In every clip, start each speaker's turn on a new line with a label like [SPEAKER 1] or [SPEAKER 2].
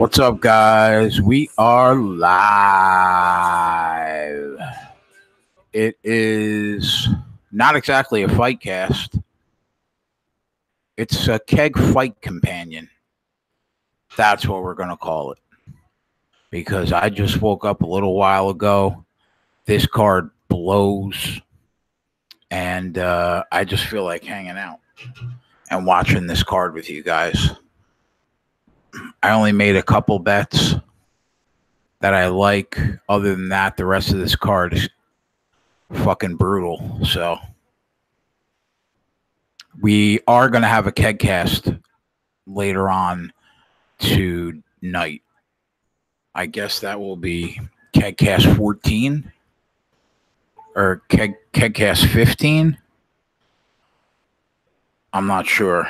[SPEAKER 1] What's up, guys? We are live. It is not exactly a FightCast. It's a keg fight companion. That's what we're going to call it. Because I just woke up a little while ago. This card blows. And I just feel like hanging out and watching this card with you guys. I only made a couple bets that I like. Other than that, the rest of this card is fucking brutal. So we are going to have a kegcast later on tonight. I guess that will be kegcast 14 or kegcast 15. I'm not sure.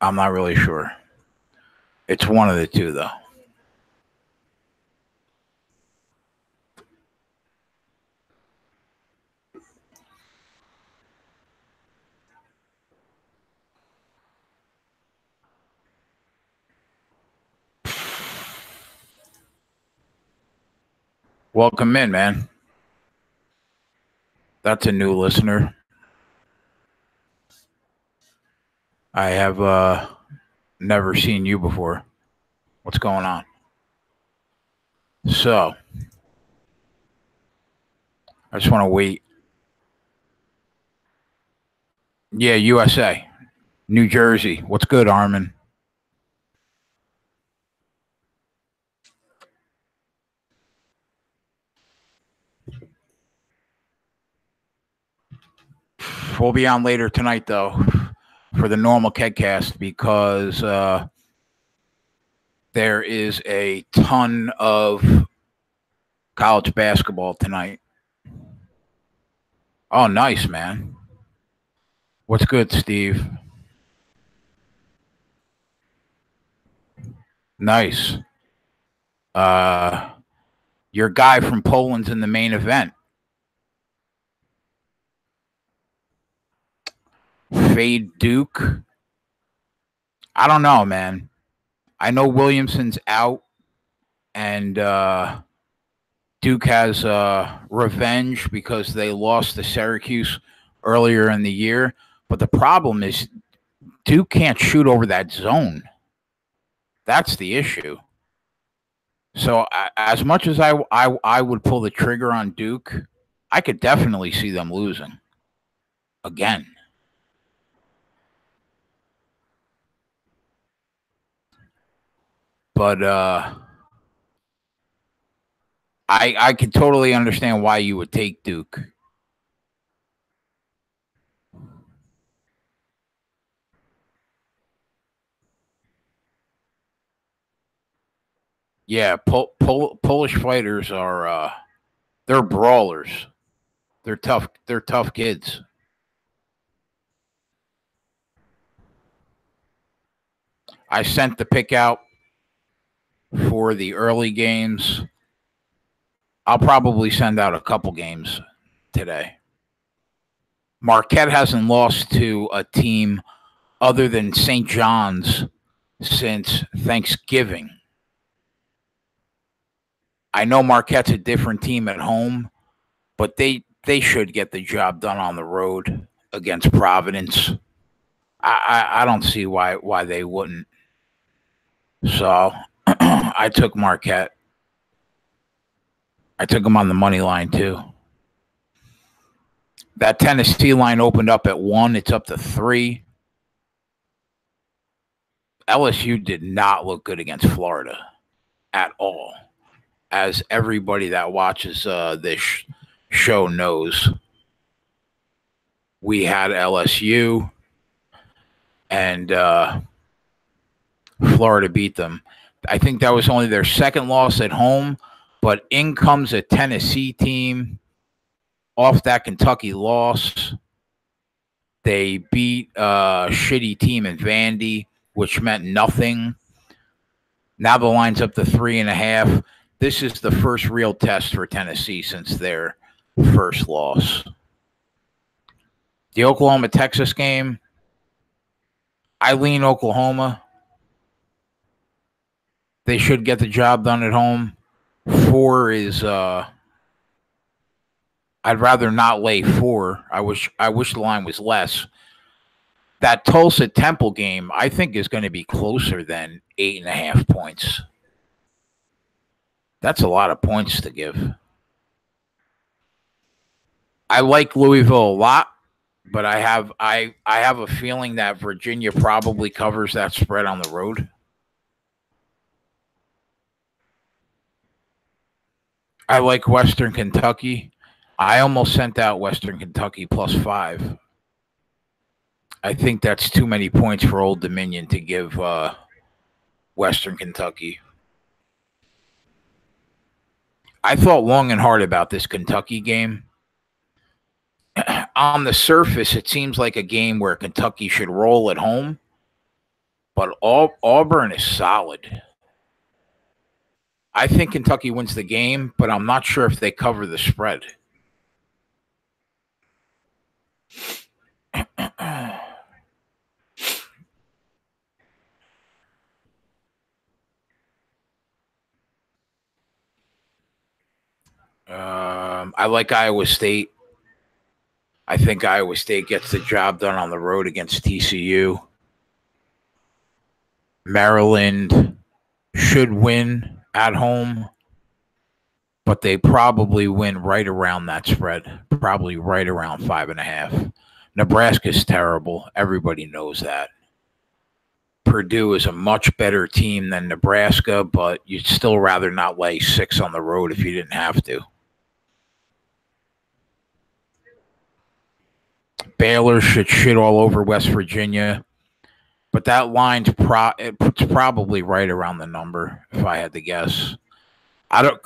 [SPEAKER 1] I'm not really sure. It's one of the two, though. Welcome in, man. That's a new listener. I have never seen you before. What's going on? So, I just want to wait. Yeah, USA. New Jersey. What's good, Armin? We'll be on later tonight, though, for the normal kegcast because there is a ton of college basketball tonight. Oh, nice, man. What's good, Steve? Nice. Your guy from Poland's in the main event. Fade Duke. I don't know, man. I know Williamson's out, and Duke has revenge because they lost to Syracuse earlier in the year. But the problem is Duke can't shoot over that zone. That's the issue. So as much as I would pull the trigger on Duke, I could definitely see them losing again. But I could totally understand why you would take Duke. Yeah, Polish fighters are they're brawlers. They're tough. They're tough kids. I sent the pick out for the early games. I'll probably send out a couple games today. Marquette hasn't lost to a team other than St. John's since Thanksgiving. I know Marquette's a different team at home, but they should get the job done on the road against Providence. I don't see why they wouldn't. So I took Marquette. I took them on the money line too. That Tennessee line opened up at 1. It's up to 3. LSU did not look good against Florida at all, as everybody that watches this show knows. We had LSU, and Florida beat them. I think that was only their second loss at home, but in comes a Tennessee team off that Kentucky loss. They beat a shitty team in Vandy, which meant nothing. Now the line's up to 3.5. This is the first real test for Tennessee since their first loss. The Oklahoma-Texas game, I lean Oklahoma. They should get the job done at home. 4 is I'd rather not lay 4. I wish the line was less. That Tulsa Temple game, I think, is going to be closer than 8.5 points. That's a lot of points to give. I like Louisville a lot, but I have a feeling that Virginia probably covers that spread on the road. I like Western Kentucky. I almost sent out Western Kentucky +5. I think that's too many points for Old Dominion to give Western Kentucky. I thought long and hard about this Kentucky game. On the surface, it seems like a game where Kentucky should roll at home, but Auburn is solid. I think Kentucky wins the game, but I'm not sure if they cover the spread. I like Iowa State. I think Iowa State gets the job done on the road against TCU. Maryland should win at home, but they probably win right around that spread, probably right around 5.5. Nebraska's terrible. Everybody knows that. Purdue is a much better team than Nebraska, but you'd still rather not lay 6 on the road if you didn't have to. Baylor should shit all over West Virginia, but that line's it's probably right around the number if I had to guess. I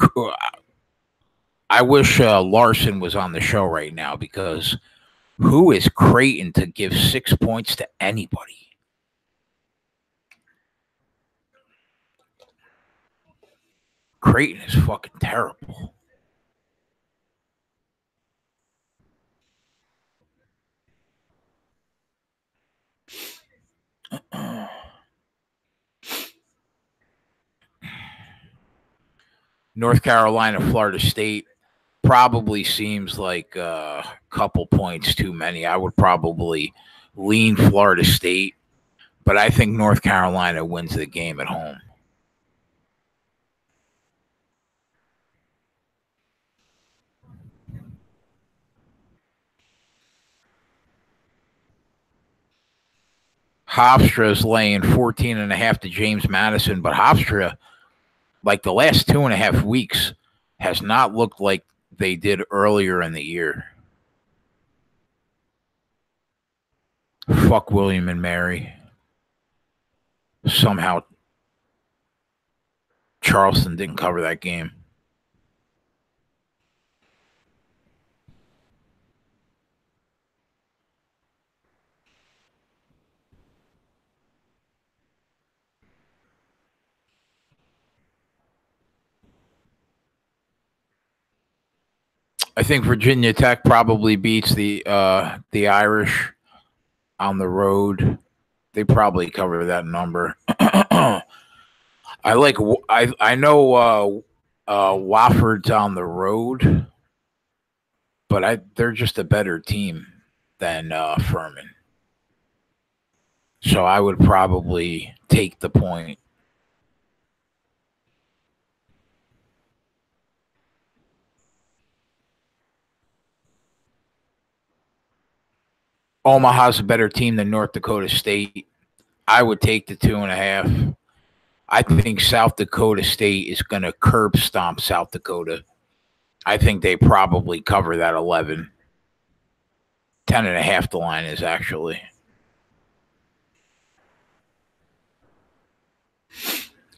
[SPEAKER 1] wish Larson was on the show right now, because who is Creighton to give 6 points to anybody? Creighton is fucking terrible. North Carolina, Florida State probably seems like a couple points too many. I would probably lean Florida State, but I think North Carolina wins the game at home. Hofstra is laying 14.5 to James Madison, but Hofstra, like the last 2.5 weeks, has not looked like they did earlier in the year. Fuck William and Mary. Somehow Charleston didn't cover that game. I think Virginia Tech probably beats the Irish on the road. They probably cover that number. I know Wofford's on the road, but they're just a better team than Furman. So I would probably take the point. Omaha's a better team than North Dakota State. I would take the 2.5. I think South Dakota State is going to curb stomp South Dakota. I think they probably cover that 11. 10.5 the line is actually.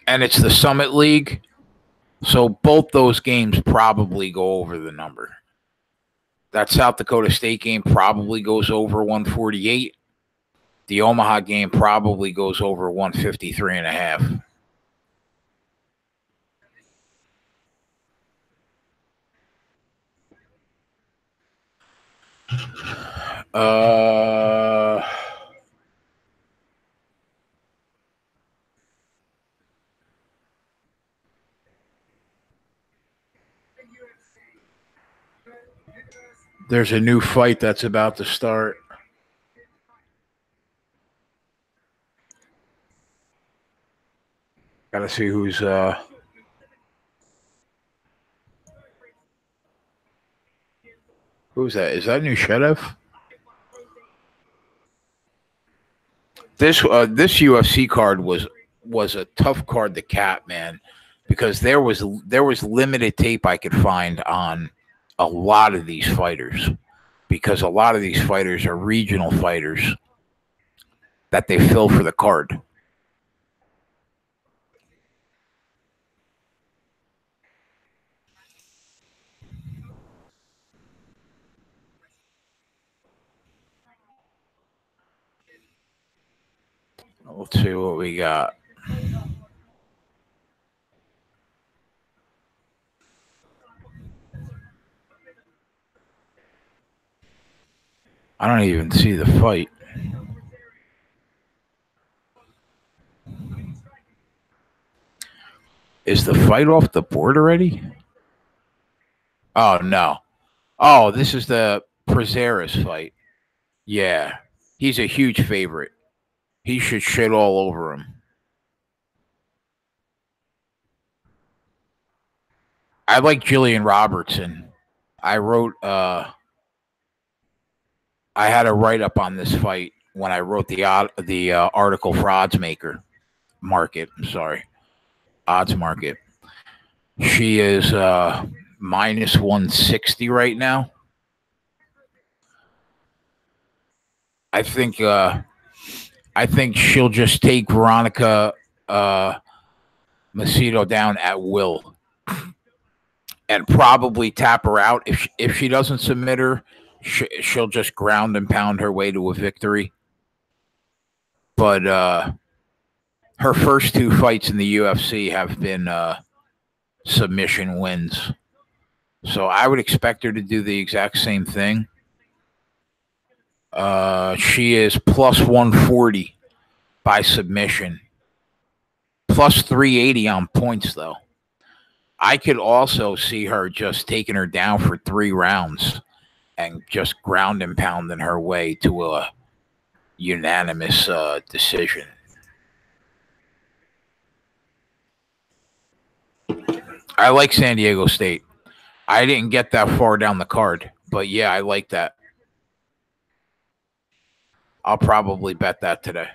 [SPEAKER 1] And it's the Summit League, so both those games probably go over the number. That South Dakota State game probably goes over 148. The Omaha game probably goes over 153.5. There's a new fight that's about to start. Gotta see who's that? Is that Nushedev? This UFC card was a tough card to cap, man, because there was limited tape I could find on a lot of these fighters, because a lot of these fighters are regional fighters that they fill for the card. Let's see what we got. I don't even see the fight. Is the fight off the board already? Oh, no. Oh, this is the Prazeres fight. Yeah. He's a huge favorite. He should shit all over him. I like Jillian Robertson. I wrote I had a write up on this fight when I wrote the article for Odds Market. Sorry, Odds Market. She is minus 160 right now. I think she'll just take Veronica Macedo down at will, and probably tap her out. If she doesn't submit her, she'll just ground and pound her way to a victory. But her first two fights in the UFC have been submission wins. So I would expect her to do the exact same thing. She is plus 140 by submission. Plus 380 on points, though. I could also see her just taking her down for 3 rounds and just ground and pounding her way to a unanimous decision. I like San Diego State. I didn't get that far down the card, but yeah, I like that. I'll probably bet that today.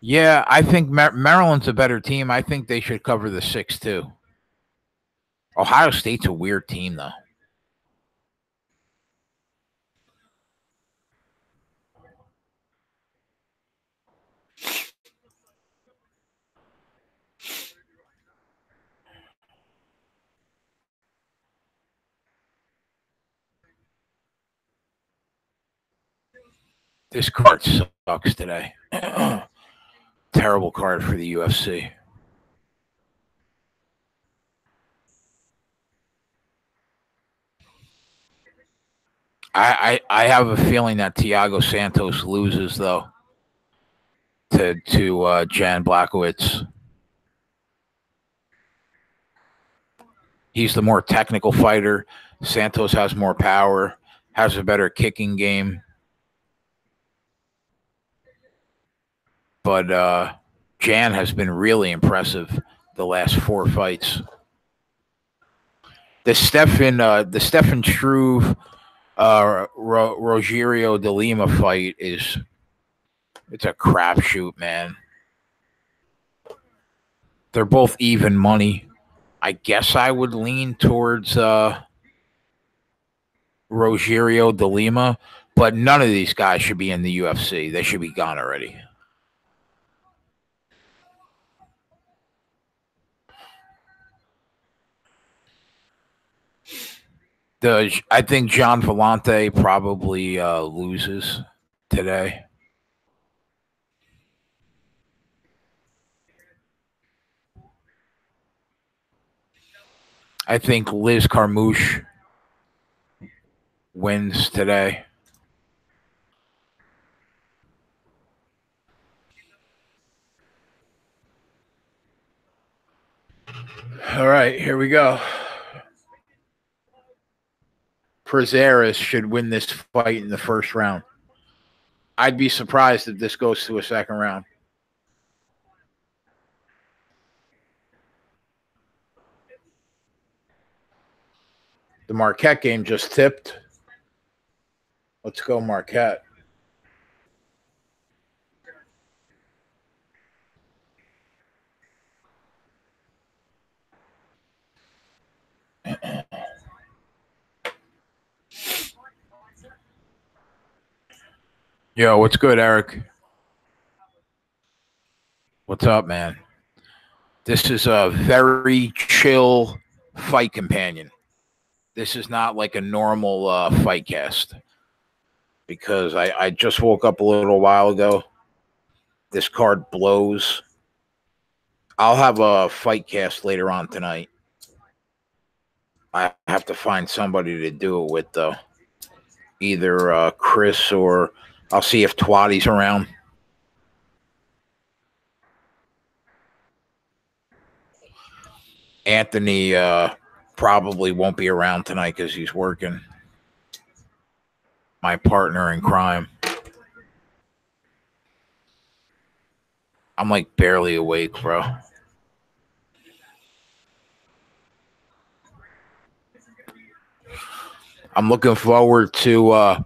[SPEAKER 1] Yeah, I think Maryland's a better team. I think they should cover the 6 too. Ohio State's a weird team, though. This card sucks today. Terrible card for the UFC. I have a feeling that Thiago Santos loses, though, to Jan Blachowicz. He's the more technical fighter. Santos has more power, has a better kicking game. But Jan has been really impressive the last 4 fights. The Stefan Struve Rogerio de Lima fight it's a crapshoot, man. They're both even money. I guess I would lean towards Rogerio de Lima, but none of these guys should be in the UFC. They should be gone already. I think John Vellante probably loses today. I think Liz Carmouche wins today. All right, here we go. Prazeres should win this fight in the first round. I'd be surprised if this goes to a second round. The Marquette game just tipped. Let's go, Marquette. Yo, what's good, Eric? What's up, man? This is a very chill fight companion. This is not like a normal FightCast because I just woke up a little while ago. This card blows. I'll have a FightCast later on tonight. I have to find somebody to do it with, though. Either Chris or I'll see if Twatty's around. Anthony probably won't be around tonight because he's working. My partner in crime. I'm like barely awake, bro. I'm looking forward to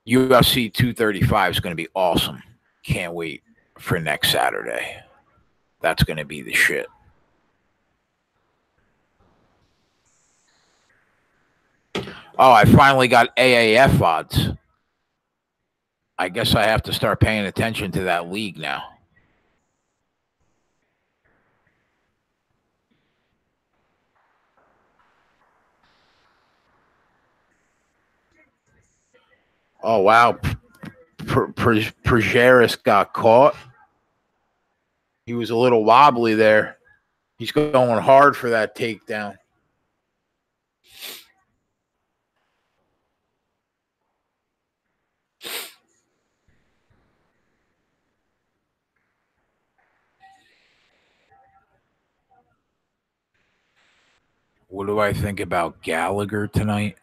[SPEAKER 1] UFC 235 is going to be awesome. Can't wait for next Saturday. That's going to be the shit. Oh, I finally got AAF odds. I guess I have to start paying attention to that league now. Oh, wow. Prazeres got caught. He was a little wobbly there. He's going hard for that takedown. What do I think about Gallagher tonight?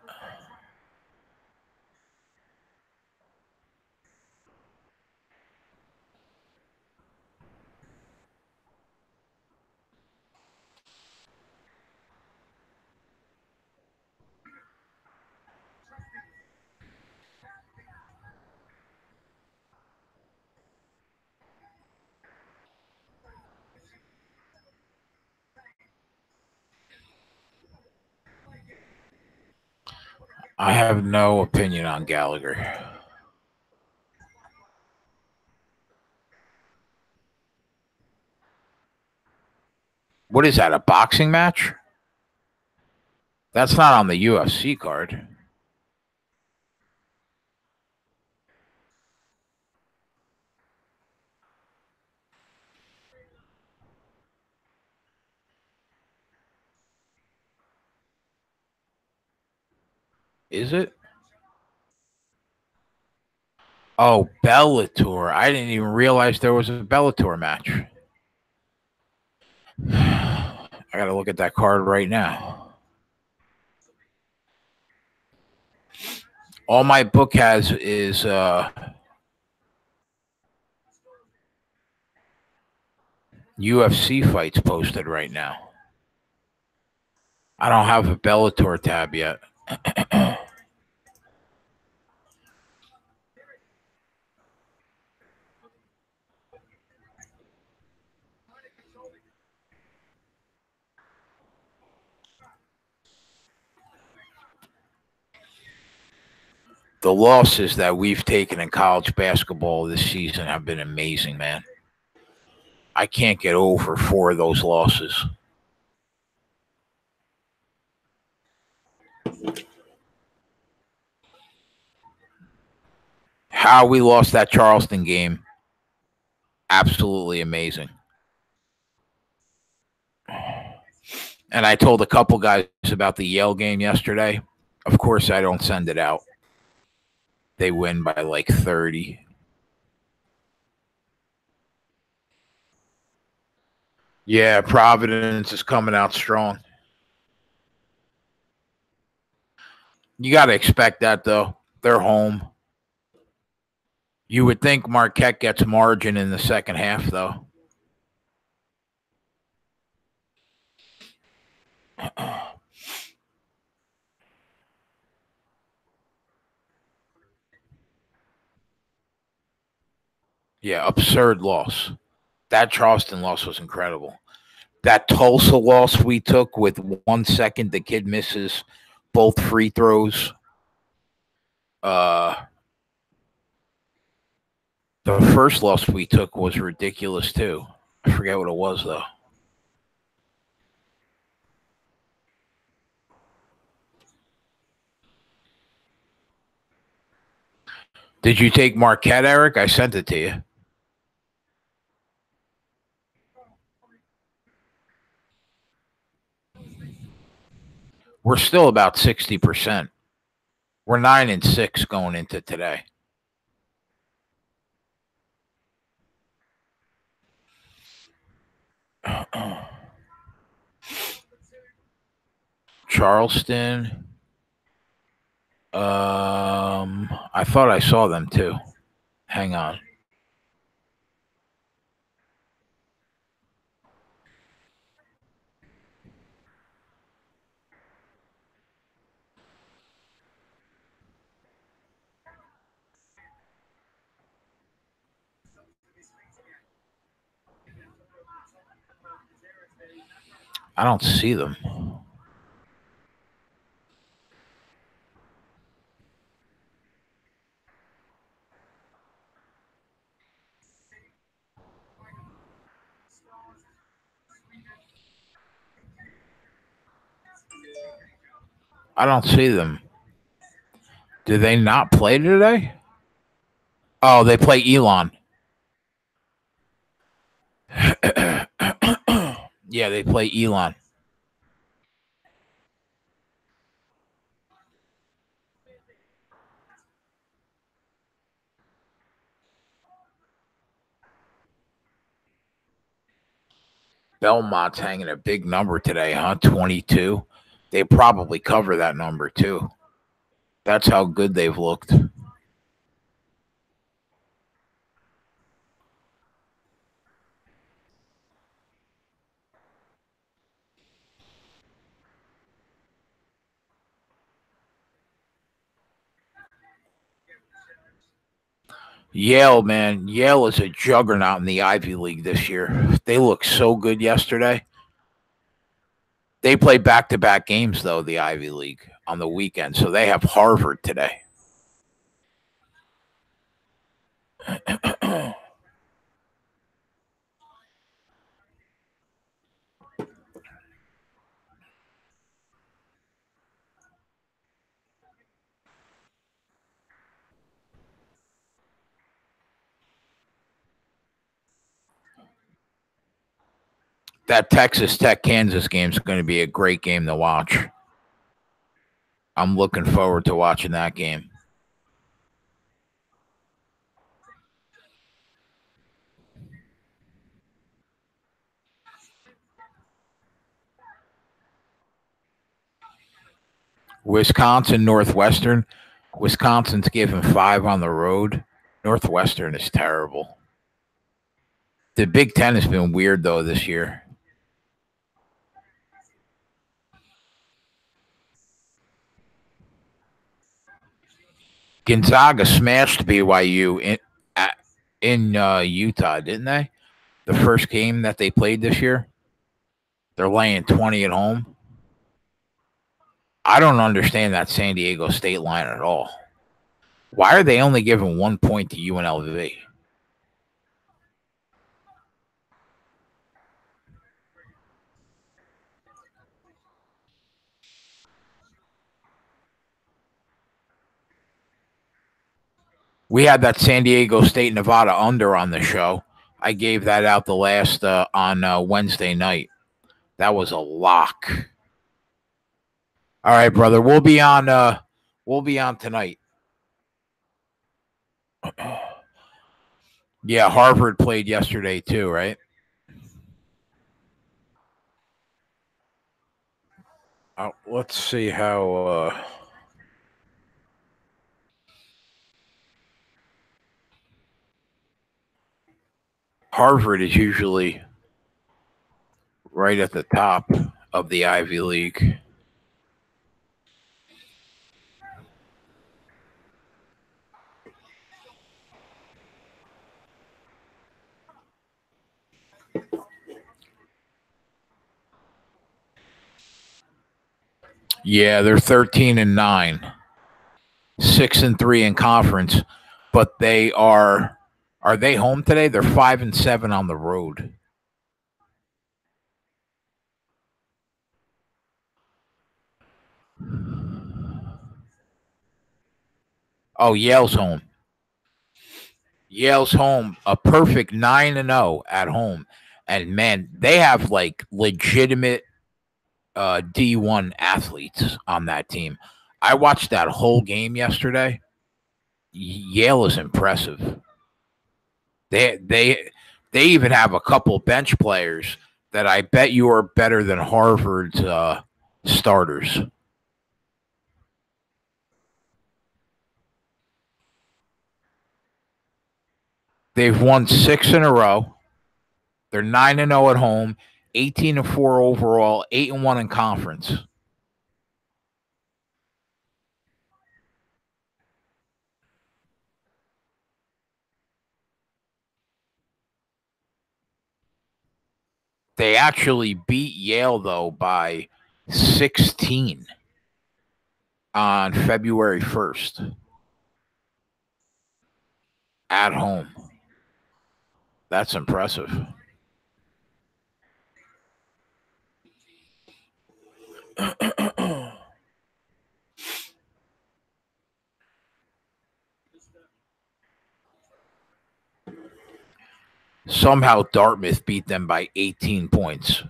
[SPEAKER 1] I have no opinion on Gallagher. What is that, a boxing match? That's not on the UFC card. Is it? Oh, Bellator. I didn't even realize there was a Bellator match. I got to look at that card right now. All my book has is UFC fights posted right now. I don't have a Bellator tab yet. The losses that we've taken in college basketball this season have been amazing, man. I can't get over 4 of those losses. How we lost that Charleston game, absolutely amazing. And I told a couple guys about the Yale game yesterday. Of course, I don't send it out. They win by like 30. Yeah, Providence is coming out strong. You got to expect that, though. They're home. You would think Marquette gets margin in the second half, though. Yeah, absurd loss. That Charleston loss was incredible. That Tulsa loss we took with 1 second, the kid misses both free throws. The first loss we took was ridiculous, too. I forget what it was, though. Did you take Marquette, Eric? I sent it to you. We're still about 60%. We're 9-6 going into today. Charleston. I thought I saw them too. Hang on. I don't see them. I don't see them. Do they not play today? Oh, they play Elon. Yeah, they play Elon. Belmont's hanging a big number today, huh? 22. They probably cover that number too. That's how good they've looked. Yale, man. Yale is a juggernaut in the Ivy League this year. They look so good yesterday. They play back-to-back games, though, the Ivy League, on the weekend. So they have Harvard today. That Texas Tech-Kansas game is going to be a great game to watch. I'm looking forward to watching that game. Wisconsin, Northwestern. Wisconsin's given 5 on the road. Northwestern is terrible. The Big Ten has been weird, though, this year. Gonzaga smashed BYU in Utah, didn't they? The first game that they played this year. They're laying 20 at home. I don't understand that San Diego State line at all. Why are they only giving 1 point to UNLV? We had that San Diego State Nevada under on the show. I gave that out the last on Wednesday night. That was a lock. All right, brother. We'll be on tonight. Yeah, Harvard played yesterday too, right? Let's see how Harvard is usually right at the top of the Ivy League. Yeah, they're 13-9, 6-3 in conference, but they are they home today? They're 5-7 on the road. Oh, Yale's home. Yale's home, a perfect 9-0 at home. And man, they have like legitimate D1 athletes on that team. I watched that whole game yesterday. Yale is impressive. They even have a couple bench players that I bet you are better than Harvard's starters. They've won 6 in a row. They're 9-0 at home, 18-4 overall, 8-1 in conference. They actually beat Yale though by 16 on February 1st at home. That's impressive. Somehow Dartmouth beat them by 18 points.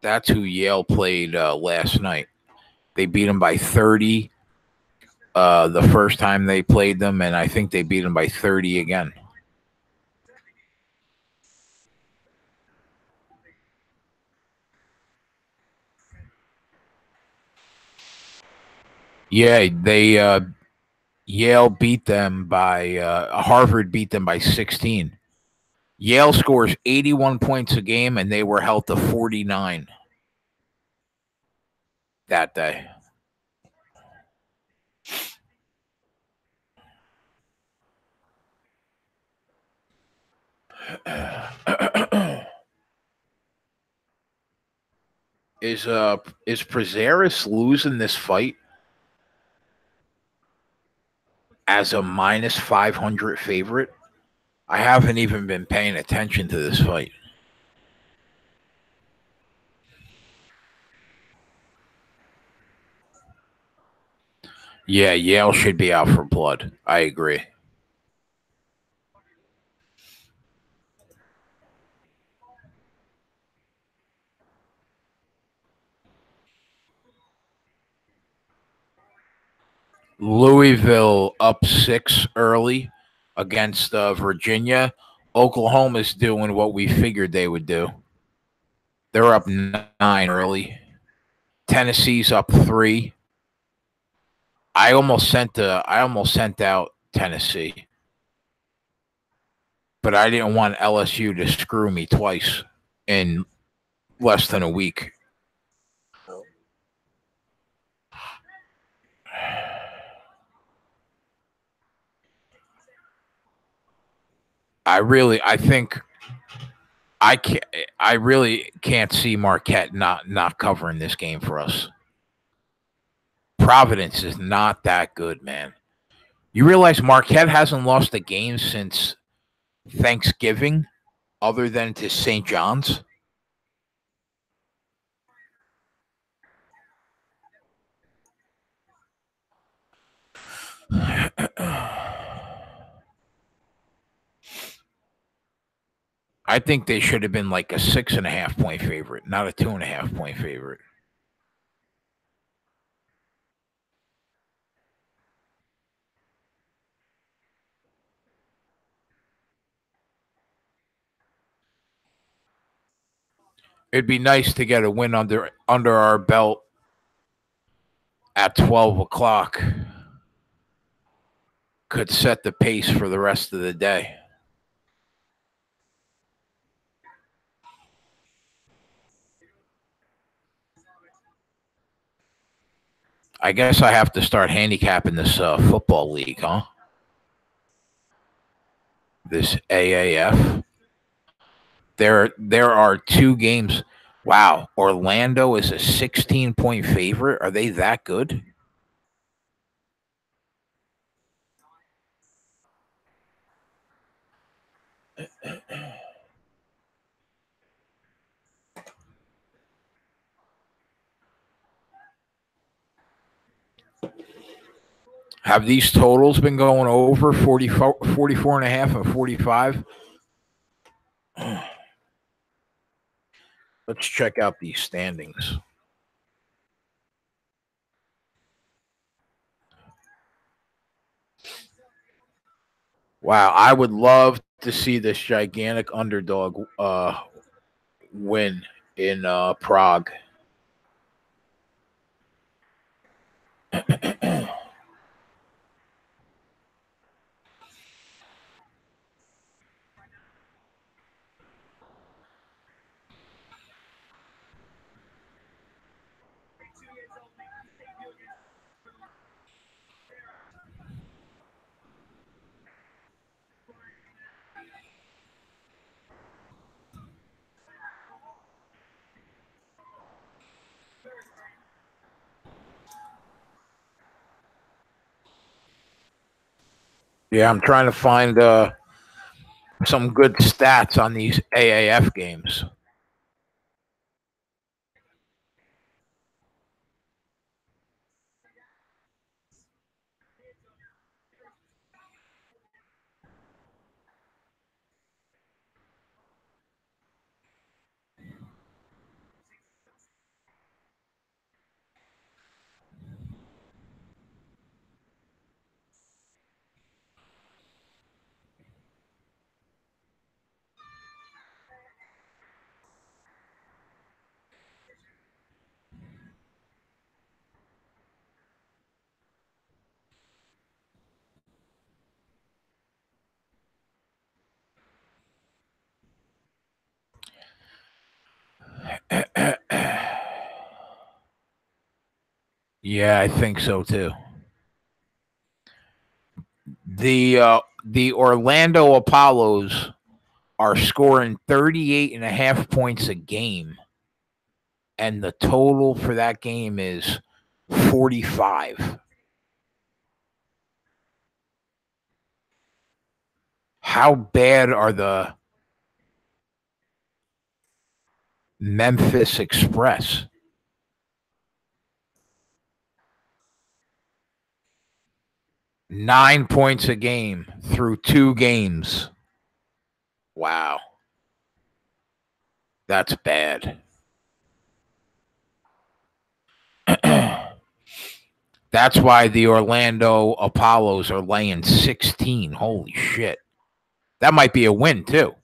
[SPEAKER 1] That's who Yale played last night. They beat them by 30 the first time they played them, and I think they beat them by 30 again. Yeah, they Yale beat them by Harvard beat them by 16. Yale scores 81 points a game, and they were held to 49 that day. Is Prazeres losing this fight as a minus 500 favorite? I haven't even been paying attention to this fight. Yeah, Yale should be out for blood. I agree. Louisville up 6 early against Virginia. Oklahoma's doing what we figured they would do. They're up 9 early. Tennessee's up 3. I almost sent out Tennessee, but I didn't want LSU to screw me twice in less than a week. I think I really can't see Marquette not covering this game for us. Providence is not that good, man. You realize Marquette hasn't lost a game since Thanksgiving, other than to St. John's? I think they should have been like a 6.5 point favorite, not a 2.5 point favorite. It'd be nice to get a win under our belt at 12 o'clock. Could set the pace for the rest of the day. I guess I have to start handicapping this football league, huh? This AAF. There are 2 games. Wow, Orlando is a 16-point favorite. Are they that good? Have these totals been going over 44 and a half and 45? Let's check out these standings. Wow, I would love to see this gigantic underdog win in Prague. Yeah, I'm trying to find some good stats on these AAF games. Yeah, I think so too. The Orlando Apollos are scoring 38.5 points a game, and the total for that game is 45. How bad are the Memphis Express? 9 points a game through 2 games. Wow. That's bad. That's why the Orlando Apollos are laying 16. Holy shit. That might be a win, too.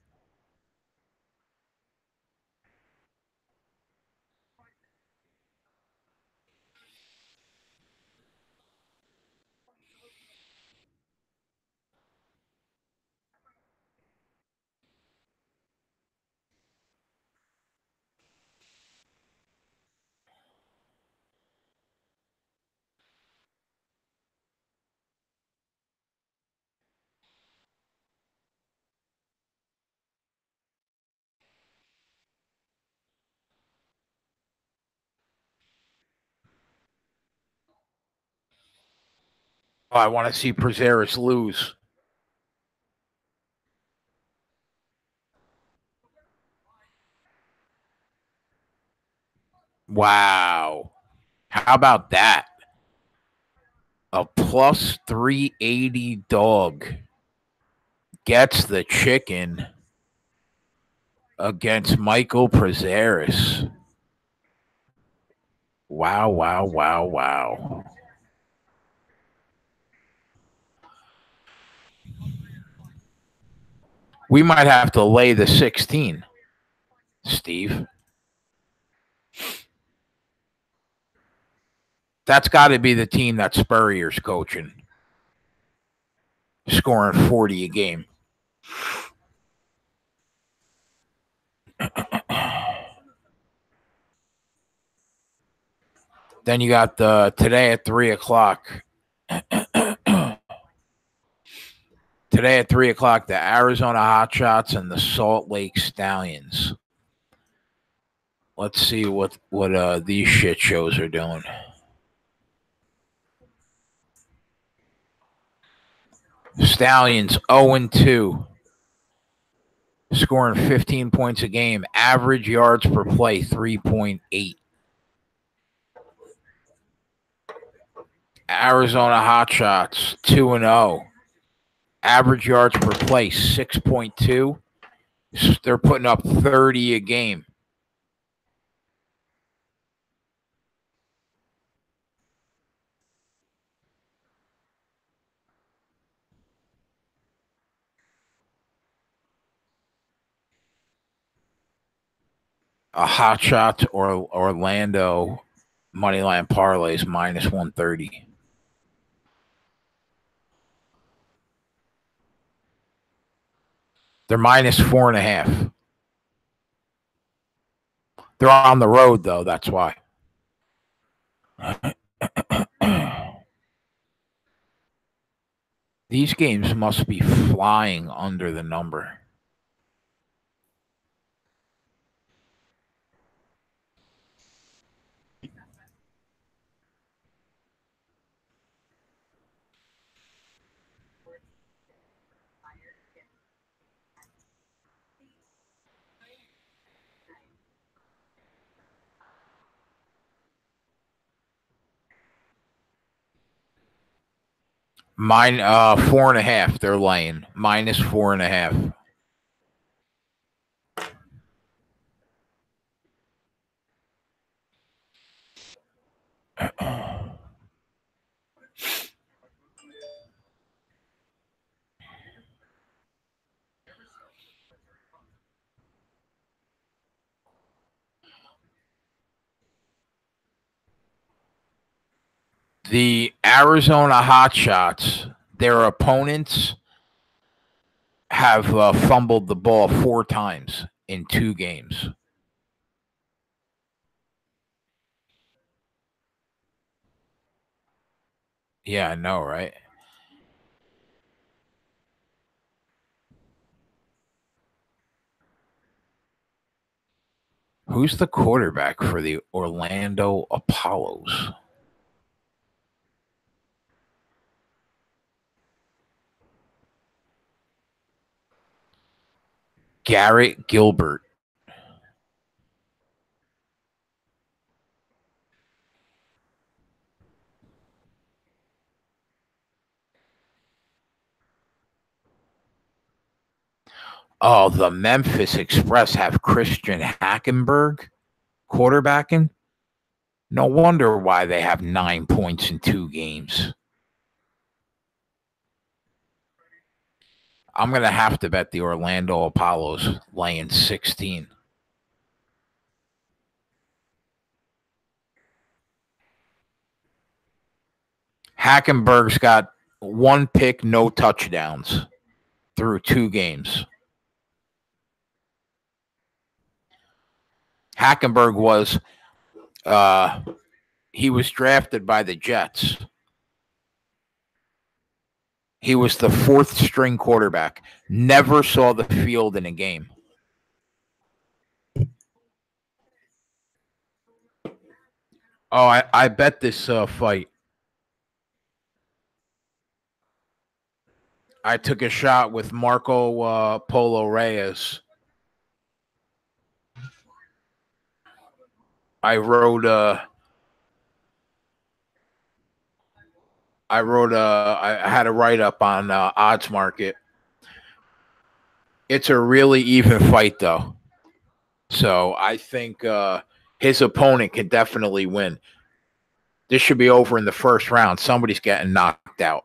[SPEAKER 1] Oh, I want to see Prazeres lose. Wow. How about that? A plus 380 dog gets the chicken. against Michael Prazeres. Wow, wow, wow, wow. We might have to lay the 16, Steve. That's got to be the team that Spurrier's coaching, scoring 40 a game. Then you got today at 3 o'clock. Today at 3 o'clock, the Arizona Hotshots and the Salt Lake Stallions. Let's see what these shit shows are doing. Stallions 0-2, scoring 15 points a game. Average yards per play 3.8. Arizona Hotshots 2-0. Average yards per play 6.2. They're putting up 30 a game. A Hotshot or Orlando moneyline parlays minus 130. They're minus 4.5. They're on the road though. That's why. These games must be flying under the number. Mine 4.5. They're laying minus 4.5. The Arizona Hotshots, their opponents have fumbled the ball 4 times in 2 games. Yeah, I know, right? Who's the quarterback for the Orlando Apollos? Garrett Gilbert. Oh, the Memphis Express have Christian Hackenberg quarterbacking. No wonder why they have 9 points in 2 games. I'm going to have to bet the Orlando Apollos laying 16. Hackenberg's got 1 pick, no touchdowns through 2 games. Hackenberg was he was drafted by the Jets. He was the 4th string quarterback. Never saw the field in a game. Oh, I bet this fight. I took a shot with Marco Polo Reyes. I had a write up on Odds Market. It's a really even fight, though. So I think his opponent can definitely win. This should be over in the first round. Somebody's getting knocked out.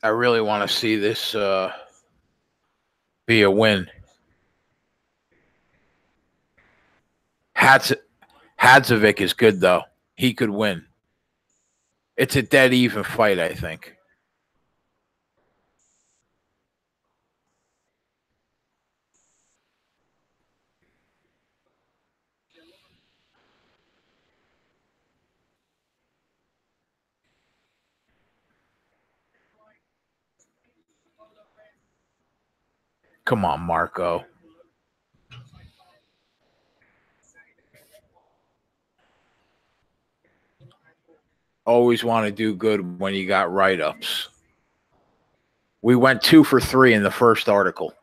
[SPEAKER 1] I really want to see this be a win. Hadzovic is good, though. He could win. It's a dead even fight, I think. Come on, Marco. Always want to do good when you got write-ups. We went 2 for 3 in the first article.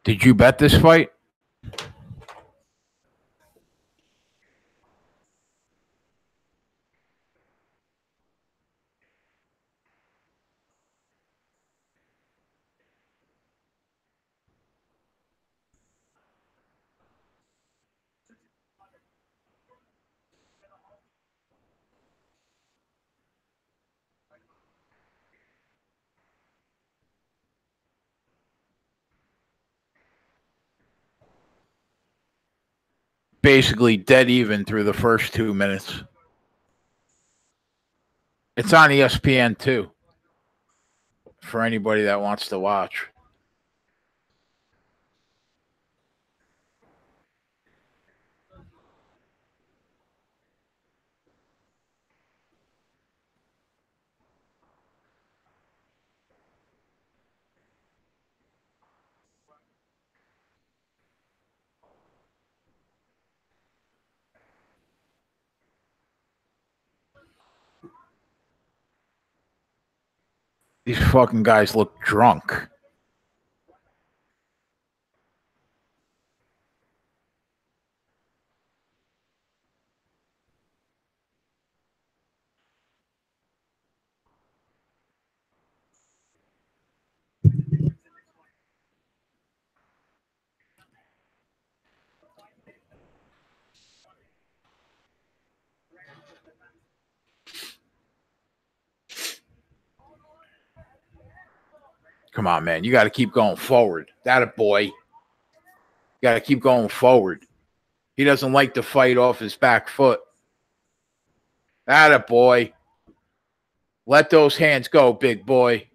[SPEAKER 1] Did you bet this fight? Basically dead even through the first 2 minutes. It's on ESPN too, for anybody that wants to watch. These fucking guys look drunk. Come on, man. You got to keep going forward. That a boy. You got to keep going forward. He doesn't like to fight off his back foot. That a boy. Let those hands go, big boy.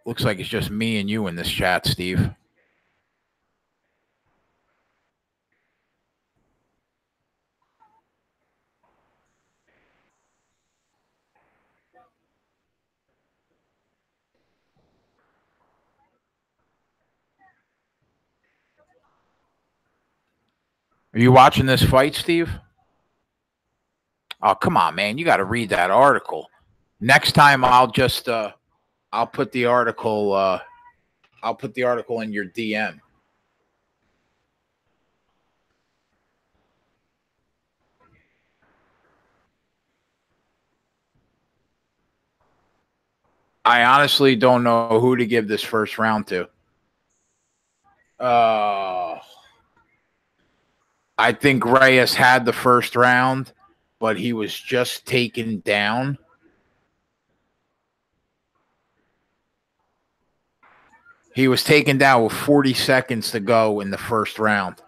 [SPEAKER 1] Looks like it's just me and you in this chat, Steve. Are you watching this fight, Steve? Oh, come on, man. You got to read that article. Next time I'll just I'll put the article in your DM. I honestly don't know who to give this first round to. I think Reyes had the first round, but he was just taken down. He was taken down with 40 seconds to go in the first round.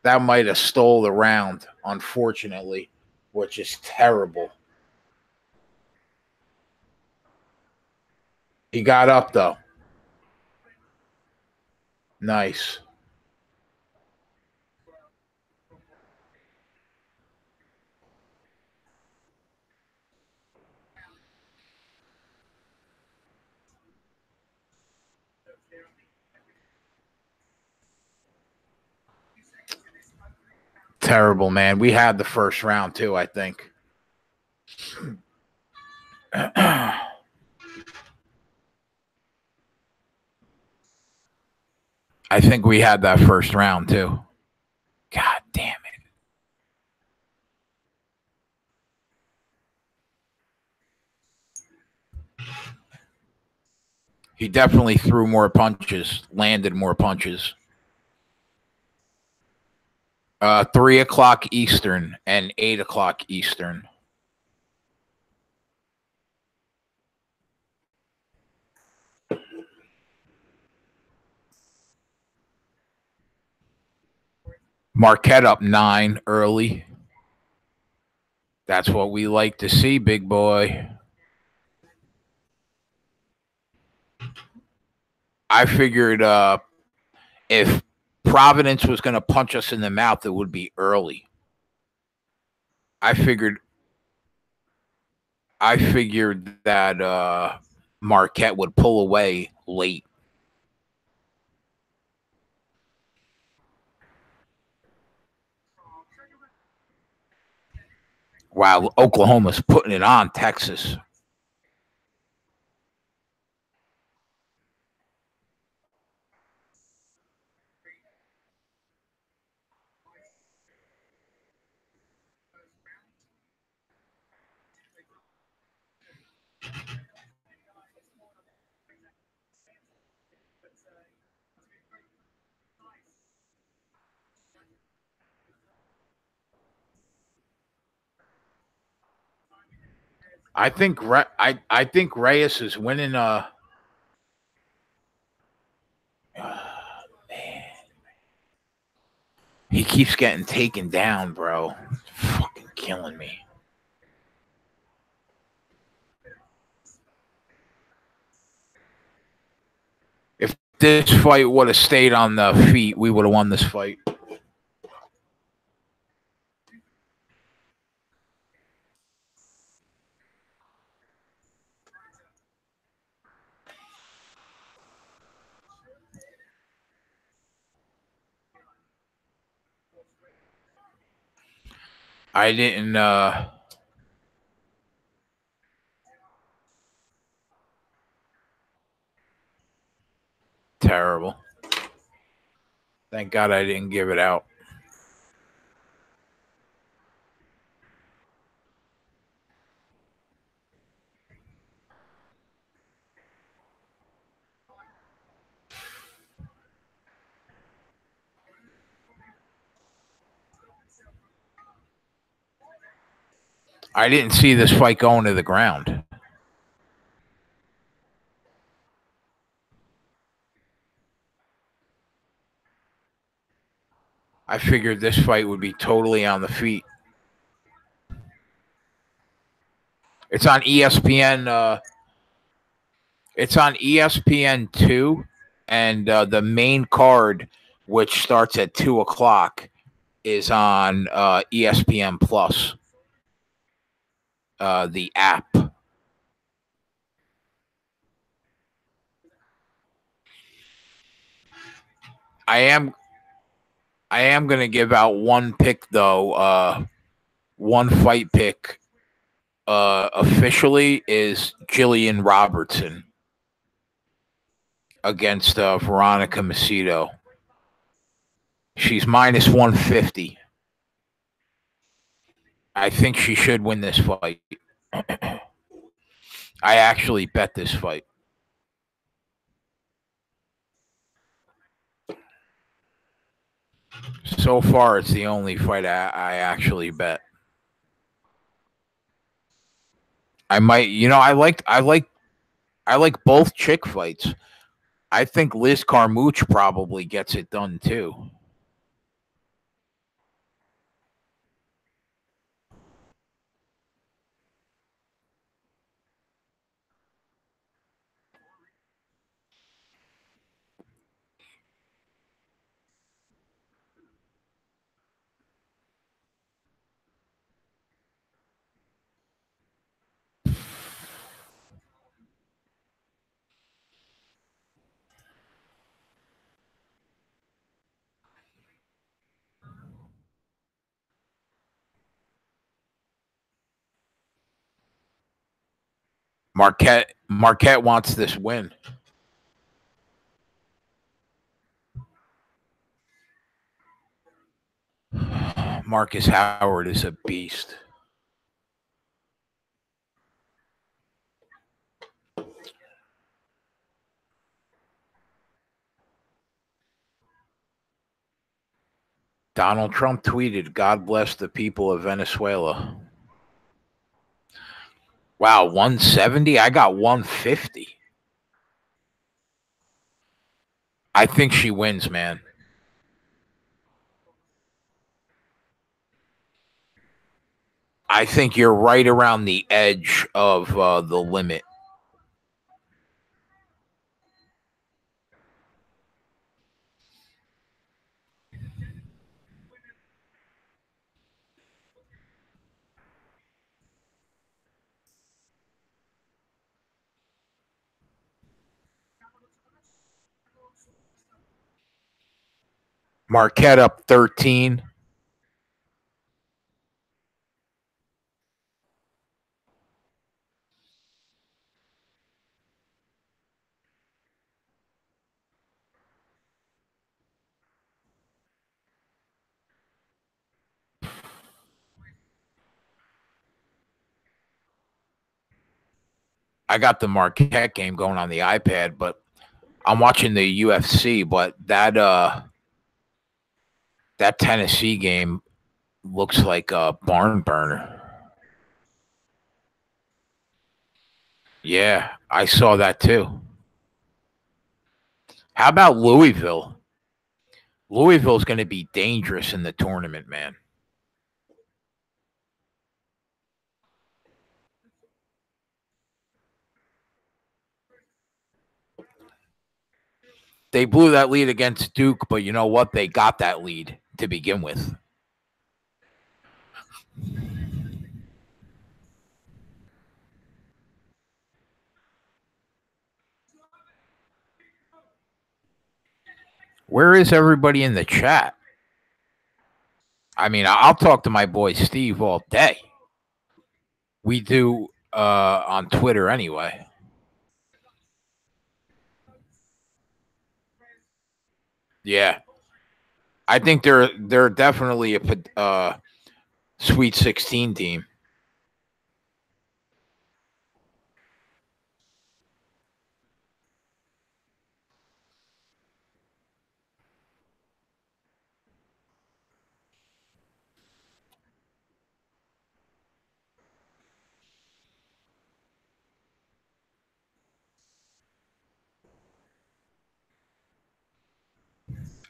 [SPEAKER 1] That might have stole the round, unfortunately, which is terrible. He got up, though. Nice. Terrible, man. We had the first round, too, I think. I think we had that first round, too. God damn it. He definitely threw more punches, landed more punches. 3 o'clock Eastern and 8 o'clock Eastern. Marquette up 9 early. That's what we like to see, big boy. I figured if Providence was going to punch us in the mouth, it would be early. I figured that Marquette would pull away late. Wow, Oklahoma's putting it on Texas. I think Reyes is winning. Man, he keeps getting taken down, bro. It's fucking killing me. If this fight would have stayed on the feet, we would have won this fight. I didn't. Terrible. Thank God I didn't give it out. I didn't see this fight going to the ground. I figured this fight would be totally on the feet. It's on ESPN. It's on ESPN2, and the main card, which starts at 2 o'clock, is on ESPN Plus, the app. I am going to give out one pick, though. One fight pick officially is Jillian Robertson against Veronica Macedo. She's minus 150. I think she should win this fight. I actually bet this fight. So far, it's the only fight I actually bet. I might, I like both chick fights. I think Liz Carmouche probably gets it done too. Marquette wants this win. Marcus Howard is a beast. Donald Trump tweeted, "God bless the people of Venezuela." Wow, 170? I got 150. I think she wins, man. I think you're right around the edge of the limit. Marquette up 13. I got the Marquette game going on the iPad, but I'm watching the UFC. But that Tennessee game looks like a barn burner. Yeah, I saw that too. How about Louisville? Louisville's going to be dangerous in the tournament, man. They blew that lead against Duke, but you know what? They got that lead to begin with. Where is everybody in the chat? I mean, I'll talk to my boy Steve all day. We do on Twitter anyway. Yeah, I think they're definitely a Sweet 16 team.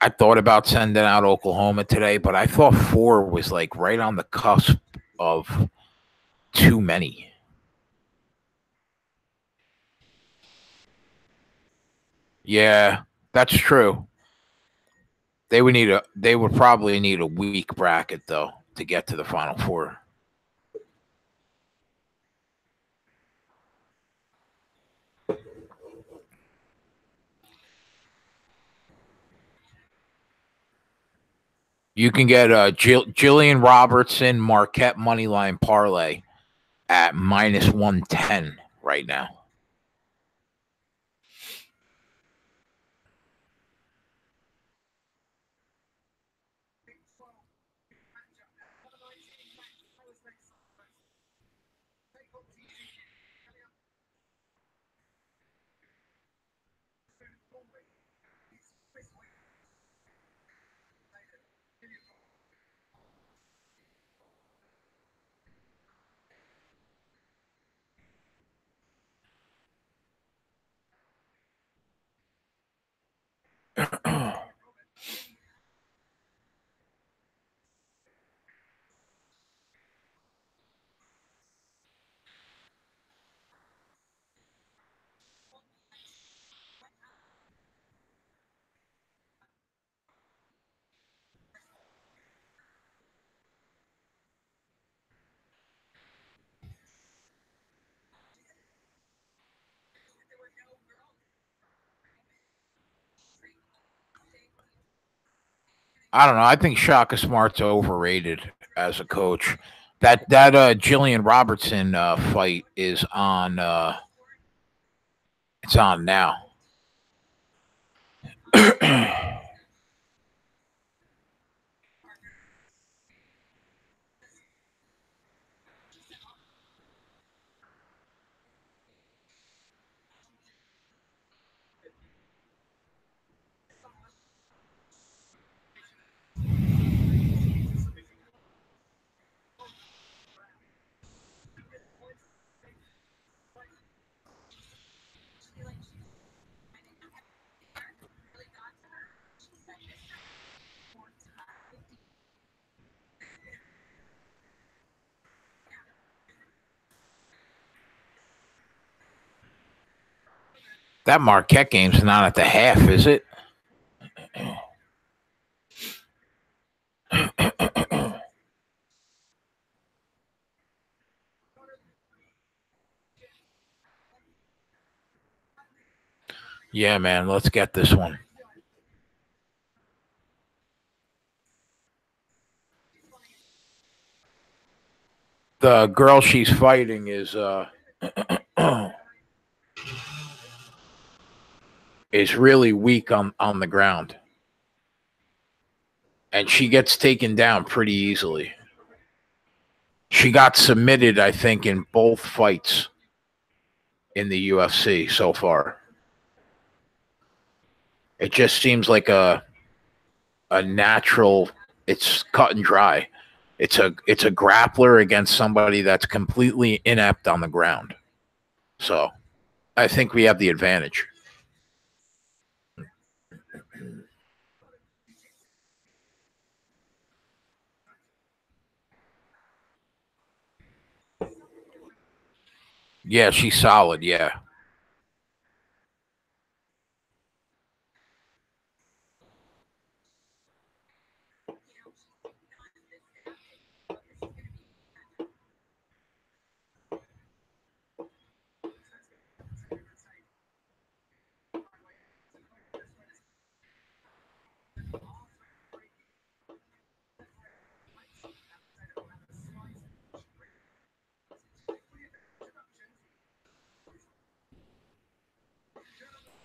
[SPEAKER 1] I thought about sending out Oklahoma today, but I thought 4 was like right on the cusp of too many. Yeah, that's true. They would probably need a weak bracket though to get to the Final Four. You can get Jillian Robertson Marquette moneyline parlay at minus 110 right now. I don't know. I think Shaka Smart's overrated as a coach. That Jillian Robertson fight is on. It's on now. That Marquette game's not at the half, is it? Yeah, man. Let's get this one. The girl she's fighting is is really weak on the ground. And she gets taken down pretty easily. She got submitted, I think, in both fights in the UFC so far. It just seems like a natural. It's cut and dry. It's a grappler against somebody that's completely inept on the ground. So I think we have the advantage. Yeah, she's solid. Yeah.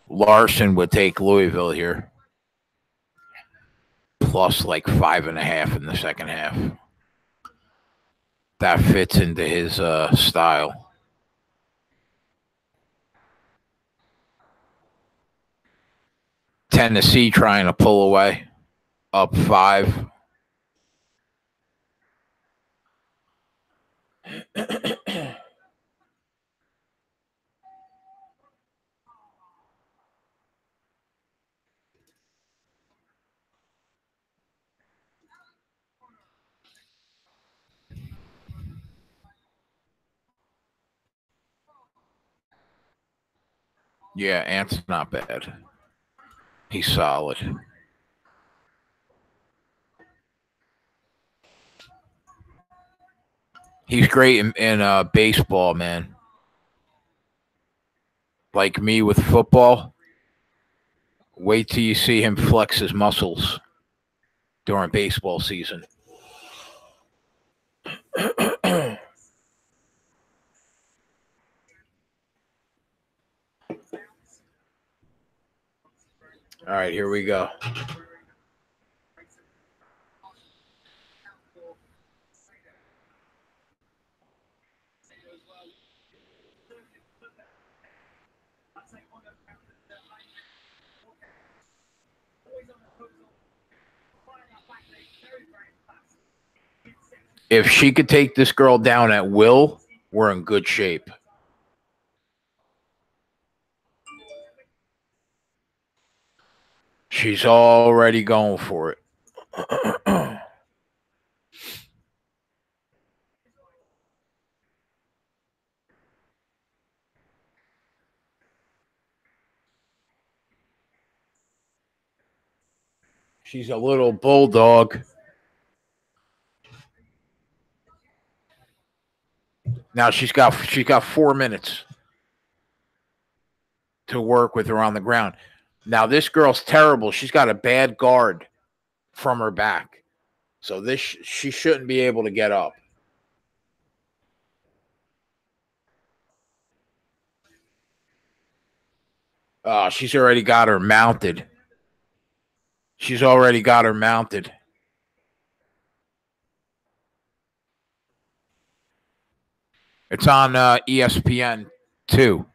[SPEAKER 1] Larson would take Louisville here. Plus like 5.5 in the second half. That fits into his style. Tennessee trying to pull away. Up 5. Yeah, Ant's not bad. He's solid. He's great in baseball, man. Like me with football. Wait till you see him flex his muscles during baseball season. All right, here we go. If she could take this girl down at will, we're in good shape. She's already going for it. She's a little bulldog. Now she's got 4 minutes to work with her on the ground. Now this girl's terrible. She's got a bad guard from her back. So she shouldn't be able to get up. She's already got her mounted. She's already got her mounted. It's on ESPN 2.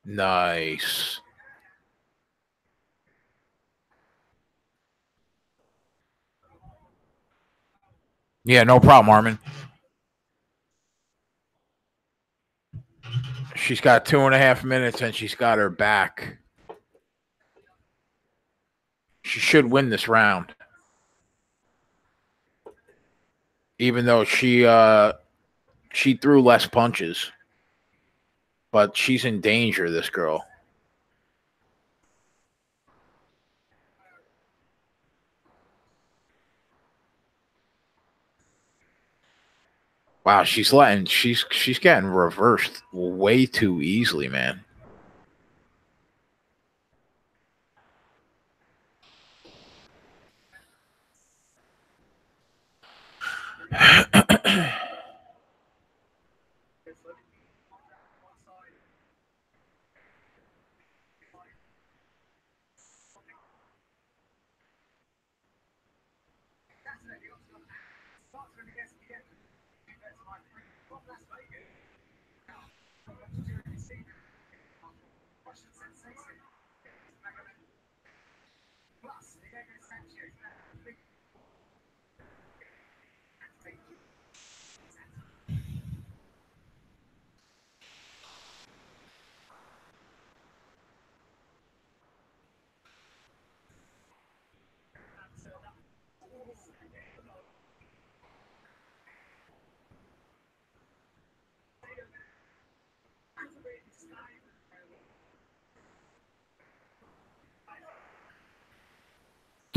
[SPEAKER 1] Nice. Yeah, no problem, Armin. She's got 2.5 minutes and she's got her back. She should win this round. Even though she threw less punches. But she's in danger, this girl. Wow, she's getting reversed way too easily, man.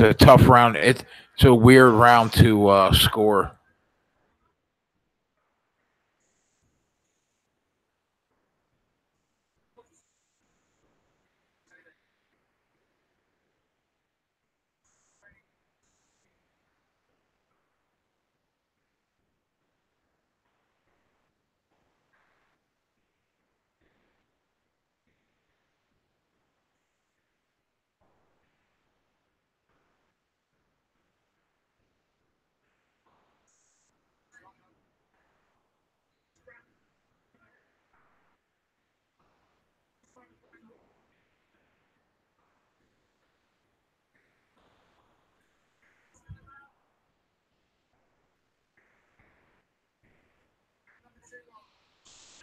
[SPEAKER 1] It's a tough round. It's a weird round to score.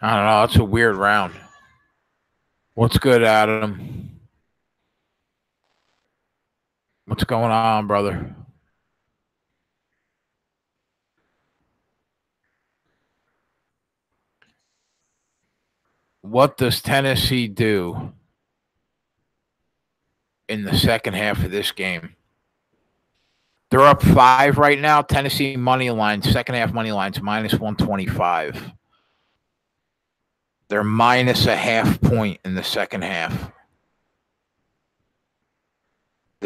[SPEAKER 1] I don't know. It's a weird round. What's good, Adam? What's going on, brother? What does Tennessee do in the second half of this game? They're up 5 right now. Tennessee money line, second half money line's -125. They're minus a half point in the second half.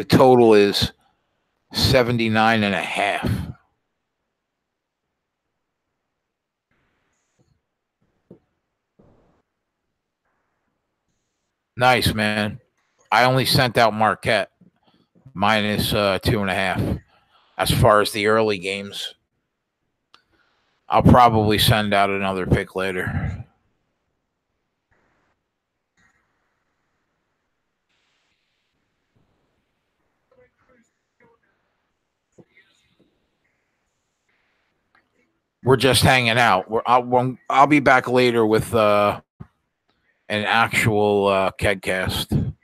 [SPEAKER 1] The total is 79.5. Nice, man. I only sent out Marquette minus 2.5. As far as the early games, I'll probably send out another pick later. We're just hanging out. I'll be back later with an actual KegCast.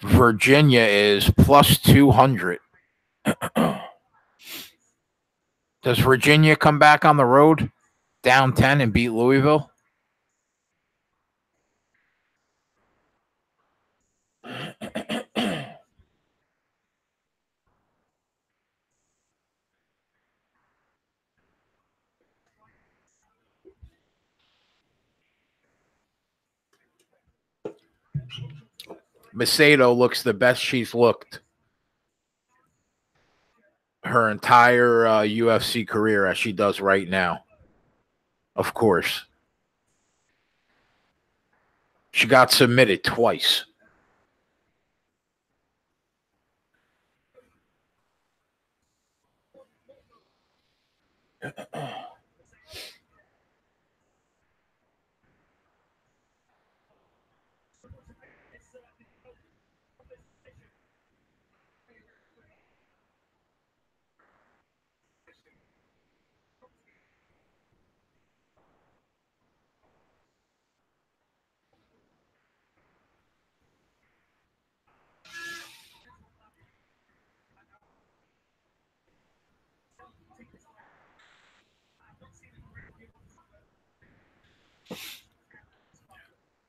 [SPEAKER 1] Virginia is plus 200. Does Virginia come back on the road down 10 and beat Louisville? Macedo looks the best she's looked her entire UFC career as she does right now. Of course. She got submitted twice.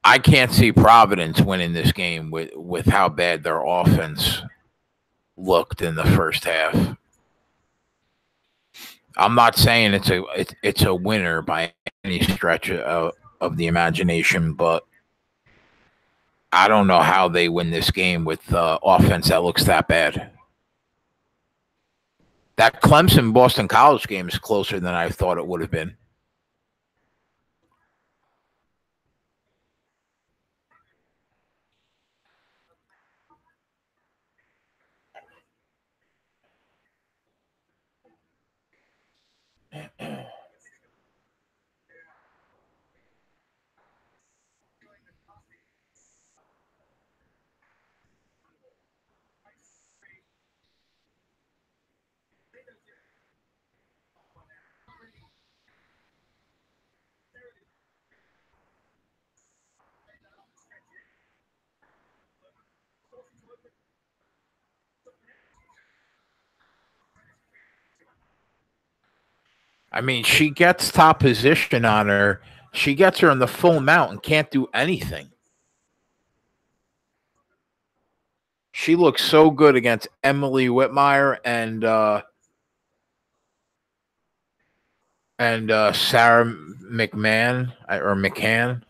[SPEAKER 1] I can't see Providence winning this game with how bad their offense looked in the first half. I'm not saying it's a winner by any stretch of the imagination, but I don't know how they win this game with offense that looks that bad. That Clemson Boston College game is closer than I thought it would have been. I mean, she gets top position on her. She gets her in the full mount and can't do anything. She looks so good against Emily Whitmire and Sarah McMahon or McCann.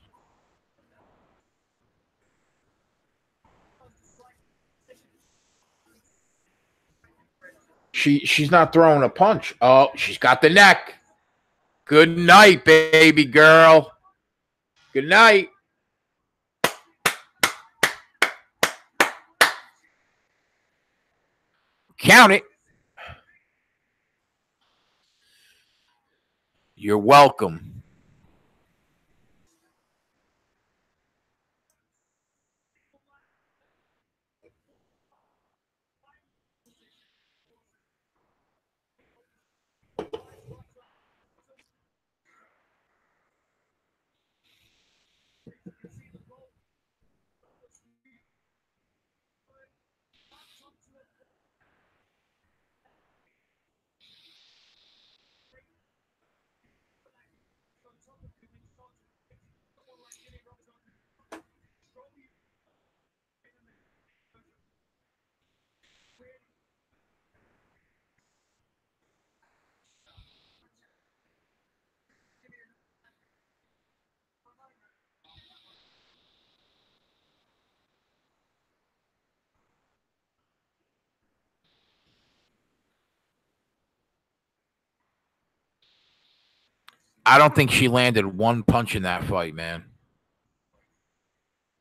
[SPEAKER 1] She's not throwing a punch. Oh, she's got the neck. Good night, baby girl. Good night. Count it. You're welcome. I don't think she landed one punch in that fight, man.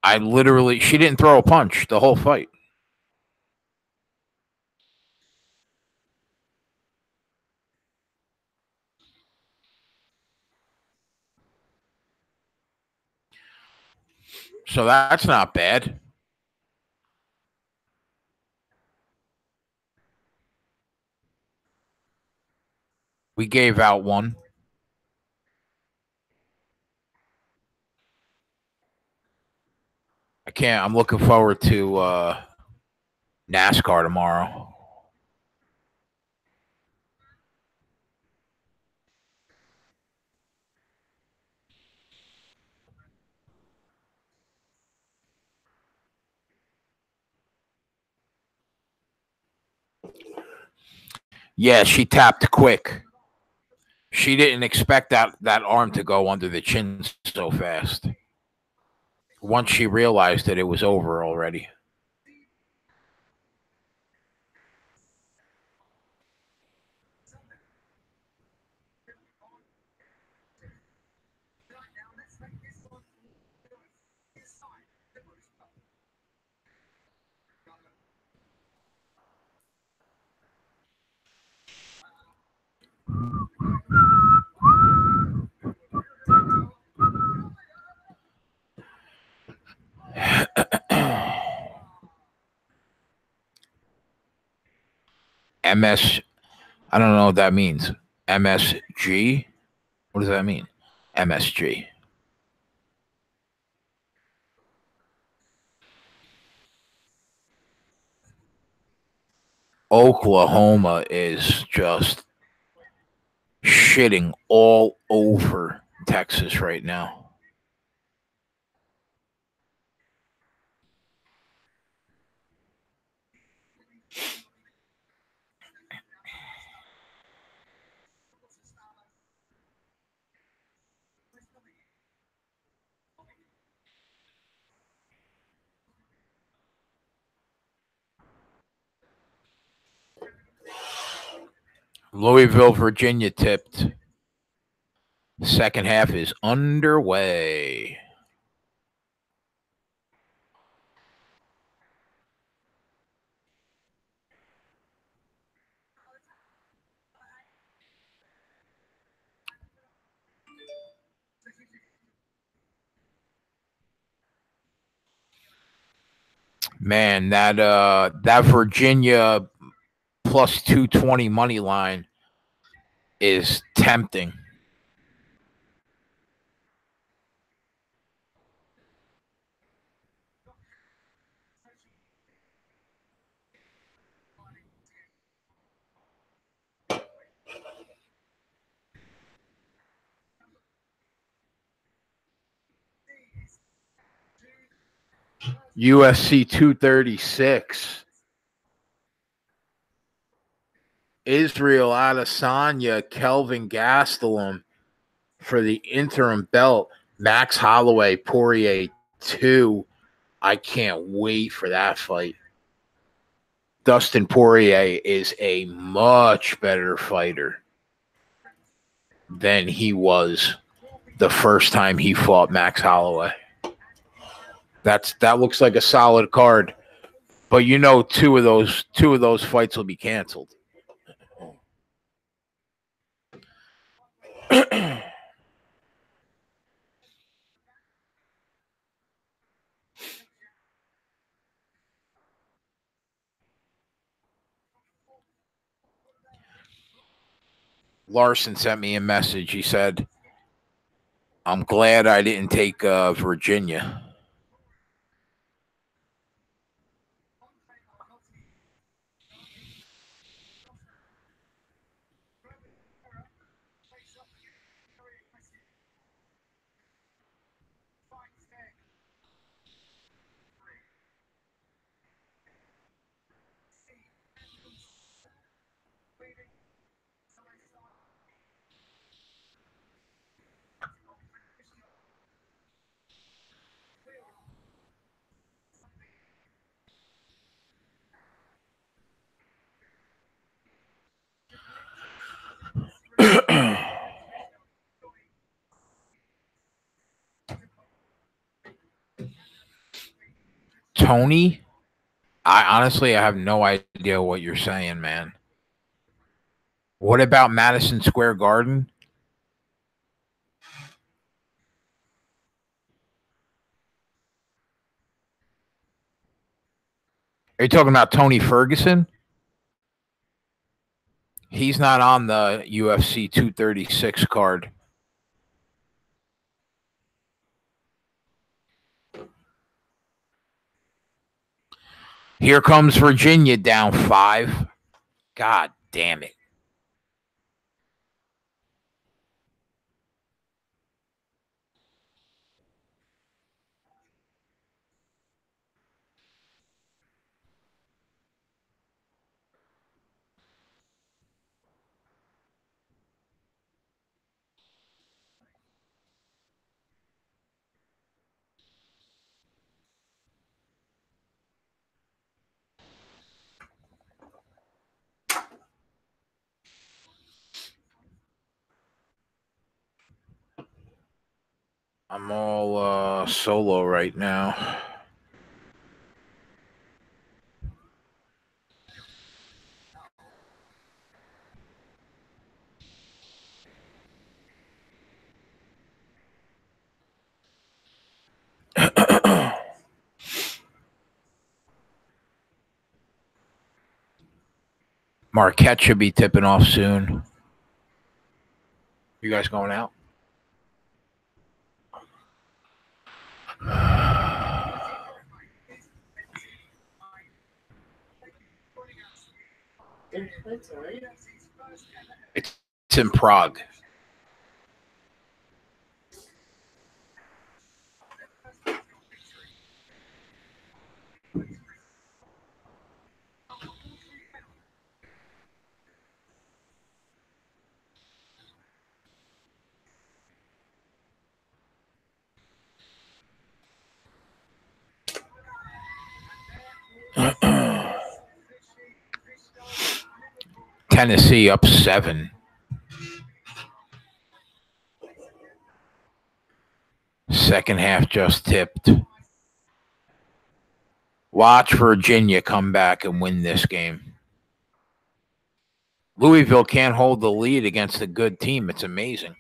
[SPEAKER 1] She didn't throw a punch the whole fight. So that's not bad. We gave out one. I can't. I'm looking forward to NASCAR tomorrow. Yeah, she tapped quick. She didn't expect that arm to go under the chin so fast. Once she realized that it was over already. MS, I don't know what that means. MSG? What does that mean? MSG. Oklahoma is just shitting all over Texas right now. Louisville, Virginia tipped. Second half is underway. Man, that Virginia plus 220 money line is tempting. UFC 236. Israel Adesanya, Kelvin Gastelum for the interim belt. Max Holloway, Poirier 2. I can't wait for that fight. Dustin Poirier is a much better fighter than he was the first time he fought Max Holloway. That looks like a solid card, but you know, two of those fights will be canceled. Larson sent me a message. He said, "I'm glad I didn't take Virginia." Tony? I have no idea what you're saying, man. What about Madison Square Garden? Are you talking about Tony Ferguson? He's not on the UFC 236 card. Here comes Virginia down 5. God damn it. I'm all solo right now. Marquette should be tipping off soon. You guys going out? It's in Prague. Tennessee up 7. Second half just tipped. Watch Virginia come back and win this game. Louisville can't hold the lead against a good team. It's amazing.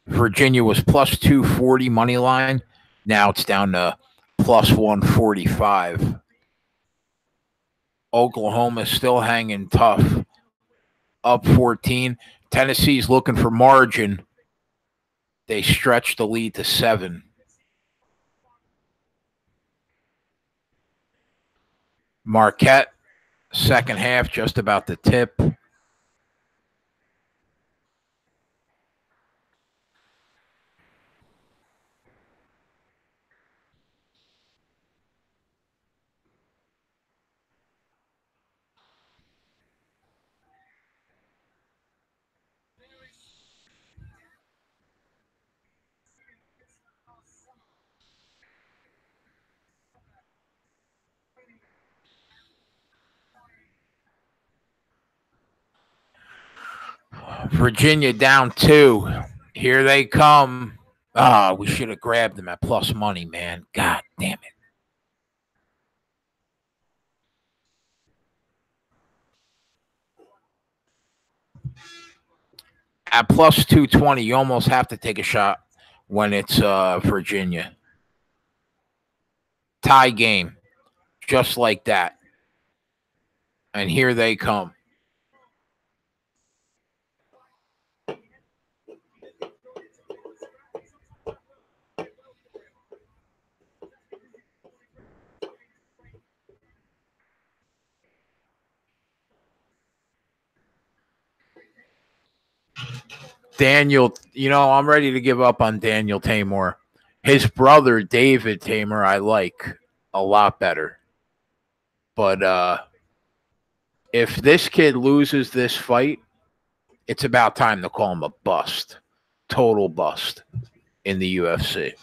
[SPEAKER 1] Virginia was plus 240 money line. Now it's down to plus 145. Oklahoma's still hanging tough. Up 14. Tennessee's looking for margin. They stretched the lead to 7. Marquette, second half, just about the tip. Virginia down 2. Here they come. We should have grabbed them at plus money, man. God damn it. At plus 220, you almost have to take a shot when it's Virginia. Tie game, just like that. And here they come. Daniel, I'm ready to give up on Daniel Tamor. His brother, David Tamor, I like a lot better. But if this kid loses this fight, it's about time to call him a bust. Total bust in the UFC.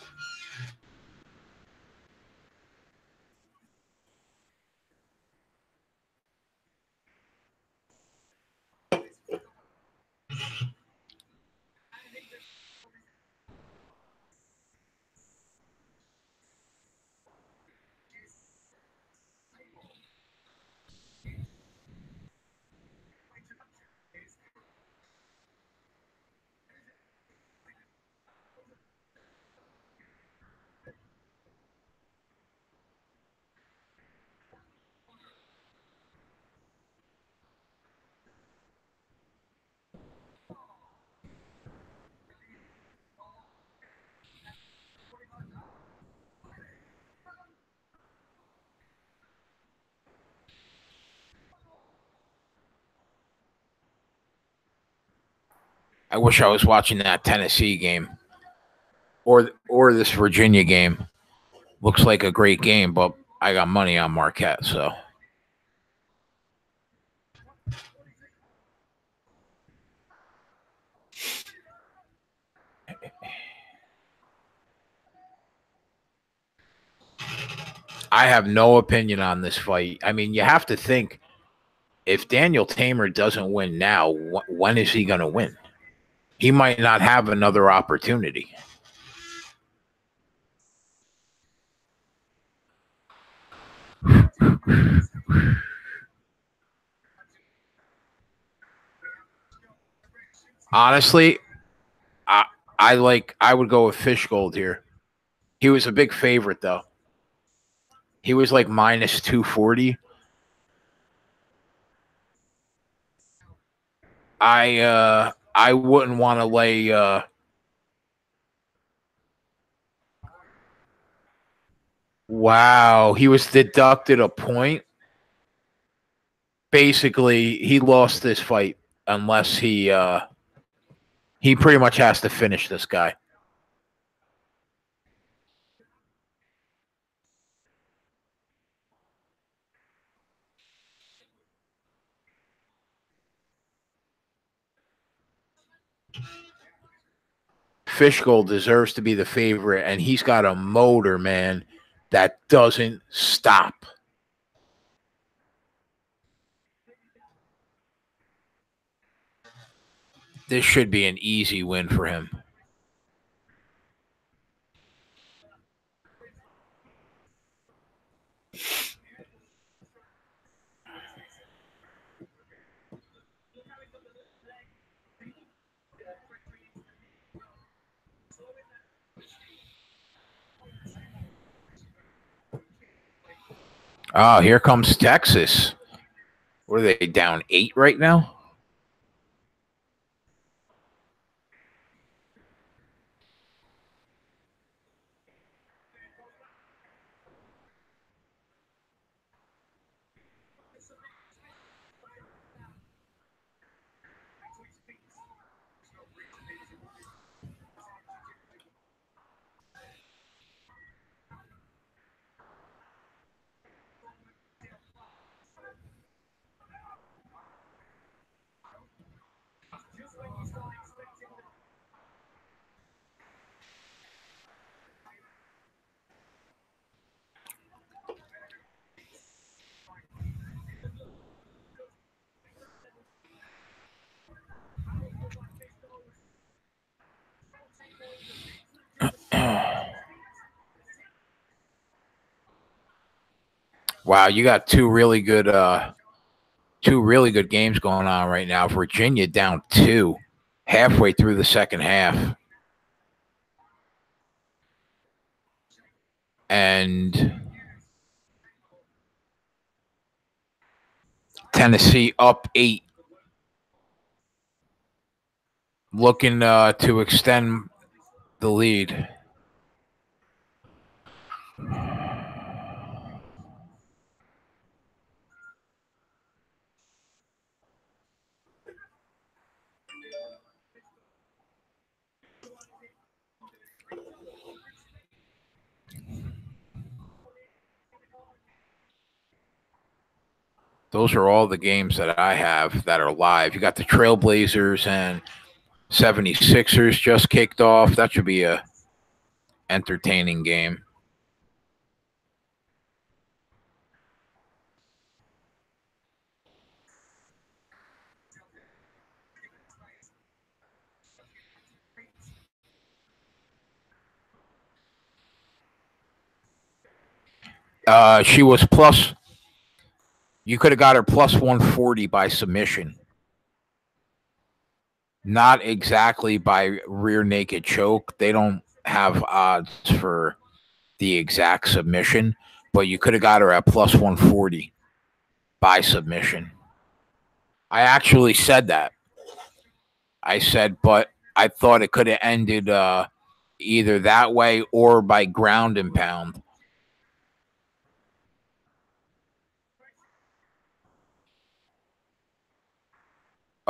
[SPEAKER 1] I wish I was watching that Tennessee game or this Virginia game. Looks like a great game, but I got money on Marquette, so. I have no opinion on this fight. I mean, you have to think if Daniel Tamor doesn't win now, when is he going to win? He might not have another opportunity. Honestly, I would go with Fishgold here. He was a big favorite though. He was like minus 240. I wouldn't want to lay wow, he was deducted a point. Basically, he lost this fight unless he pretty much has to finish this guy. Fishgold deserves to be the favorite, and he's got a motor, man, that doesn't stop. This should be an easy win for him. Oh, here comes Texas. What are they down 8 right now? Wow, you got two really good games going on right now. Virginia down 2 halfway through the second half. And Tennessee up 8. Looking to extend the lead. Those are all the games that I have that are live. You got the Trailblazers and 76ers just kicked off. That should be a entertaining game. She was plus. You could have got her plus 140 by submission. Not exactly by rear naked choke. They don't have odds for the exact submission, but you could have got her at plus 140 by submission. I actually said that. I said, but I thought it could have ended either that way or by ground and pound.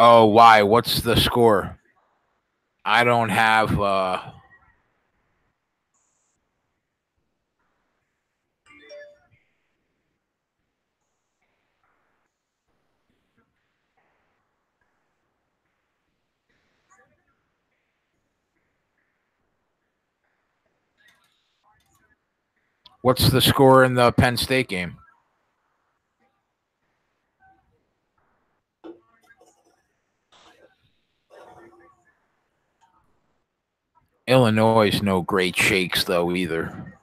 [SPEAKER 1] Oh, why? What's the score? I don't have. What's the score in the Penn State game? Illinois is no great shakes, though, either.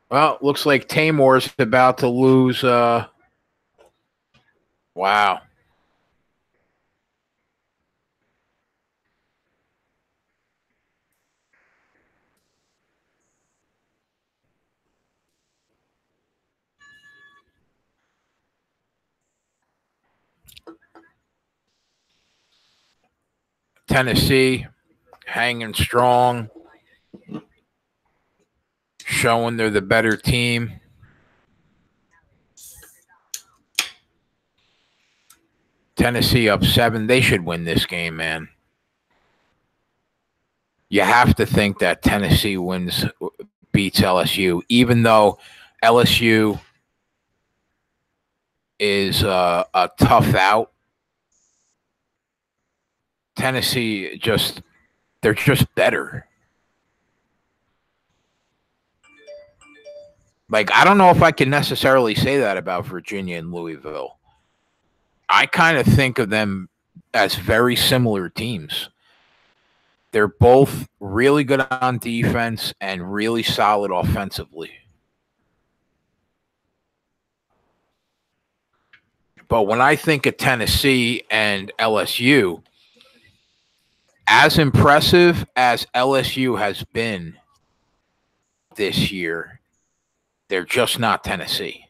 [SPEAKER 1] Well, looks like Taymor's about to lose. Wow. Tennessee hanging strong, showing they're the better team. Tennessee up 7. They should win this game, man. You have to think that Tennessee beats LSU, even though LSU is a tough out. Tennessee they're just better. Like, I don't know if I can necessarily say that about Virginia and Louisville. I kind of think of them as very similar teams. They're both really good on defense and really solid offensively. But when I think of Tennessee and LSU, as impressive as LSU has been this year, they're just not Tennessee.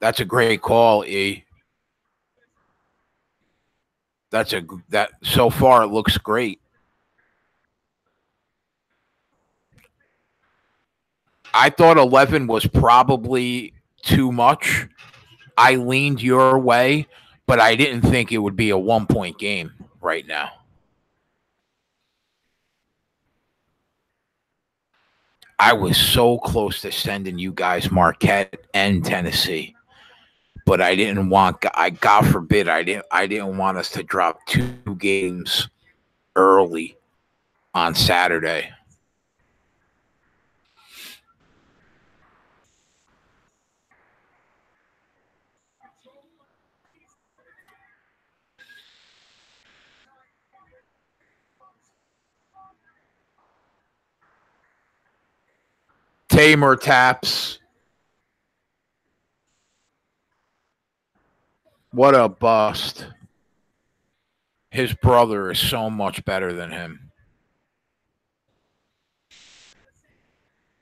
[SPEAKER 1] That's a great call, E. That so far it looks great. I thought 11 was probably too much. I leaned your way, but I didn't think it would be a 1-point game right now. I was so close to sending you guys Marquette and Tennessee, but I didn't want. God forbid, I didn't want us to drop 2 games early on Saturday. Tamer taps. What a bust. His brother is so much better than him.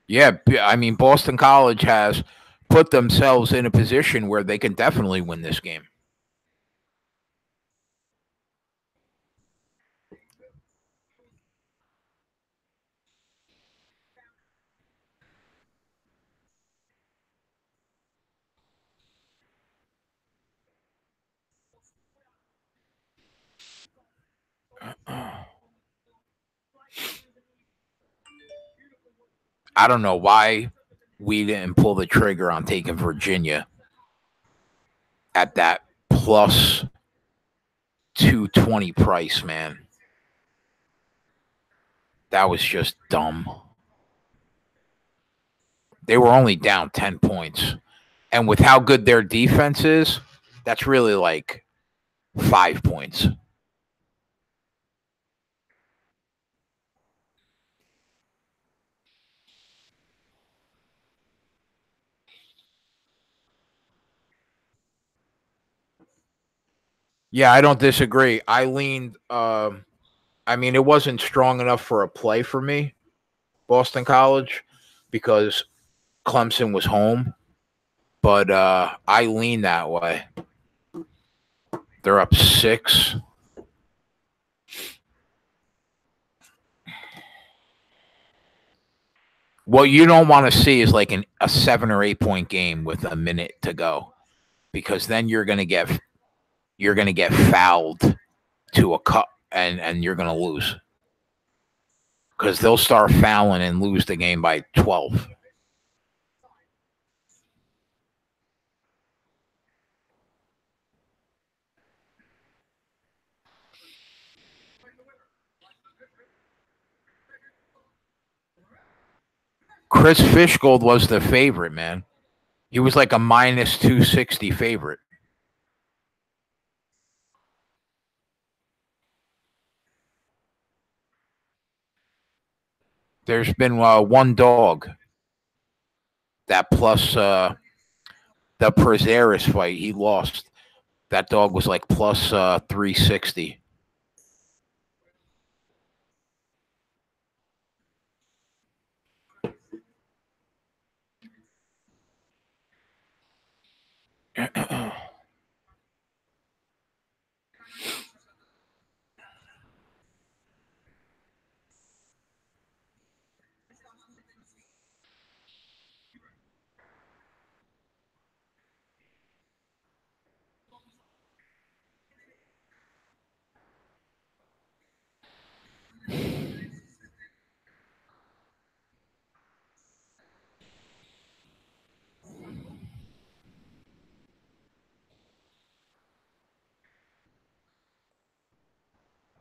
[SPEAKER 1] Yeah, I mean, Boston College has put themselves in a position where they can definitely win this game. I don't know why we didn't pull the trigger on taking Virginia at that plus 220 price, man. That was just dumb. They were only down 10 points. And with how good their defense is, that's really like 5 points. Yeah, I don't disagree. I leaned. I mean, it wasn't strong enough for a play for me, Boston College, because Clemson was home. But I lean that way. They're up 6. What you don't want to see is like a 7 or 8 point game with a minute to go, because then you're gonna get fouled to a cut, and you're gonna lose because they'll start fouling and lose the game by 12. Chris Fishgold was the favorite, man. He was like a minus 260 favorite. There's been one dog that plus the Prazeres fight he lost. That dog was like plus 360.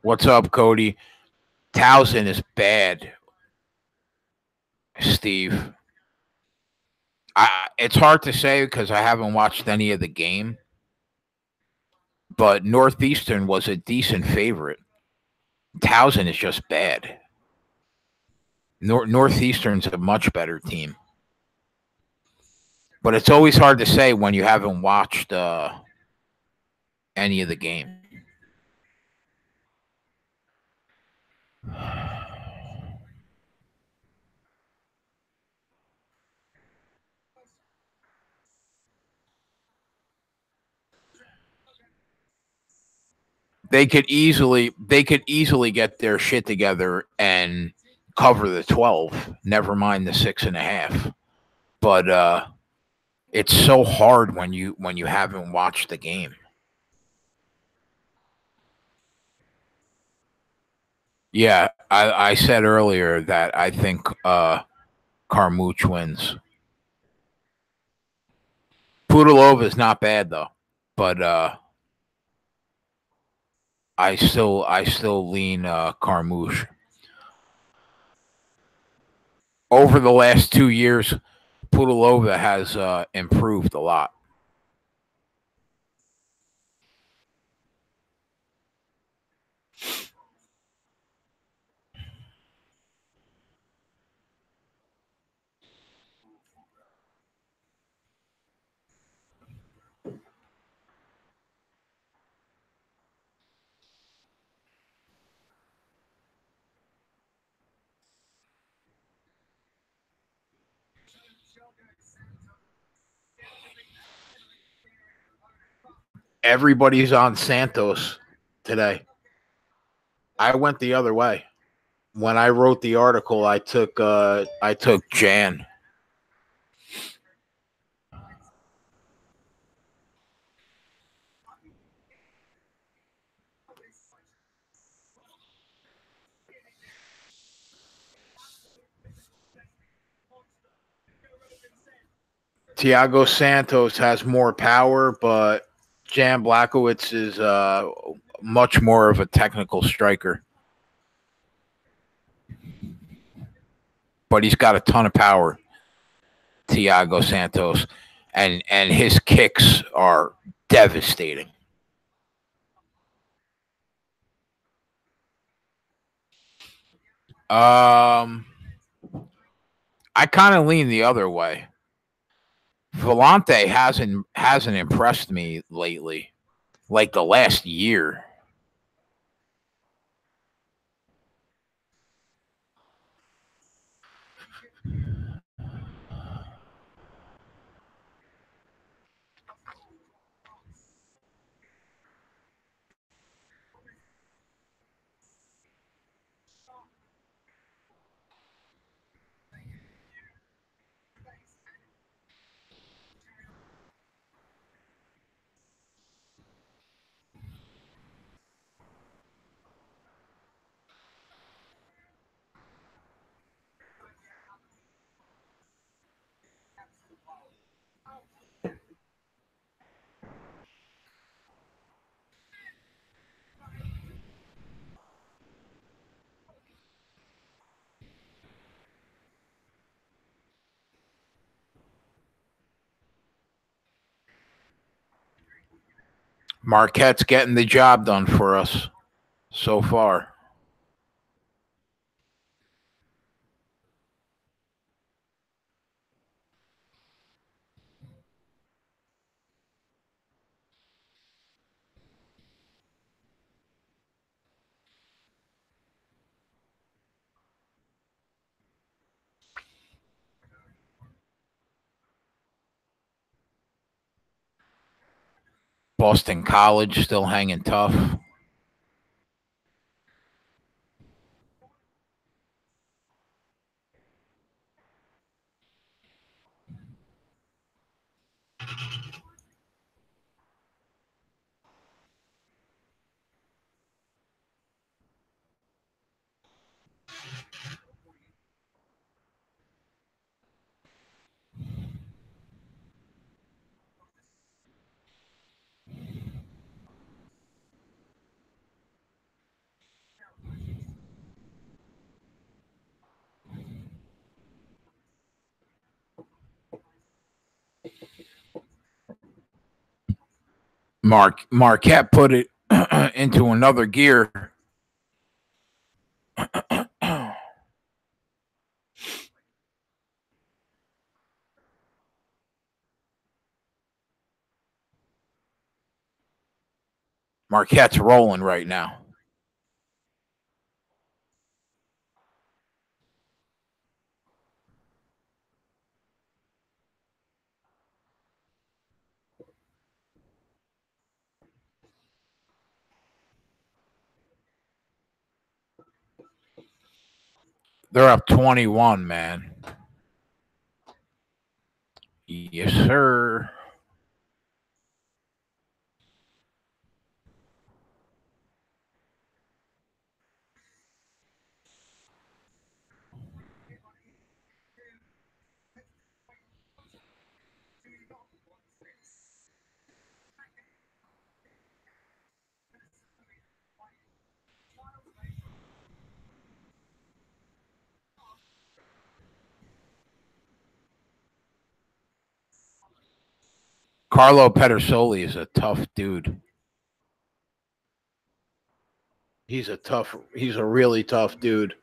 [SPEAKER 1] What's up, Cody? Towson is bad, Steve. It's hard to say because I haven't watched any of the game, but Northeastern was a decent favorite. Towson is just bad. Northeastern's a much better team, but it's always hard to say when you haven't watched any of the game. They could easily get their shit together and cover the 12. Never mind the 6.5. But it's so hard when you haven't watched the game. Yeah, I said earlier that I think Carmouche wins. Pudilova is not bad though, but I still lean Carmouche. Over the last 2 years, Pudilova has improved a lot. Everybody's on Santos today. I went the other way. When I wrote the article, I took Jan. Thiago Santos has more power, but Jan Blachowicz is much more of a technical striker. But he's got a ton of power, Thiago Santos, and his kicks are devastating. I kind of lean the other way. Vellante hasn't impressed me lately, like the last year. Marquette's getting the job done for us so far. Boston College still hanging tough. Marquette put it into another gear. Marquette's rolling right now. They're up 21, man. Yes, sir. Carlo Pedersoli is a tough dude. He's a really tough dude.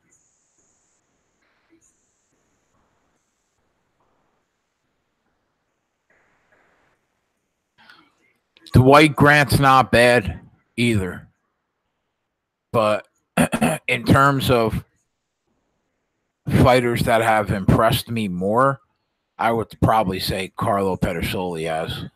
[SPEAKER 1] Dwight Grant's not bad either. But in terms of fighters that have impressed me more, I would probably say Carlo Pedersoli has.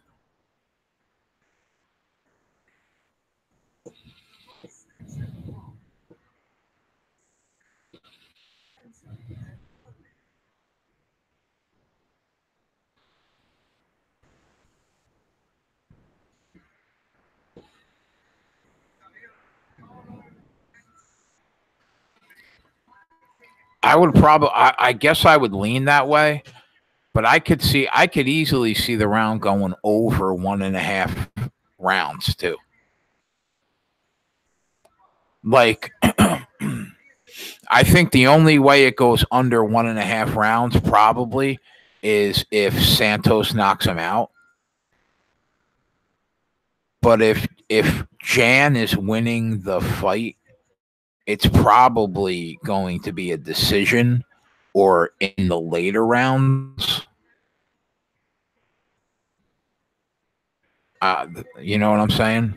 [SPEAKER 1] I would probably, I guess I would lean that way. But I could easily see the round going over 1.5 rounds too. Like, I think the only way it goes under 1.5 rounds probably is if Santos knocks him out. But if Jan is winning the fight, it's probably going to be a decision or in the later rounds. You know what I'm saying?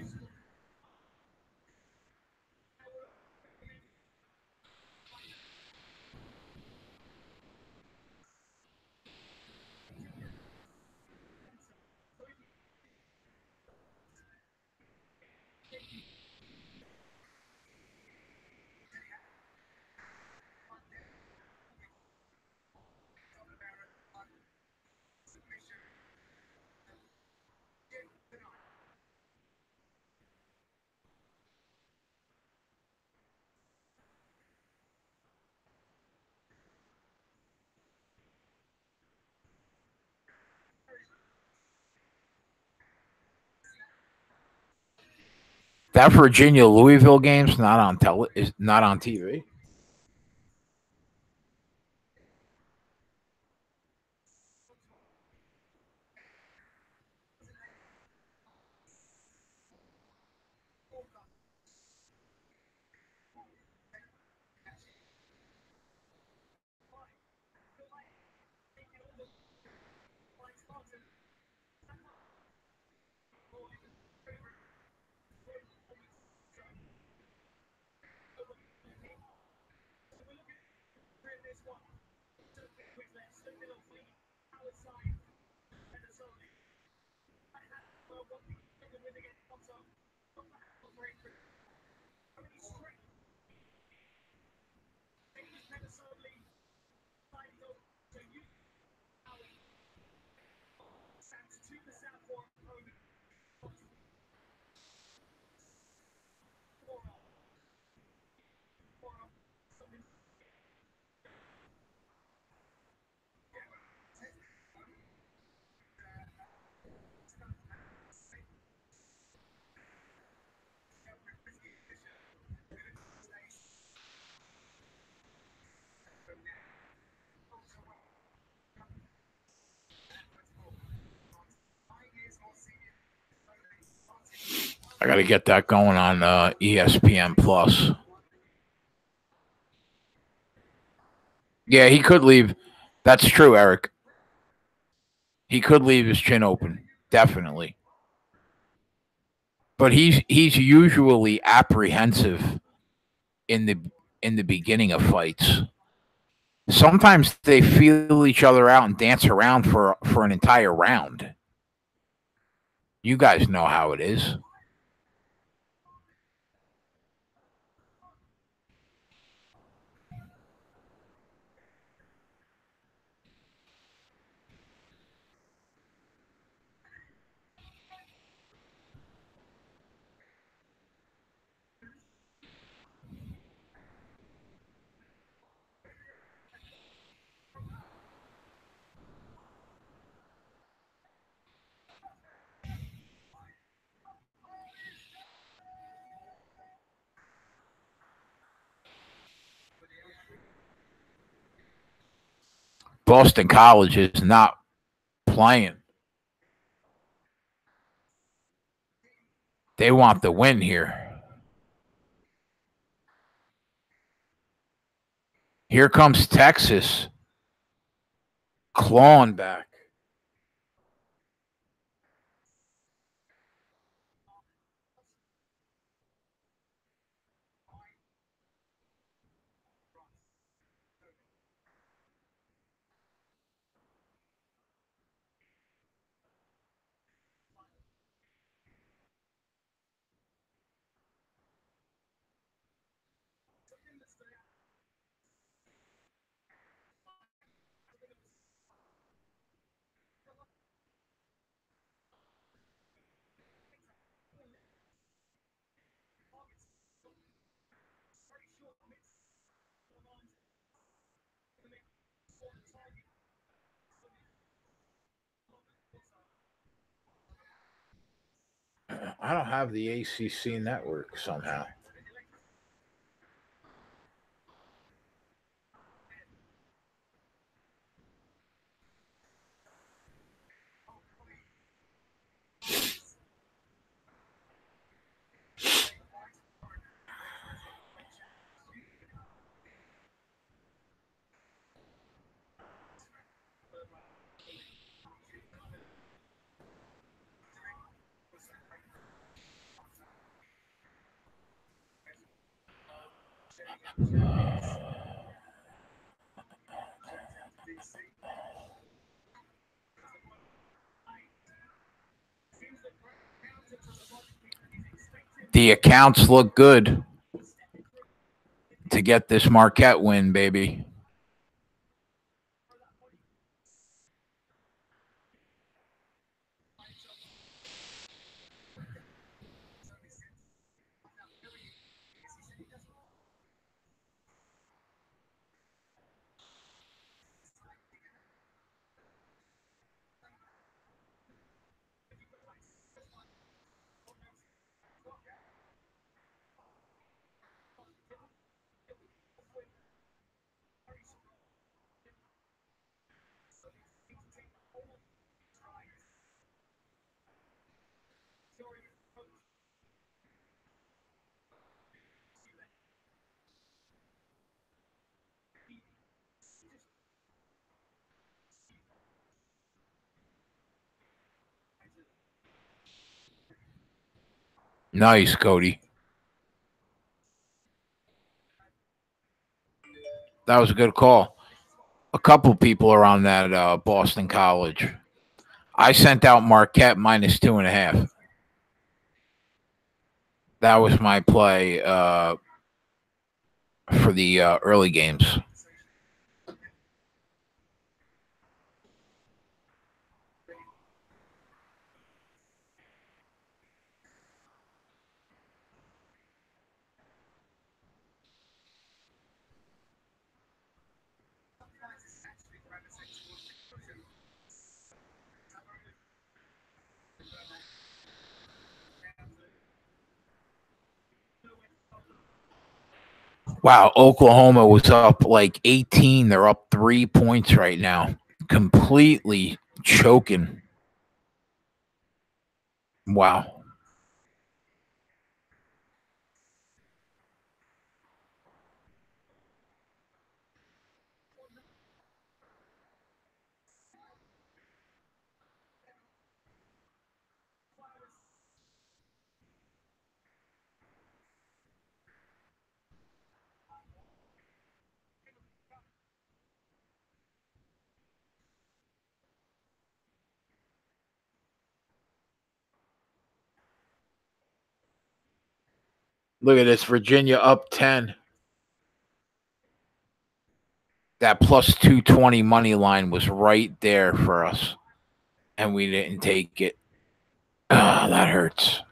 [SPEAKER 1] That Virginia Louisville game's not on is not on TV. I got to get that going on ESPN Plus. Yeah, he could leave. That's true, Eric. He could leave his chin open, definitely. But he's usually apprehensive in the beginning of fights. Sometimes they feel each other out and dance around for an entire round. You guys know how it is. Boston College is not playing. They want the win here. Here comes Texas clawing back. I don't have the ACC network somehow. The accounts look good to get this Marquette win, baby. Nice, Cody. That was a good call. A couple people are on that Boston College. I sent out Marquette -2.5. That was my play for the early games. Wow, Oklahoma was up like 18. They're up 3 points right now. Completely choking. Wow. Look at this. Virginia up 10. That +220 money line was right there for us, and we didn't take it. Ah, that hurts.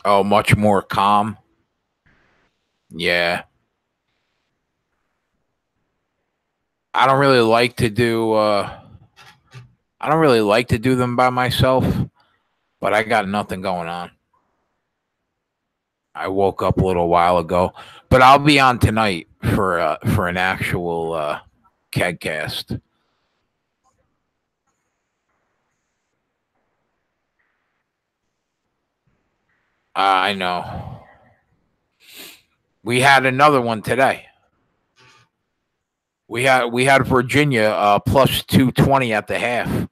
[SPEAKER 1] Oh, much more calm. Yeah. I don't really like to do them by myself, but I got nothing going on. I woke up a little while ago, but I'll be on tonight for an actual KegCast. I know. We had another one today. We had Virginia +220 at the half.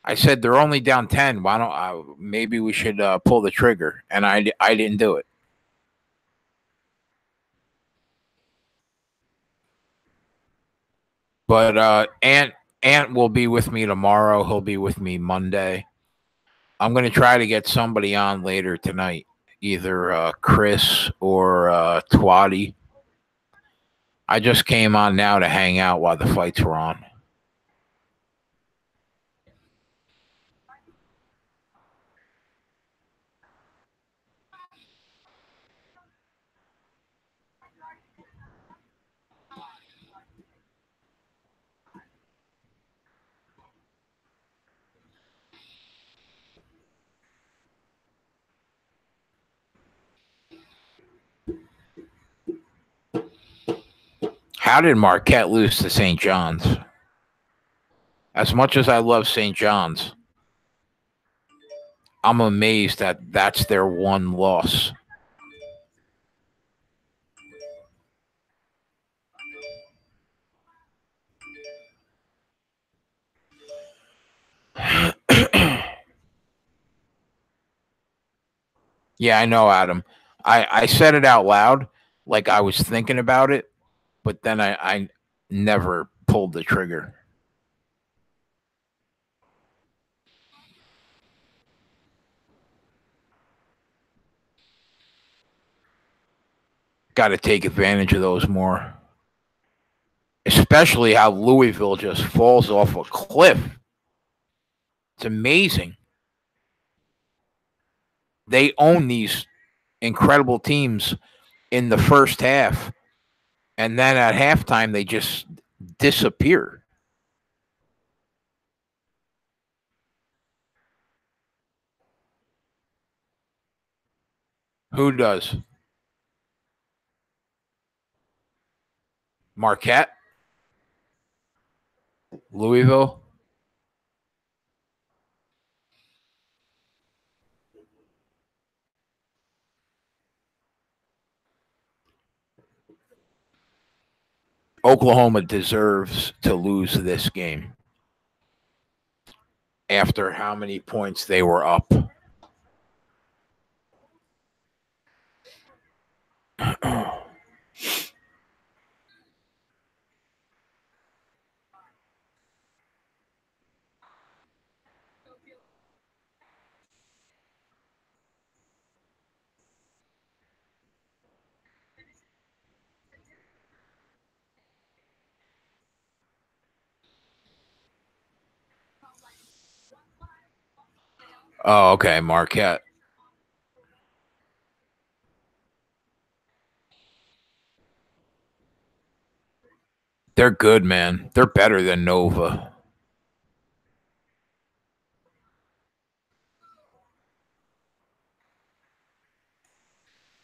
[SPEAKER 1] I said they're only down 10. Why don't maybe we should pull the trigger? And I didn't do it. But Ant will be with me tomorrow. He'll be with me Monday. I'm going to try to get somebody on later tonight, either Chris or Twatty. I just came on now to hang out while the fights were on. How did Marquette lose to St. John's? As much as I love St. John's, I'm amazed that that's their one loss. Yeah, I know, Adam. I said it out loud, like I was thinking about it, but then I never pulled the trigger. Got to take advantage of those more. Especially how Louisville just falls off a cliff. It's amazing. They own these incredible teams in the first half, and then at halftime they just disappear. Who does? Marquette? Louisville? Oklahoma deserves to lose this game after how many points they were up. Oh, okay, Marquette. They're good, man. They're better than Nova.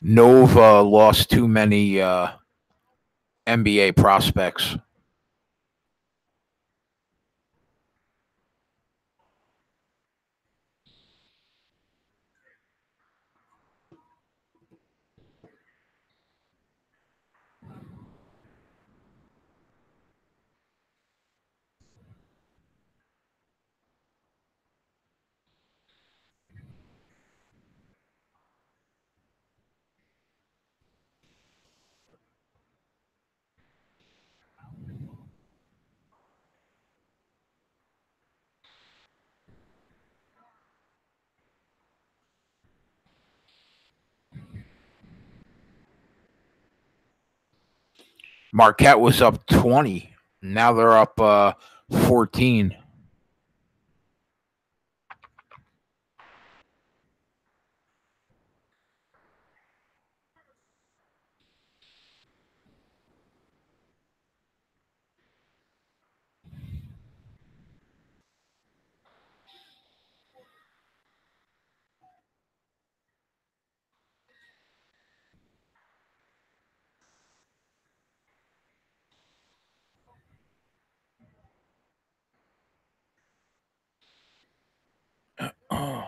[SPEAKER 1] Nova lost too many NBA prospects. Marquette was up 20. Now they're up 14. Oh.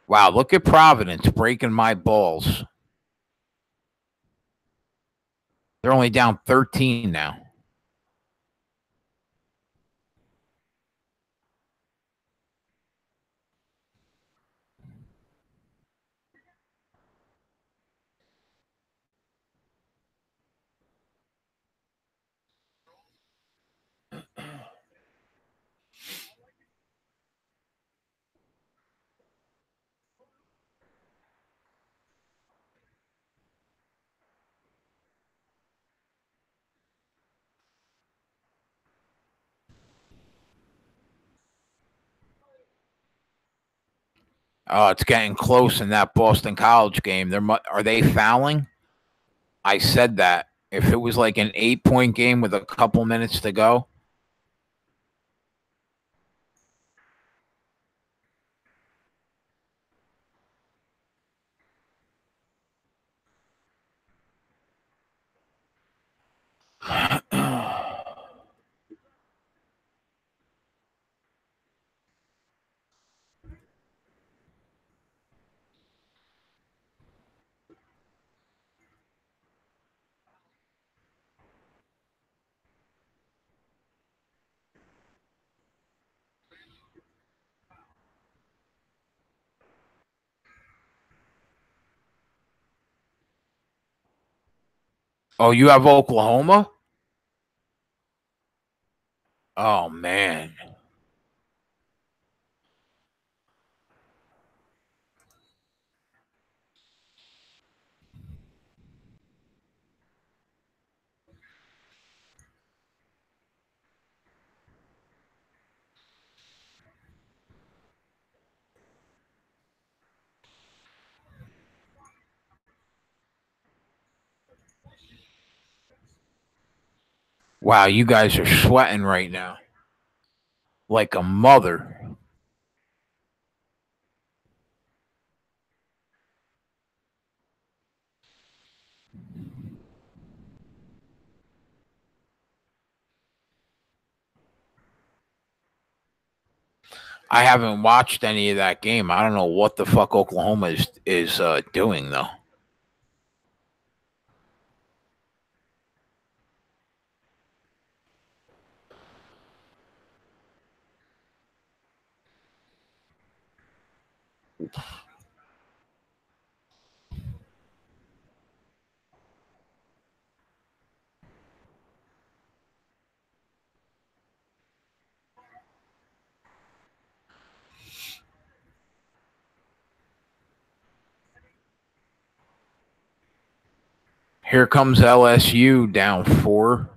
[SPEAKER 1] Wow, look at Providence breaking my balls. They're only down 13 now. Oh, it's getting close in that Boston College game. Are they fouling? I said that. If it was like an 8-point game with a couple minutes to go. Oh, you have Oklahoma? Oh, man. Wow, you guys are sweating right now. Like a mother. I haven't watched any of that game. I don't know what the fuck Oklahoma is doing though. Here comes LSU down 4.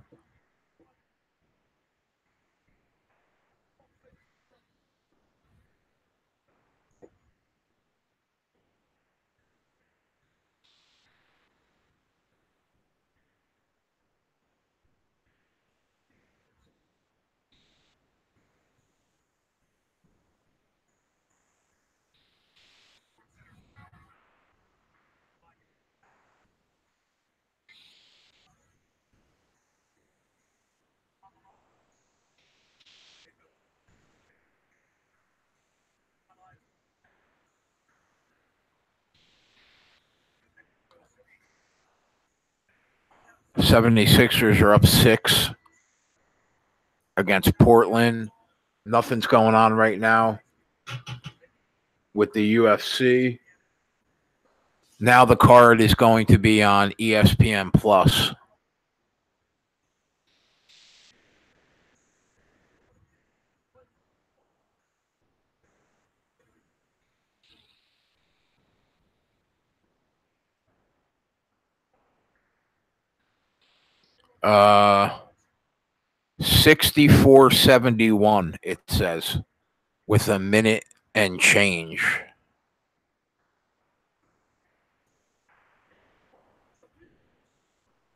[SPEAKER 1] '76ers are up 6 against Portland. Nothing's going on right now with the UFC. Now the card is going to be on ESPN Plus. Uh 64-71 it says with a minute and change.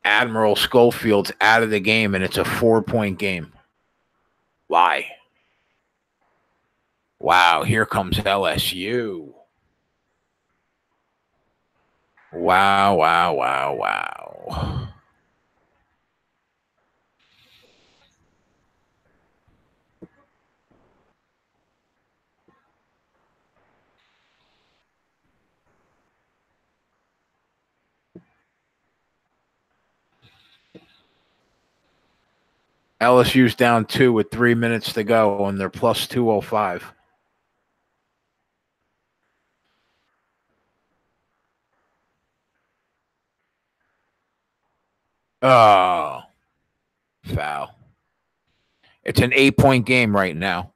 [SPEAKER 1] Admiral Schofield's out of the game and it's a 4-point game. Why? Wow, here comes LSU. Wow, wow, wow, wow. LSU's down 2 with 3 minutes to go, and they're plus 205. Oh, foul. It's an 8-point game right now.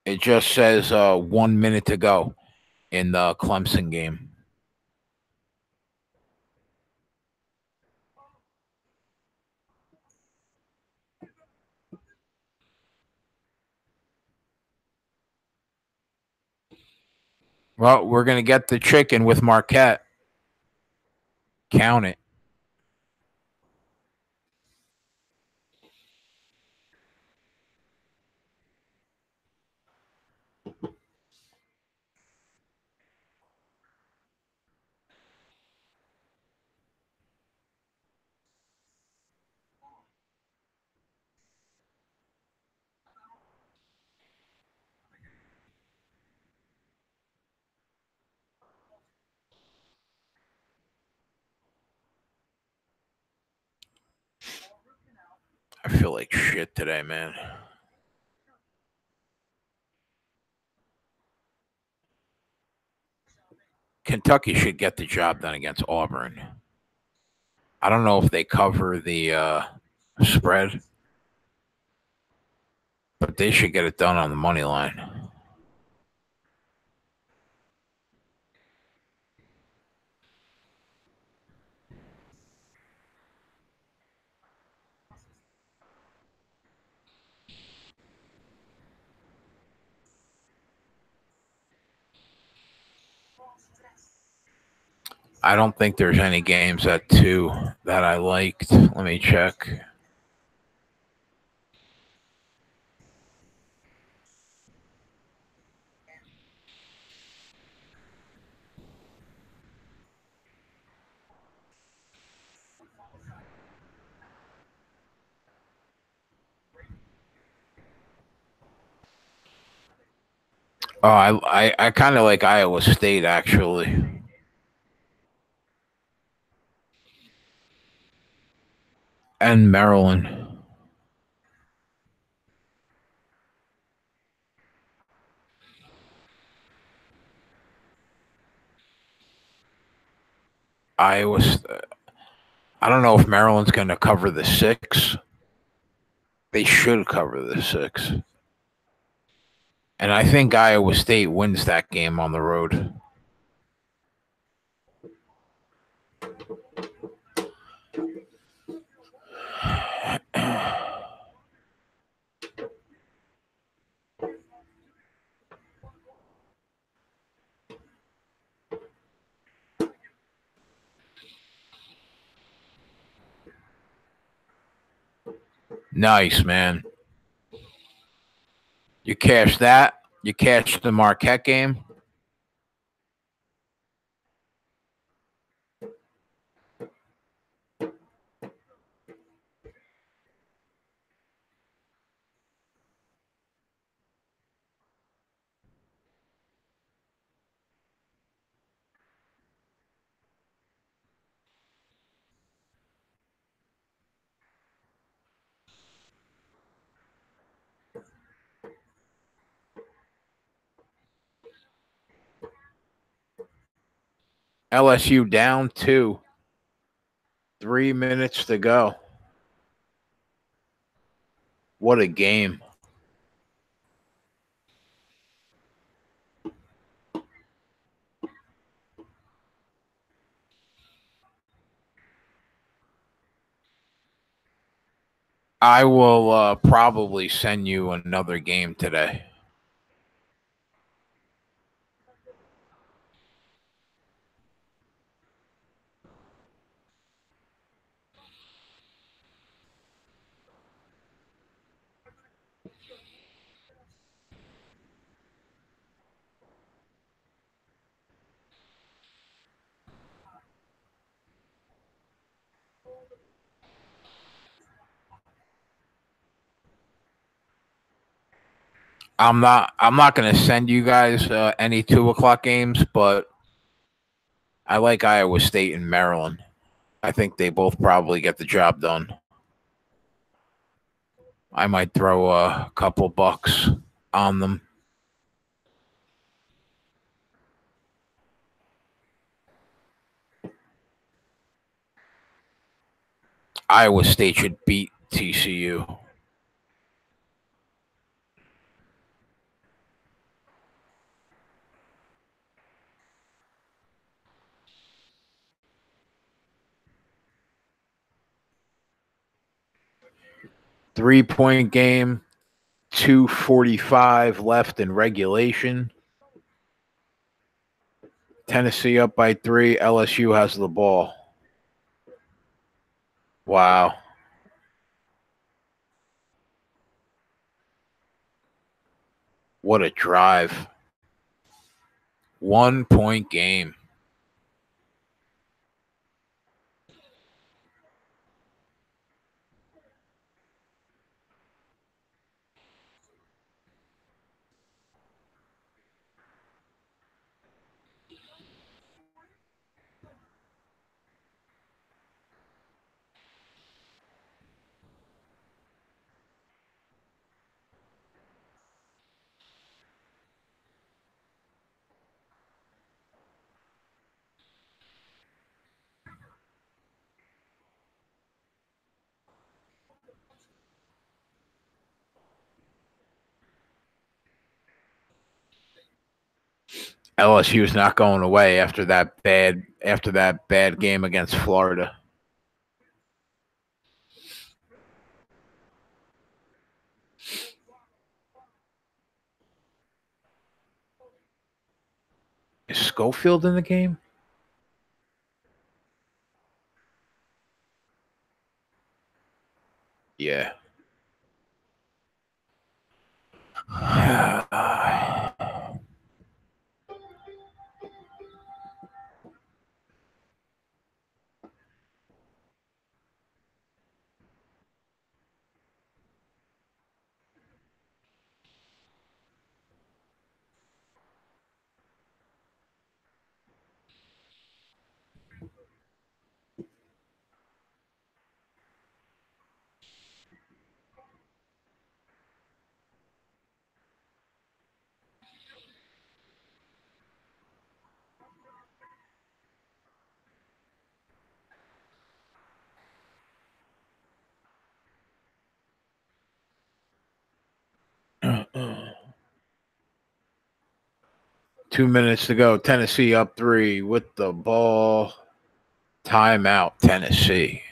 [SPEAKER 1] It just says 1 minute to go in the Clemson game. Well, we're going to get the chicken with Marquette. Count it. I feel like shit today, man. Kentucky should get the job done against Auburn. I don't know if they cover the spread, but they should get it done on the money line. I don't think there's any games at 2 that I liked. Let me check. Oh, I kind of like Iowa State, actually. And Maryland. Iowa. I don't know if Maryland's going to cover the 6. They should cover the 6. And I think Iowa State wins that game on the road. Nice, man. You cash that. You cash the Marquette game. LSU down 2. 3 minutes to go. What a game. I will probably send you another game today. I'm not going to send you guys any 2 o'clock games, but I like Iowa State and Maryland. I think they both probably get the job done. I might throw a couple bucks on them. Iowa State should beat TCU. Three-point game, 2:45 left in regulation. Tennessee up by 3. LSU has the ball. Wow. What a drive. 1 point game. LSU is not going away after that bad game against Florida. Is Schofield in the game? Yeah. 2 minutes to go. Tennessee up 3 with the ball. Timeout, Tennessee.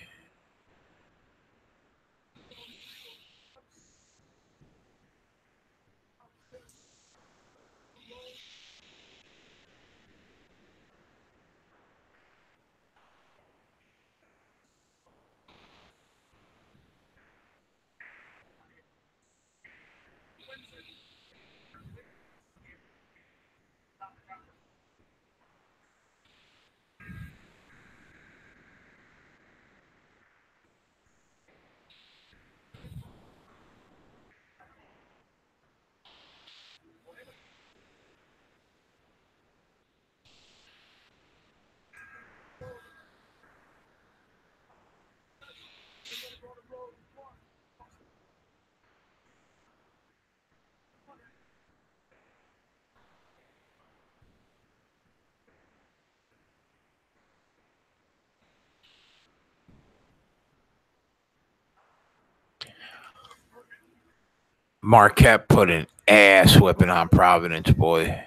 [SPEAKER 1] Marquette put an ass whipping on Providence, boy.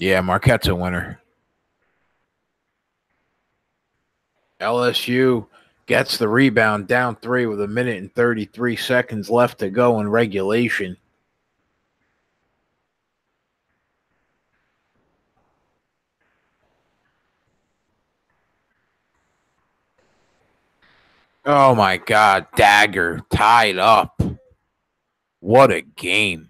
[SPEAKER 1] Yeah, Marquette's a winner. LSU gets the rebound, down 3 with 1 minute and 33 seconds left to go in regulation. Oh my God, Dagger tied up. What a game.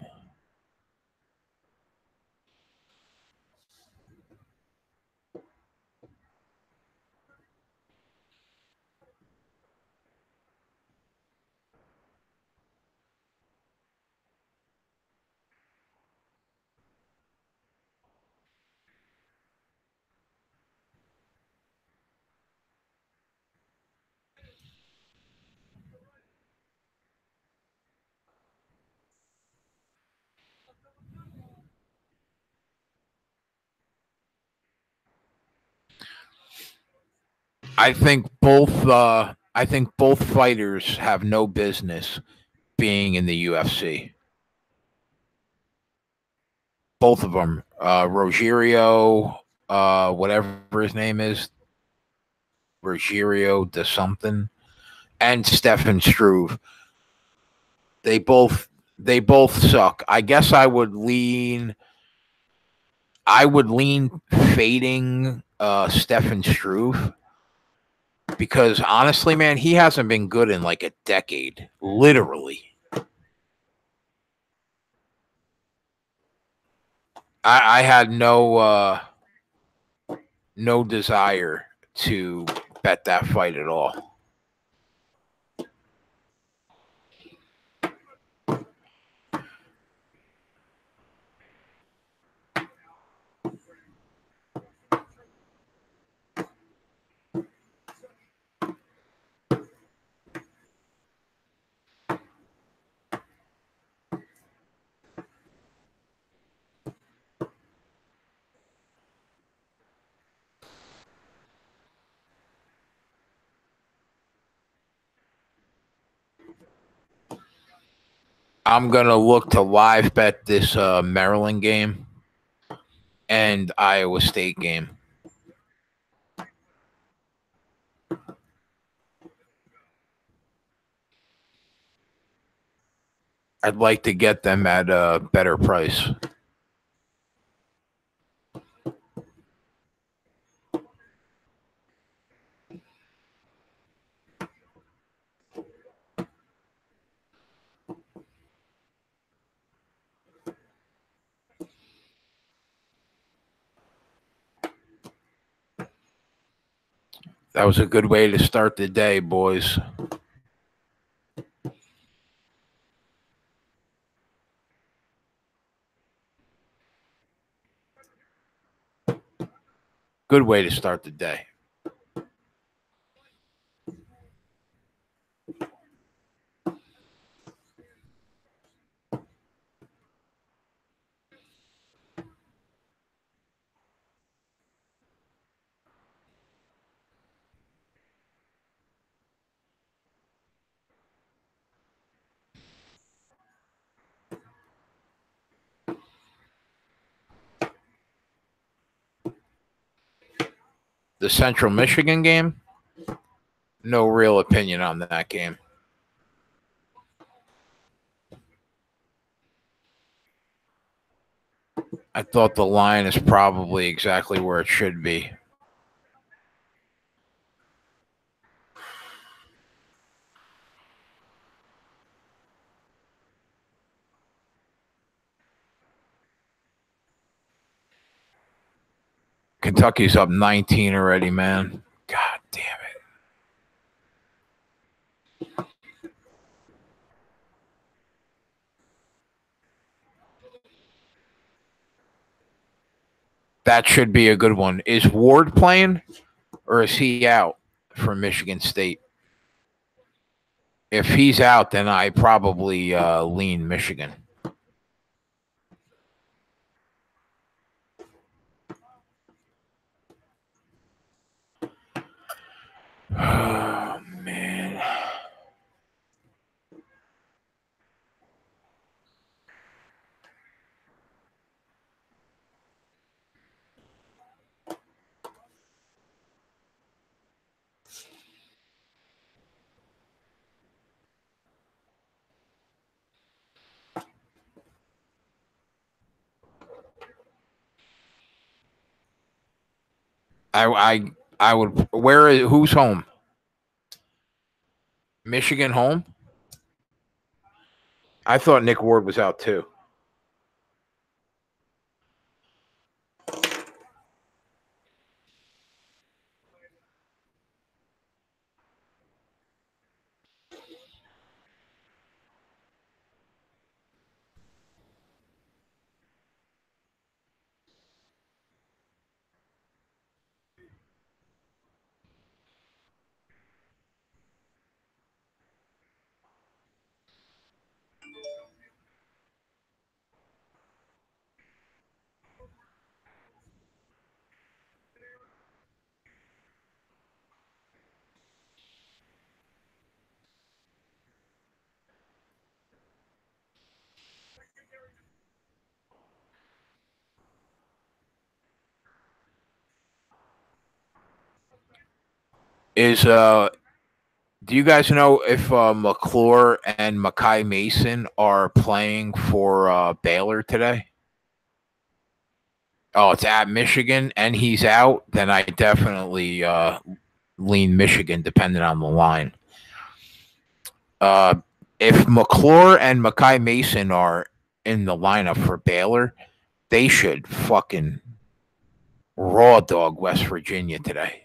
[SPEAKER 1] I think both I think both fighters have no business being in the UFC. Both of them. Rogerio, whatever his name is, Rogerio de something, and Stefan Struve. They both suck. I guess I would lean fading Stefan Struve because honestly, man, he hasn't been good in like a decade, literally. I had no desire to bet that fight at all. I'm gonna look to live bet this Maryland game and Iowa State game. I'd like to get them at a better price. That was a good way to start the day, boys. Good way to start the day. The Central Michigan game? No real opinion on that game. I thought the line is probably exactly where it should be. Kentucky's up 19 already, man. God damn it. That should be a good one. Is Ward playing or is he out from Michigan State? If he's out, then I probably lean Michigan. Oh, man. I would. Who's home? Michigan home? I thought Nick Ward was out too. Is Do you guys know if McClure and Makai Mason are playing for Baylor today? Oh, it's at Michigan, and he's out. Then I definitely lean Michigan, depending on the line. Uh, if McClure and Makai Mason are in the lineup for Baylor, they should fucking raw dog West Virginia today.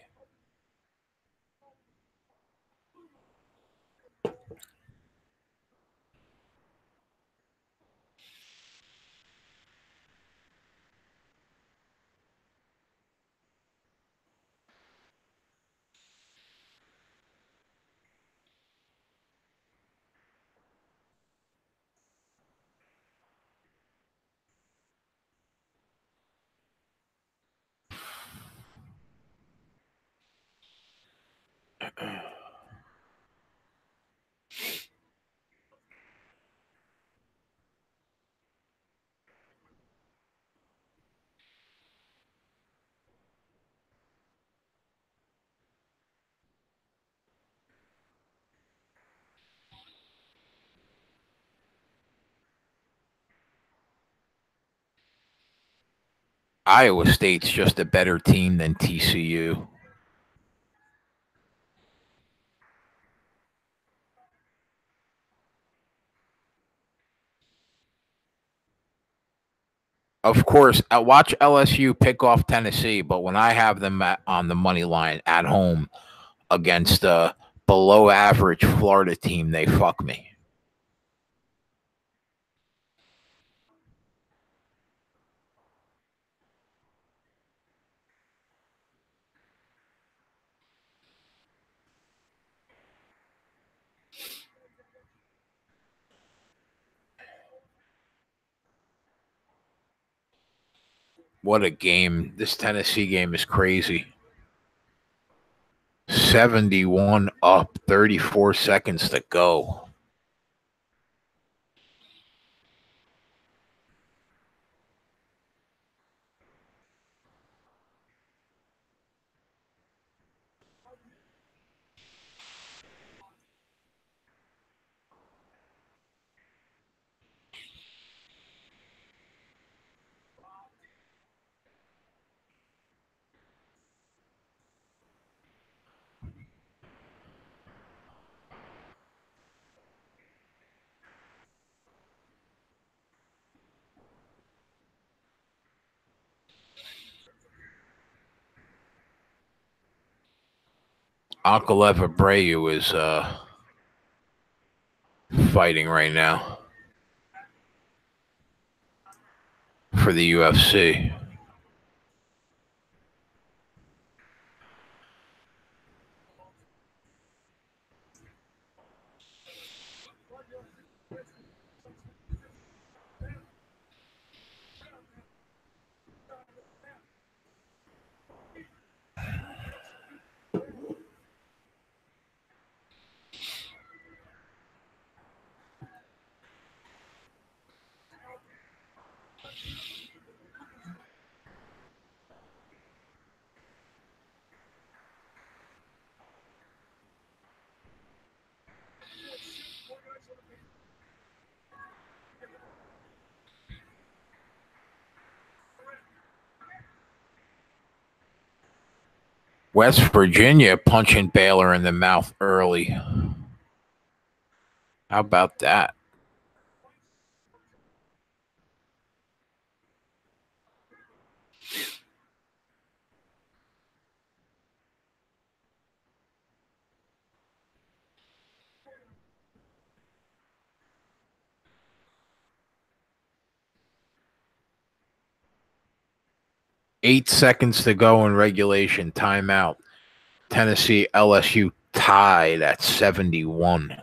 [SPEAKER 1] Iowa State's just a better team than TCU. Of course, I watch LSU pick off Tennessee, but when I have them on the money line at home against a below average Florida team, they fuck me. What a game. This Tennessee game is crazy. 71 up, 34 seconds to go. Ankalev Abreu is fighting right now for the UFC. West Virginia punching Baylor in the mouth early. How about that? Eight seconds to go in regulation. Timeout. Tennessee LSU tied at 71.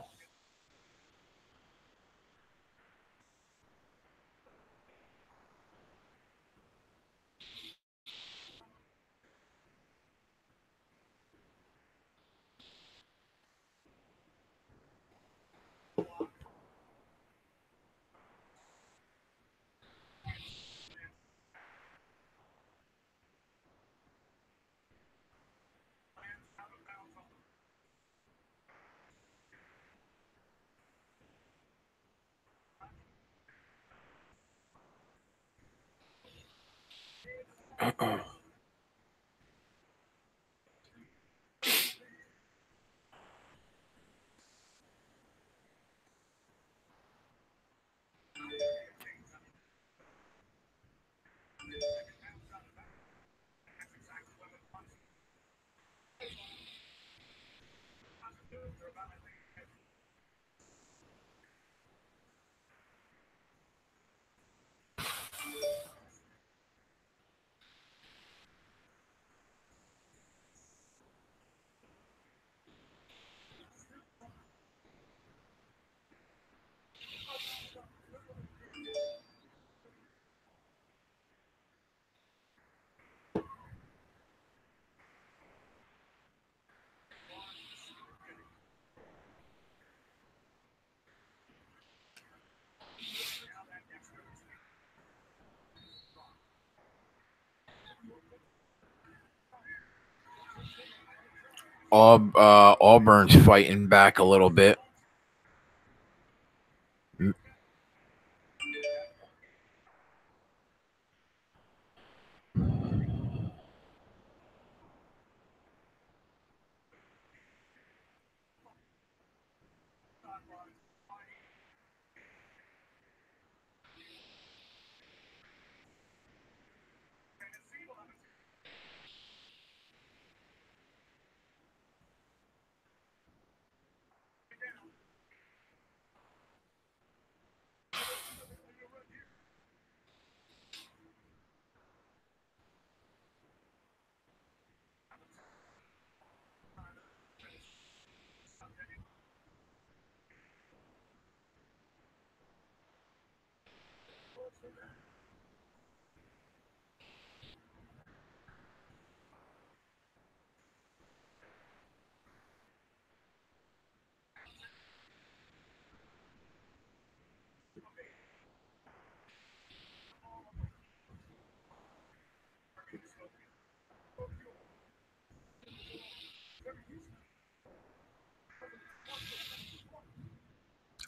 [SPEAKER 1] Auburn's fighting back a little bit.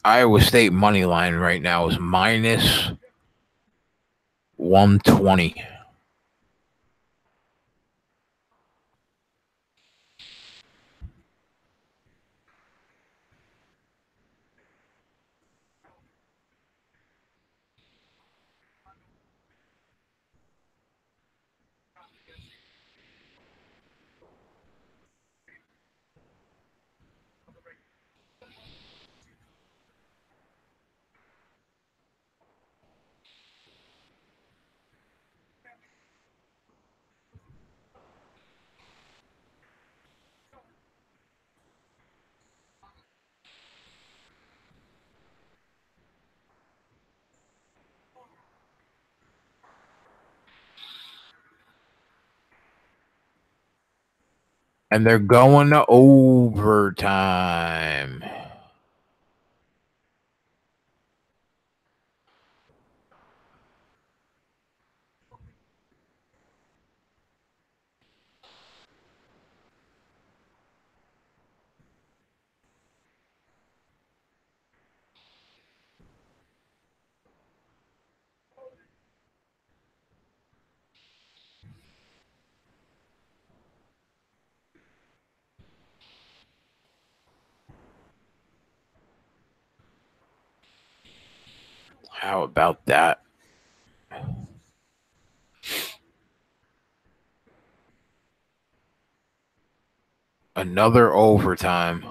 [SPEAKER 1] Iowa State money line right now is minus 120. And they're going to overtime. How about that? Another overtime.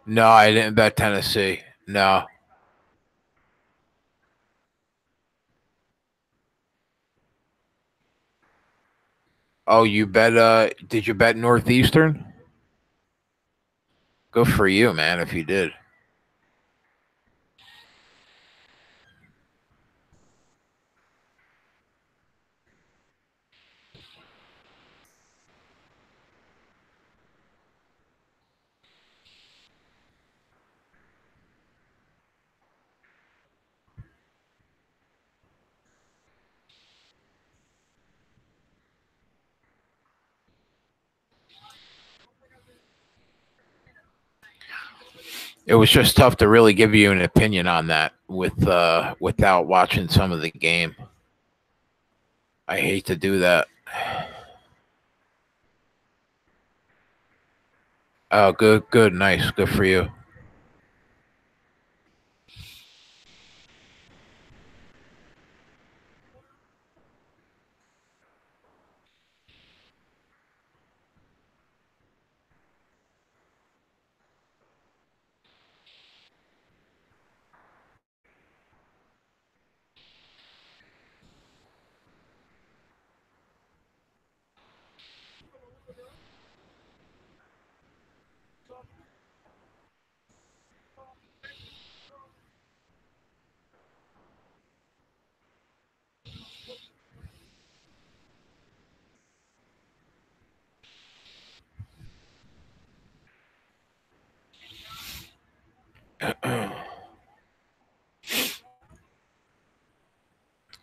[SPEAKER 1] No, I didn't bet Tennessee. No. Oh, you bet did you bet Northeastern? Good for you, man, if you did. It was just tough to really give you an opinion on that without watching some of the game. I hate to do that. Oh, good, good, nice, good for you.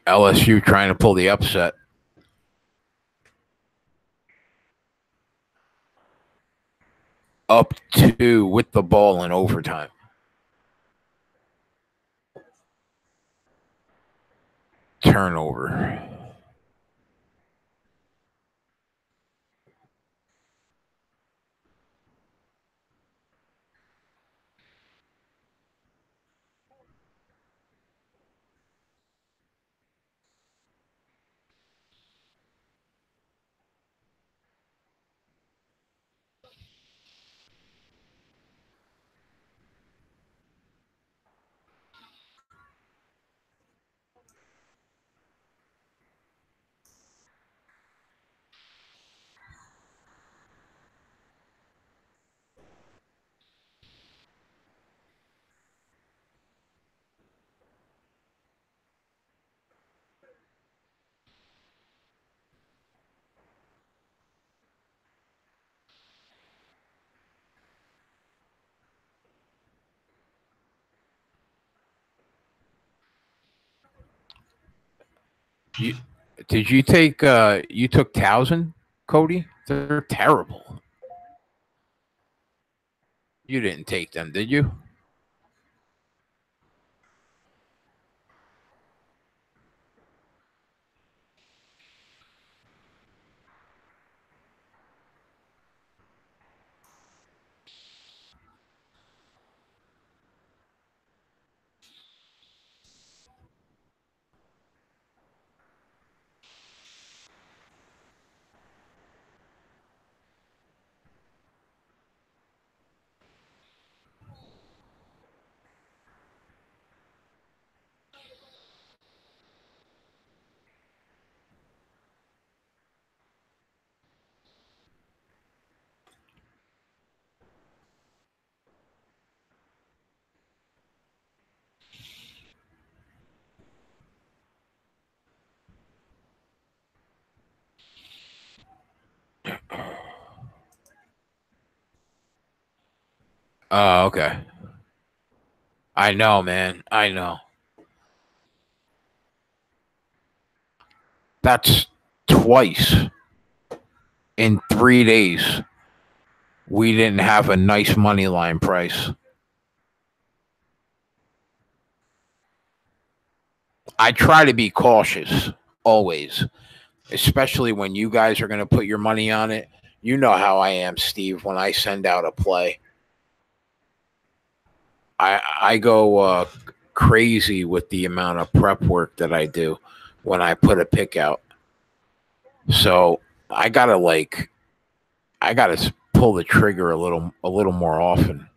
[SPEAKER 1] LSU trying to pull the upset. Up two with the ball in overtime. Turnover. You, did you take you took Towson, Cody? They're terrible. You didn't take them, did you? Oh, okay. I know, man. I know. That's twice in 3 days. We didn't have a nice money line price. I try to be cautious always, especially when you guys are going to put your money on it. You know how I am, Steve, when I send out a play. I go crazy with the amount of prep work that I do when I put a pick out. So I gotta pull the trigger a little more often.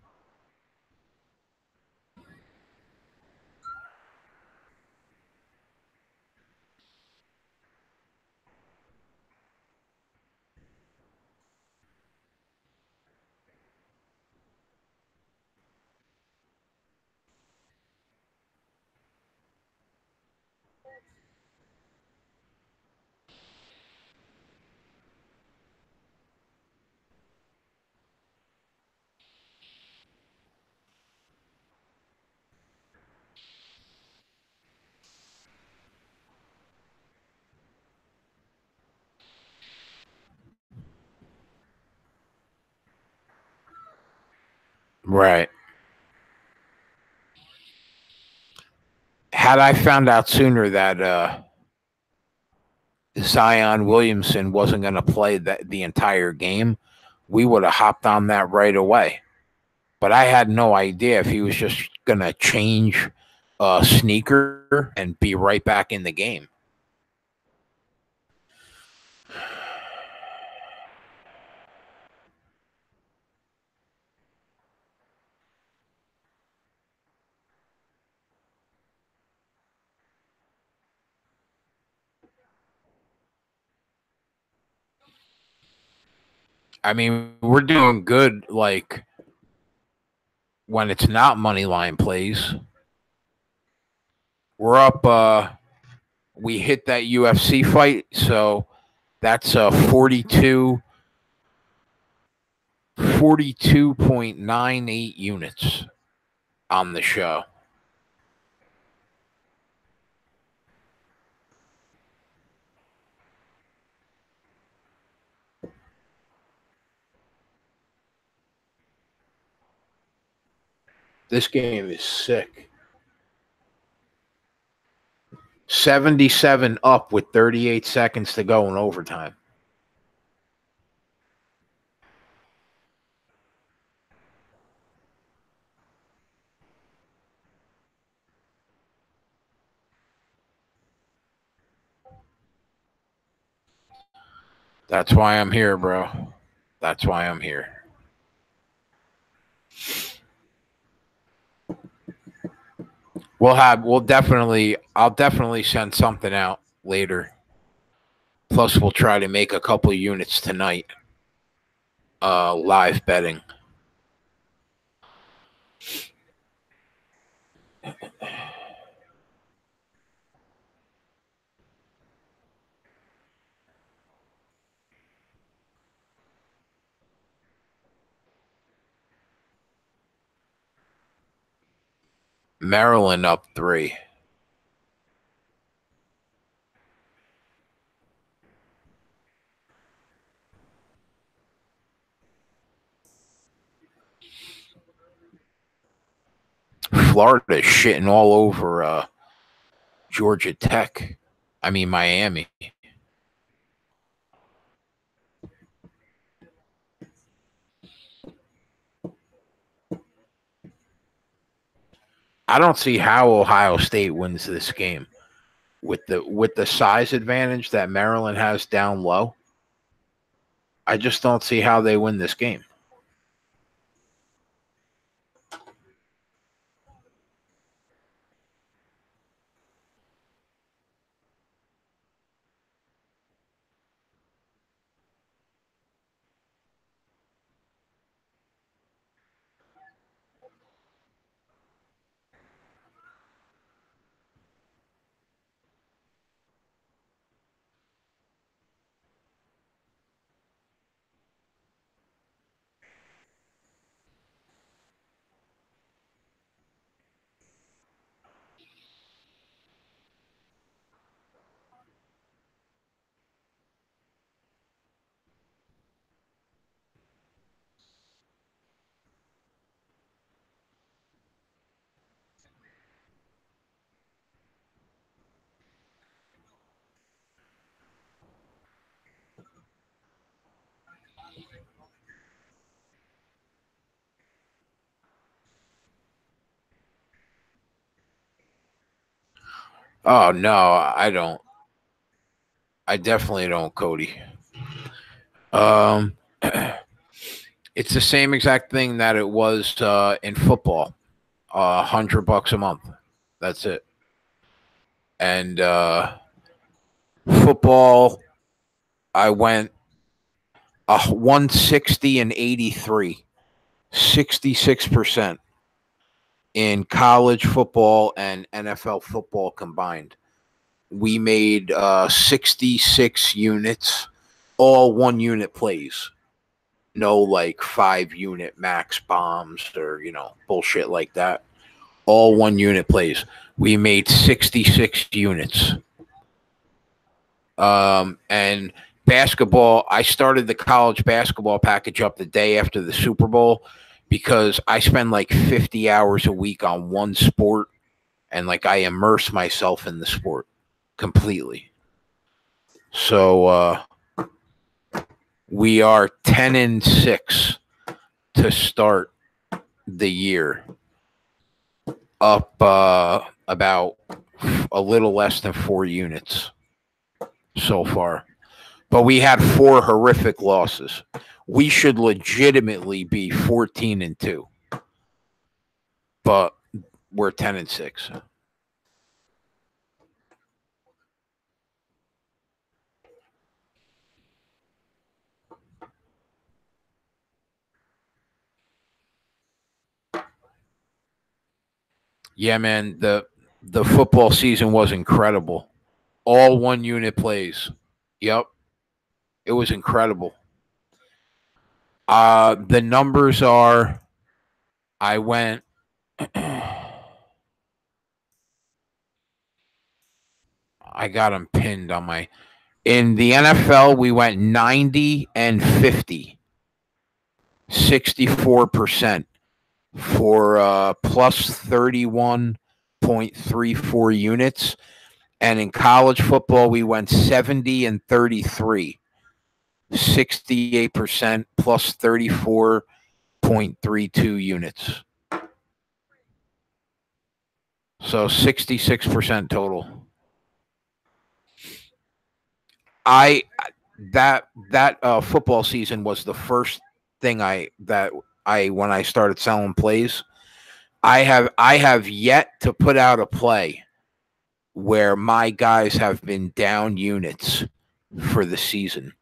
[SPEAKER 1] Right. Had I found out sooner that Zion Williamson wasn't going to play the entire game, we would have hopped on that right away. But I had no idea if he was just going to change a sneaker and be right back in the game. I mean, we're doing good, like, when it's not money line plays. We're up, we hit that UFC fight, so that's 42.98 units on the show. This game is sick. 77 up with 38 seconds to go in overtime. That's why I'm here, bro. That's why I'm here. I'll definitely send something out later. Plus, we'll try to make a couple of units tonight. Live betting. Maryland up 3. Florida is shitting all over Georgia Tech. I mean, Miami. I don't see how Ohio State wins this game with the size advantage that Maryland has down low. I just don't see how they win this game. Oh no, I don't. I definitely don't, Cody. It's the same exact thing that it was in football. $100 a month. That's it. And football, I went 160 and 83, 66% in college football and NFL football combined. We made 66 units, all 1 unit plays. No like 5 unit max bombs or, bullshit like that. All 1 unit plays. We made 66 units. And basketball, I started the college basketball package up the day after the Super Bowl because I spend like 50 hours a week on one sport, and like I immerse myself in the sport completely. So we are 10-6 to start the year, up about a little less than 4 units so far. But we had 4 horrific losses. We should legitimately be 14-2. But we're 10-6. Yeah, man, the football season was incredible. All 1 unit plays. Yep. It was incredible. The numbers are I went I got them pinned on my. In the NFL, we went 90-50, 64% for plus 31.34 units. And in college football, we went 70-33, 68% plus 34.32 units. So 66% total. That football season was the first thing when I started selling plays. I have yet to put out a play where my guys have been down units for the season.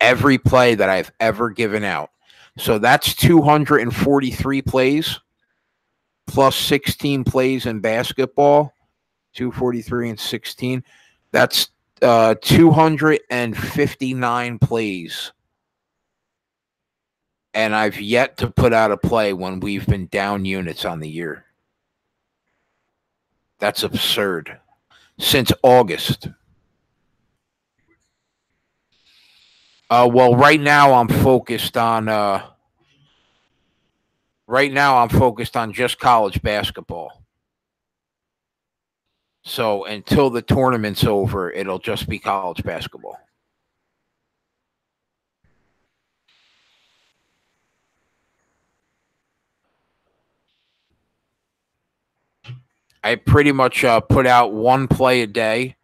[SPEAKER 1] Every play that I've ever given out. So that's 243 plays plus 16 plays in basketball. 243 and 16. That's 259 plays. And I've yet to put out a play when we've been down units on the year. That's absurd. Since August. Well, right now I'm focused on just college basketball. So until the tournament's over, it'll just be college basketball. I pretty much put out 1 play a day,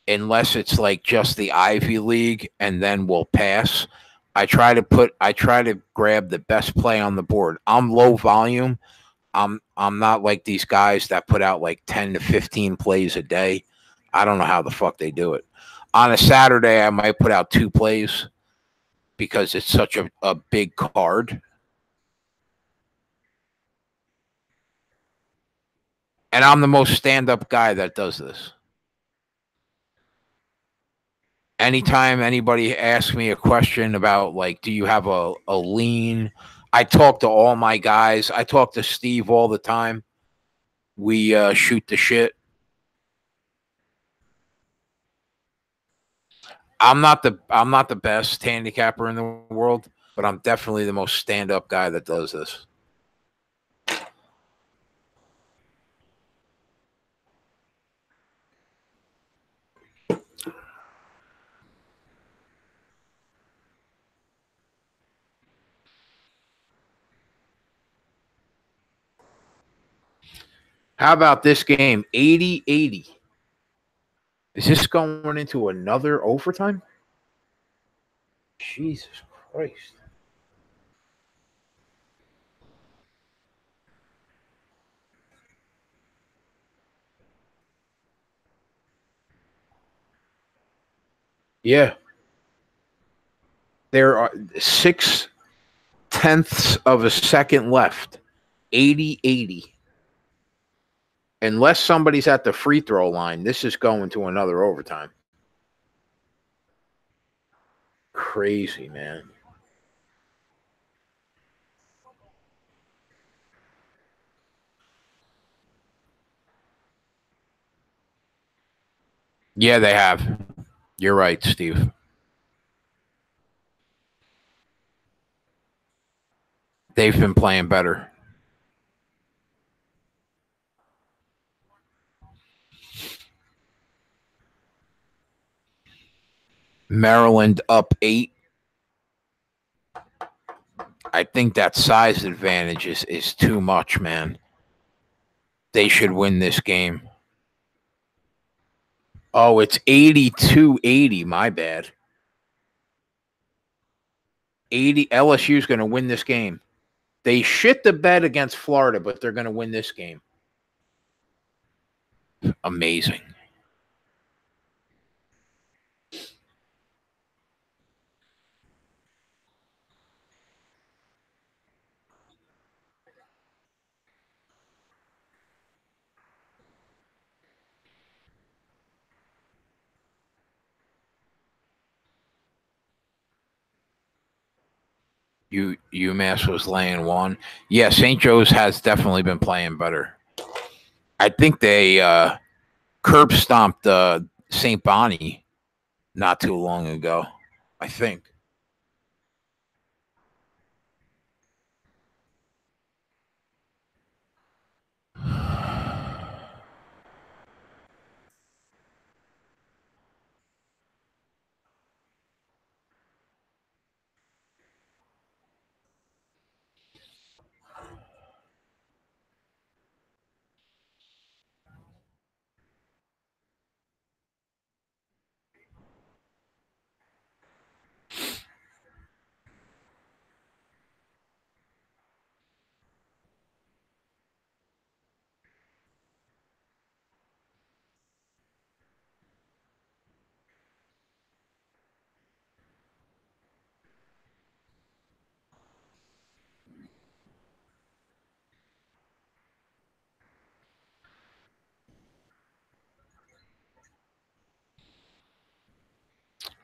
[SPEAKER 1] unless it's like just the Ivy League, and then we'll pass. I try to grab the best play on the board. I'm low volume. I'm not like these guys that put out like 10 to 15 plays a day. I don't know how the fuck they do it. On a Saturday, I might put out 2 plays because it's such a big card. And I'm the most stand-up guy that does this. Anytime anybody asks me a question about, like, do you have a lean? I talk to all my guys. I talk to Steve all the time. We shoot the shit. I'm not the best handicapper in the world, but I'm definitely the most stand-up guy that does this. How about this game? 80-80. Is this going into another overtime? Jesus Christ. Yeah. There are 0.6 of a second left. 80-80. Unless somebody's at the free throw line, this is going to another overtime. Crazy, man. Yeah, they have. You're right, Steve. They've been playing better. Maryland up 8. I think that size advantage is too much, man. They should win this game. Oh, it's 82-80. My bad. 80. LSU's going to win this game. They shit the bed against Florida, but they're going to win this game. Amazing. UMass was laying 1. Yeah, St. Joe's has definitely been playing better. I think they curb stomped St. Bonnie not too long ago. I think.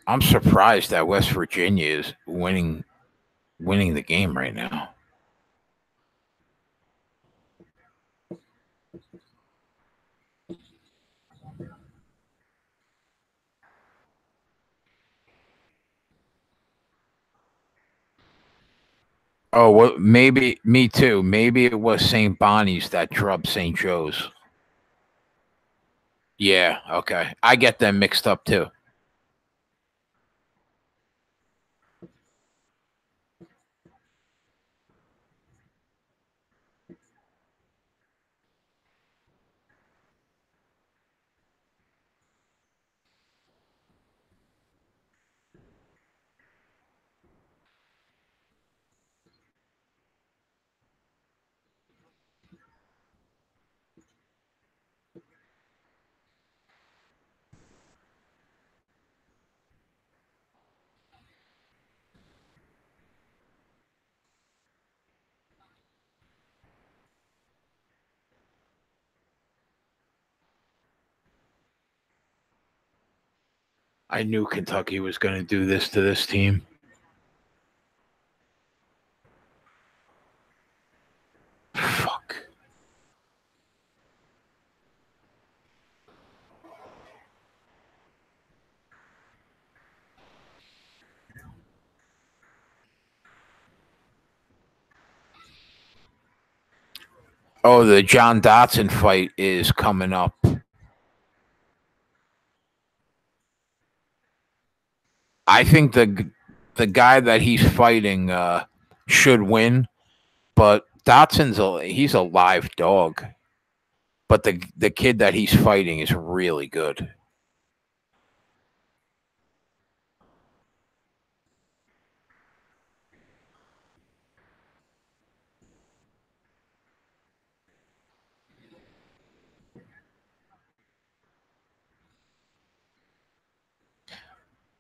[SPEAKER 1] I'm surprised that West Virginia is winning the game right now. Oh, well, maybe me too. Maybe it was St. Bonnie's that drubbed St. Joe's. Yeah, okay. I get them mixed up too. I knew Kentucky was going to do this to this team. Fuck. Oh, the John Dotson fight is coming up. I think the guy that he's fighting should win, but he's a live dog. But the kid that he's fighting is really good.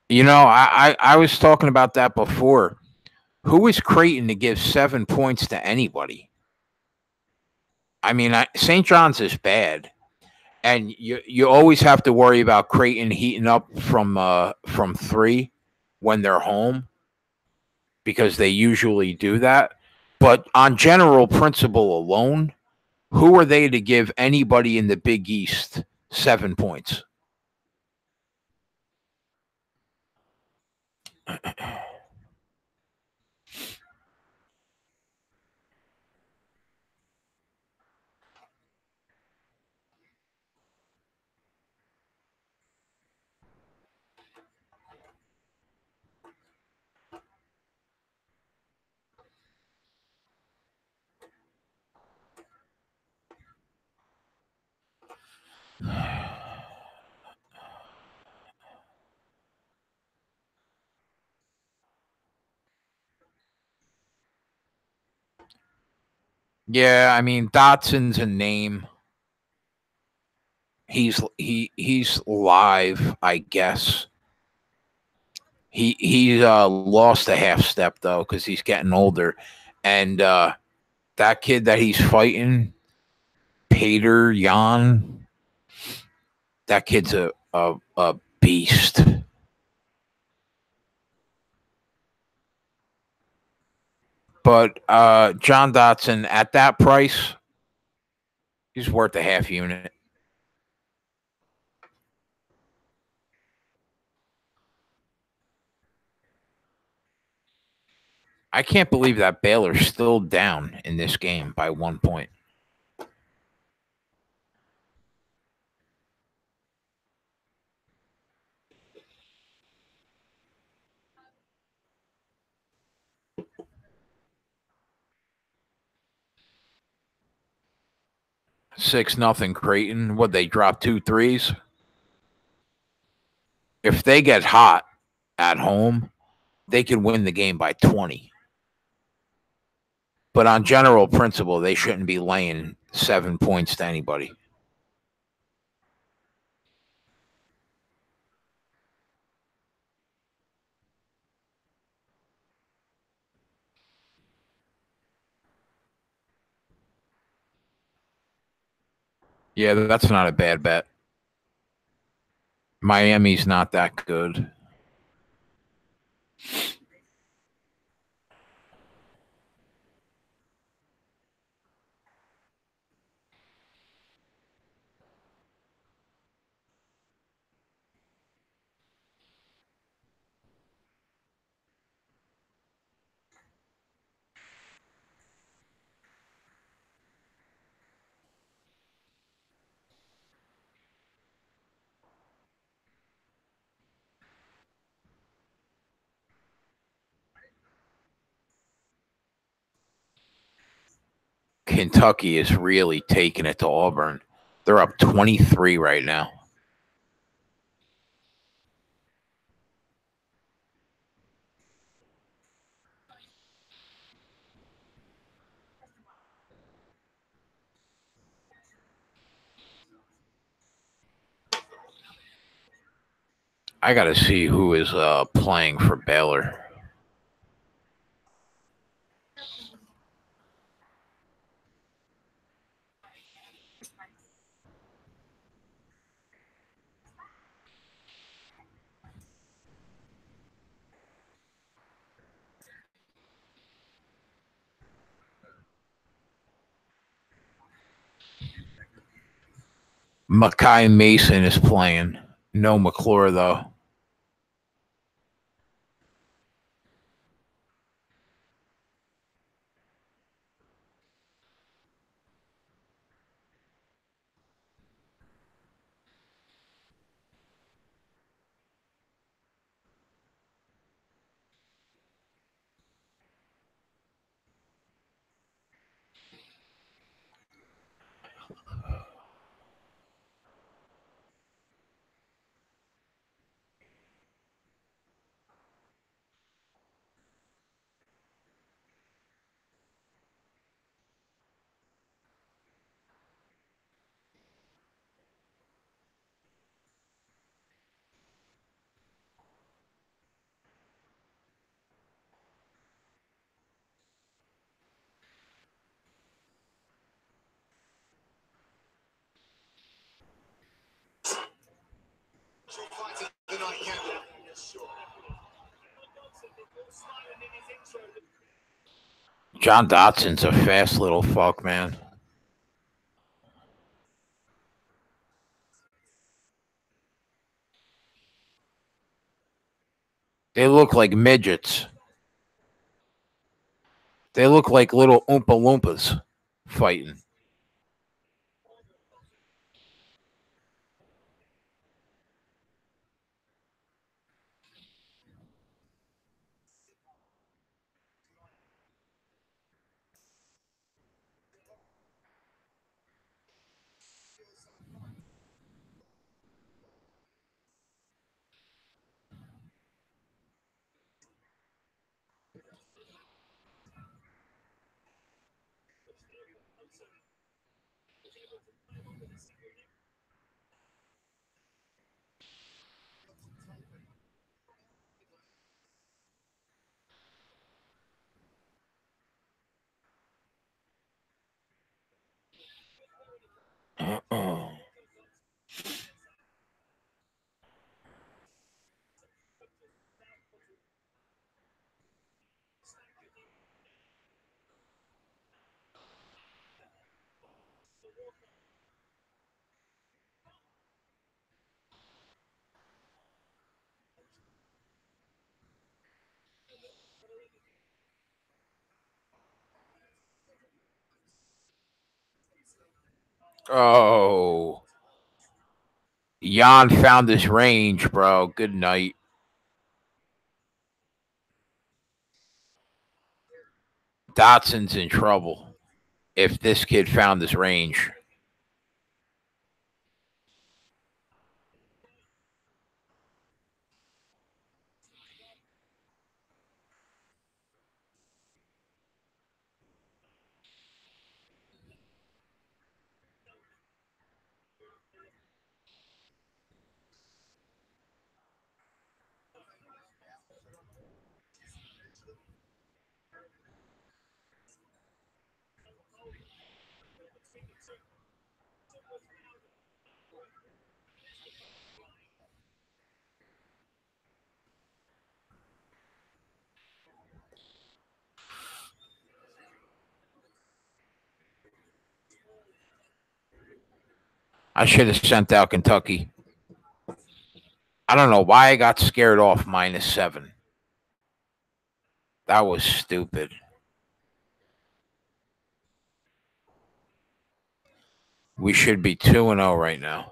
[SPEAKER 1] You know, I was talking about that before. Who is Creighton to give 7 points to anybody? I mean, St. John's is bad, and you always have to worry about Creighton heating up from 3 when they're home, because they usually do that. But on general principle alone, who are they to give anybody in the Big East 7 points? Yeah, I mean Dotson's a name. He's live, I guess. He lost a half step though because he's getting older, and that kid that he's fighting, Pater Jan, that kid's a beast. But John Dotson at that price, he's worth a half unit. I can't believe that Baylor's still down in this game by 1 point. Six nothing Creighton. Would they drop 2 threes? If they get hot at home, they could win the game by 20. But on general principle, they shouldn't be laying 7 points to anybody. Yeah, that's not a bad bet. Miami's not that good. Kentucky is really taking it to Auburn. They're up 23 right now. I got to see who is playing for Baylor. Makai Mason is playing. No McClure, though. John Dotson's a fast little fuck, man. They look like midgets. They look like little Oompa Loompas fighting. Oh, Jan found his range, bro. Good night. Dotson's in trouble if this kid found his range. I should have sent out Kentucky. I don't know why I got scared off -7. That was stupid. We should be 2-0 right now.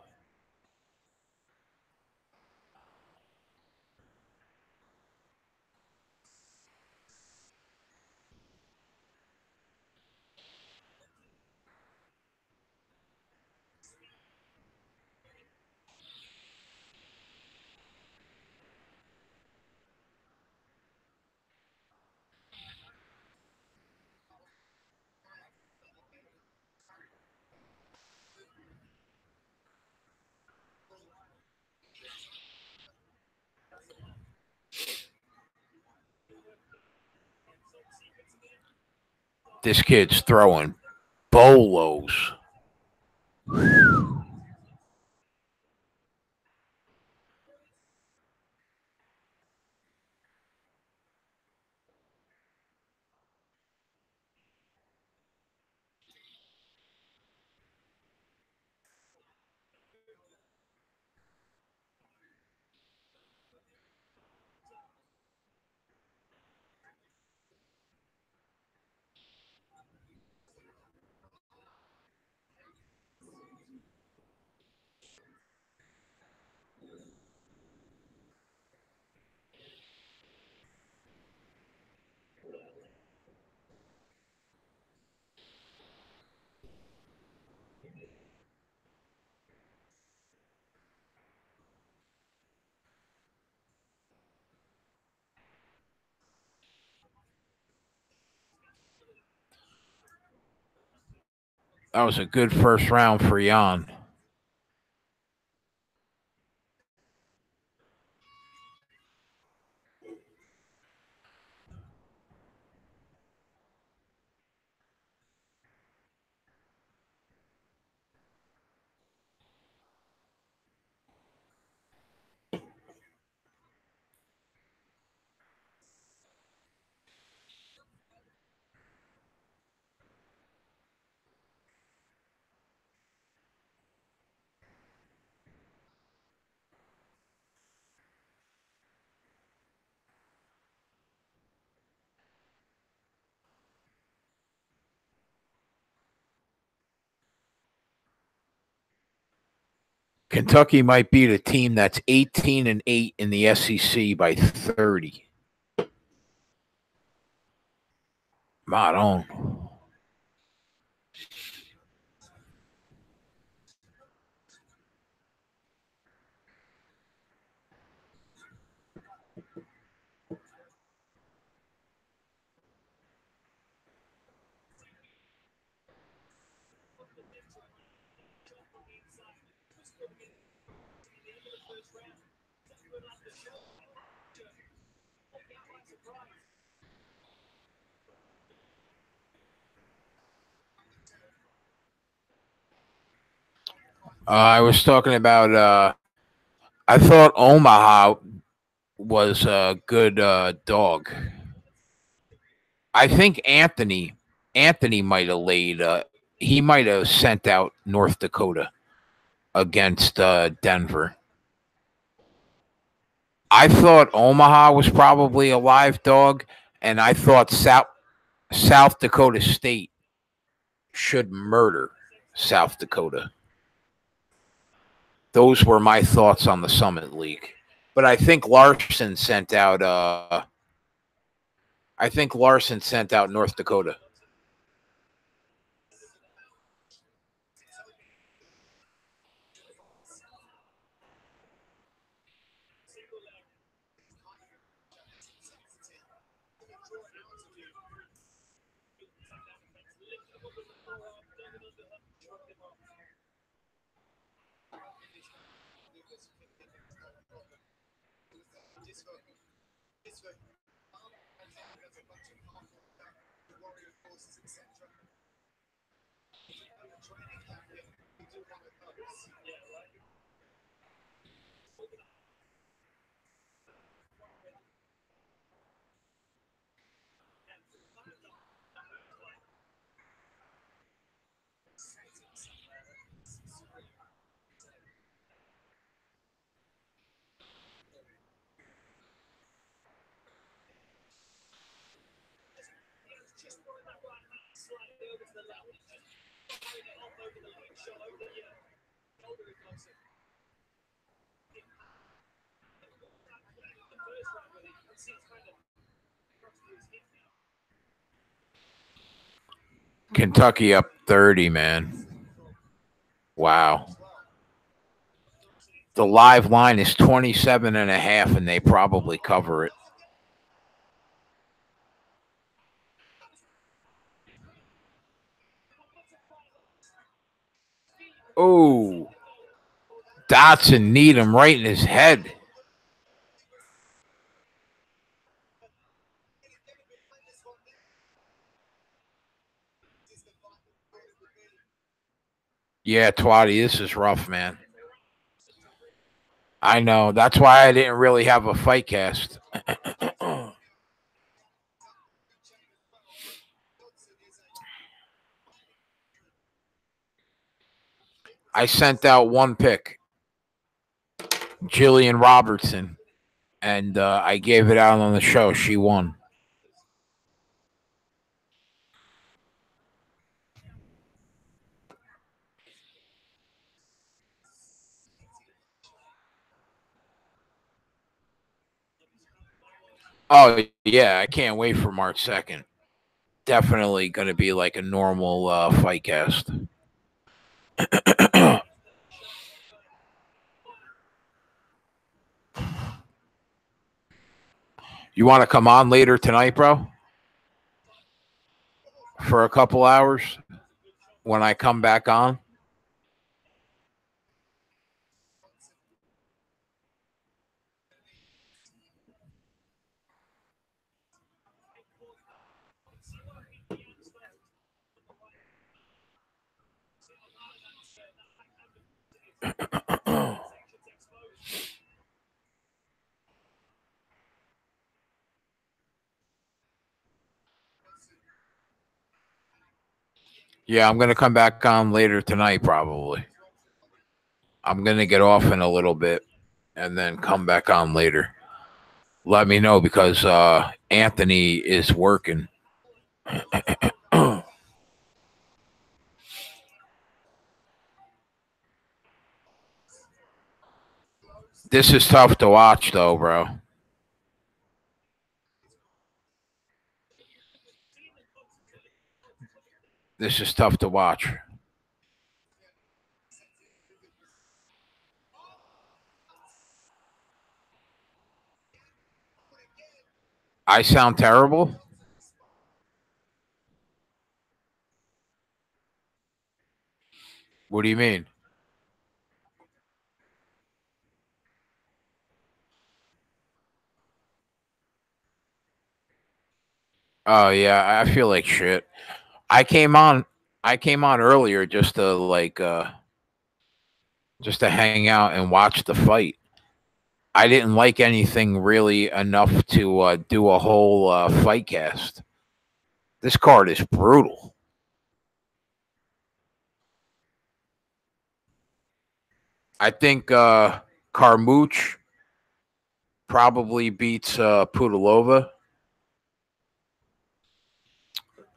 [SPEAKER 1] This kid's throwing bolos. That was a good first round for Jan. Kentucky might beat a team that's 18-8 in the SEC by 30. Maron. I was talking about. I thought Omaha was a good dog. I think Anthony might have laid. He might have sent out North Dakota against Denver. I thought Omaha was probably a live dog, and I thought South Dakota State should murder South Dakota. Those were my thoughts on the Summit League. But I think Larson sent out. I think Larson sent out North Dakota. Kentucky up 30, man. Wow. The live line is 27.5, and they probably cover it. Oh, Dotson kneed him right in his head. Yeah, Twatty, this is rough, man. I know. That's why I didn't really have a fight cast. I sent out one pick, Jillian Robertson, and I gave it out on the show. She won. Oh, yeah. I can't wait for March 2nd. Definitely going to be like a normal fight cast. You want to come on later tonight, bro? For a couple hours when I come back on? Yeah, I'm going to come back on later tonight, probably. I'm going to get off in a little bit and then come back on later. Let me know because Anthony is working. This is tough to watch, though, bro. This is tough to watch. I sound terrible. What do you mean? Oh yeah, I feel like shit. I came on I came on earlier just to hang out and watch the fight. I didn't like anything really enough to do a whole fight cast. This card is brutal. I think Carmouche probably beats Pudilova,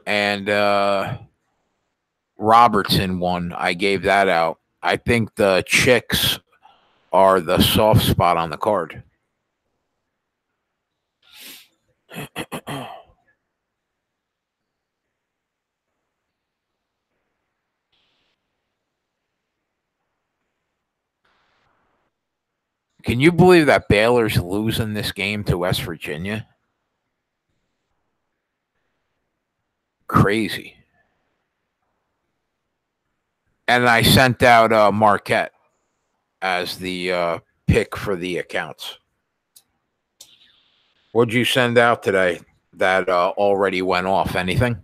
[SPEAKER 1] and Robertson won. I gave that out. I think the chicks are the soft spot on the card. Can you believe that Baylor's losing this game to West Virginia? Crazy. And I sent out Marquette as the pick for the accounts. What'd you send out today that already went off? Anything?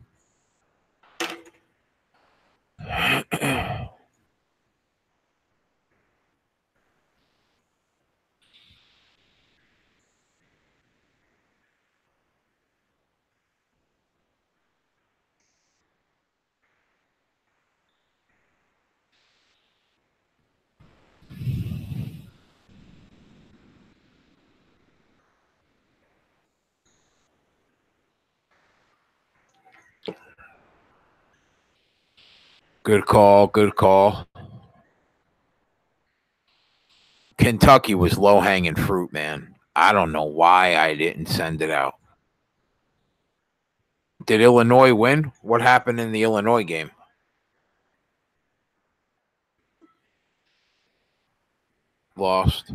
[SPEAKER 1] Good call. Good call. Kentucky was low hanging fruit, man. I don't know why I didn't send it out. Did Illinois win? What happened in the Illinois game? Lost.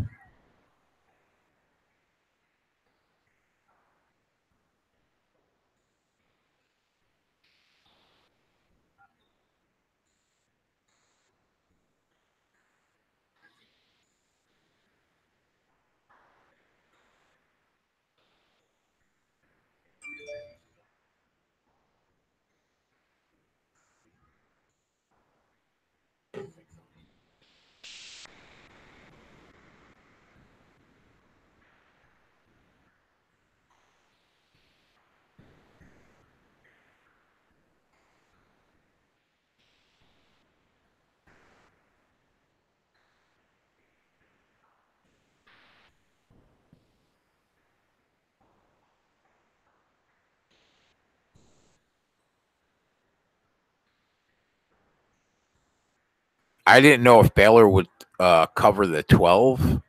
[SPEAKER 1] I didn't know if Baylor would cover the 12,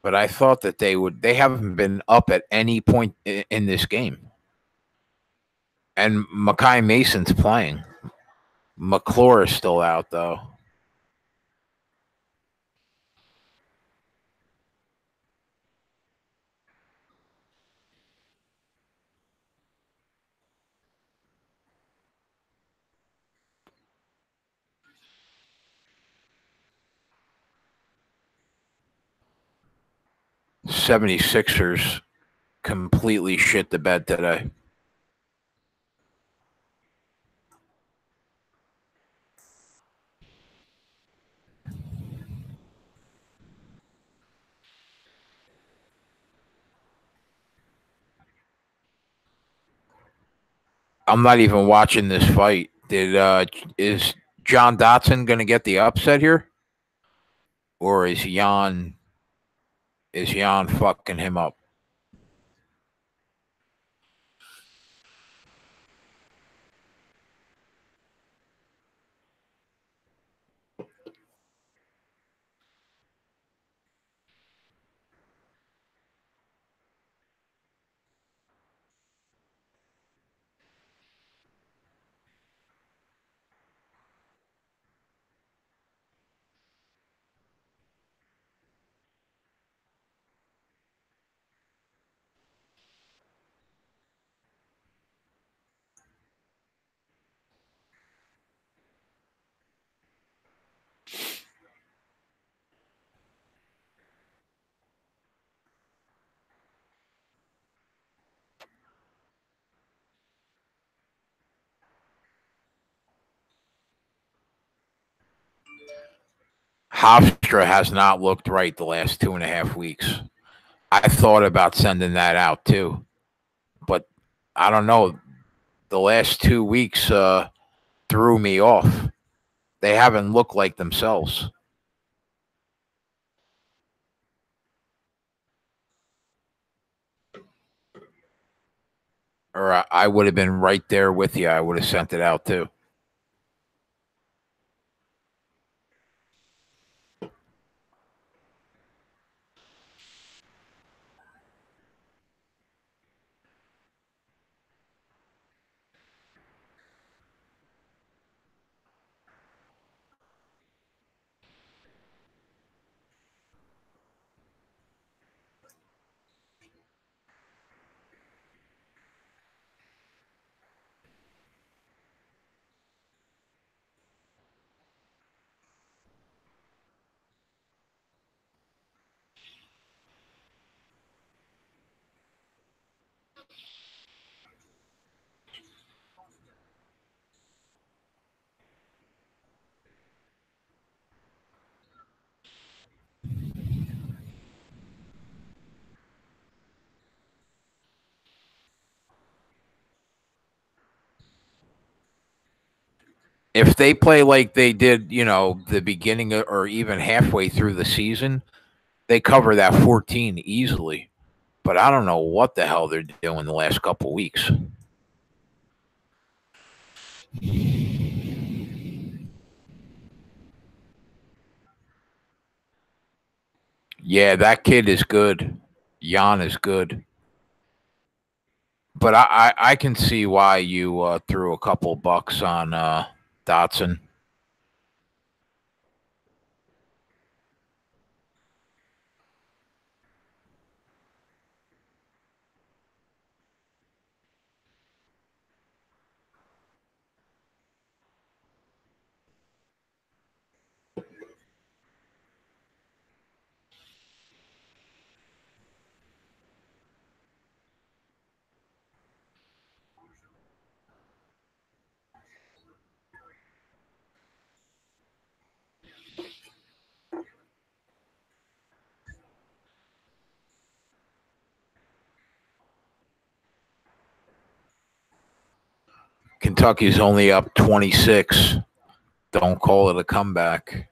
[SPEAKER 1] but I thought that they would. They haven't been up at any point in this game. And Makai Mason's playing. McClure is still out, though. '76ers completely shit the bed today. I'm not even watching this fight. Is John Dotson going to get the upset here, or is Jan fucking him up? Hofstra has not looked right the last 2.5 weeks. I thought about sending that out too, but I don't know. The last 2 weeks threw me off. They haven't looked like themselves. Or I would have been right there with you. I would have sent it out too. If they play like they did, the beginning or even halfway through the season, they cover that 14 easily. But I don't know what the hell they're doing the last couple weeks. Yeah, that kid is good. Jan is good. But I can see why you threw a couple bucks on Dotson. Kentucky's only up 26. Don't call it a comeback.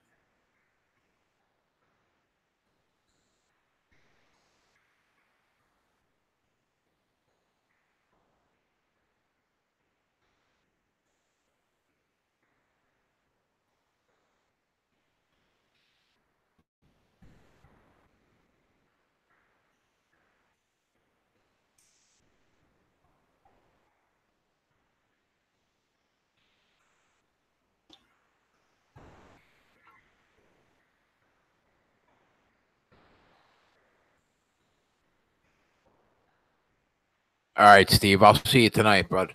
[SPEAKER 1] All right, Steve. I'll see you tonight, bud.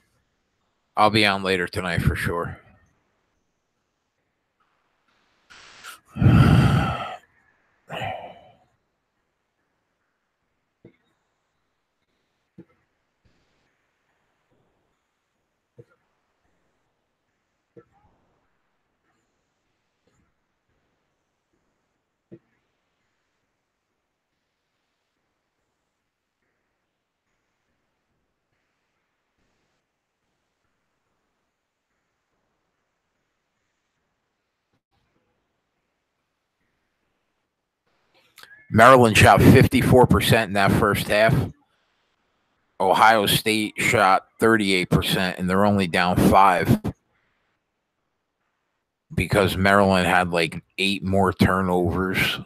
[SPEAKER 1] I'll be on later tonight for sure. Maryland shot 54% in that first half. Ohio State shot 38%, and they're only down 5 because Maryland had like 8 more turnovers.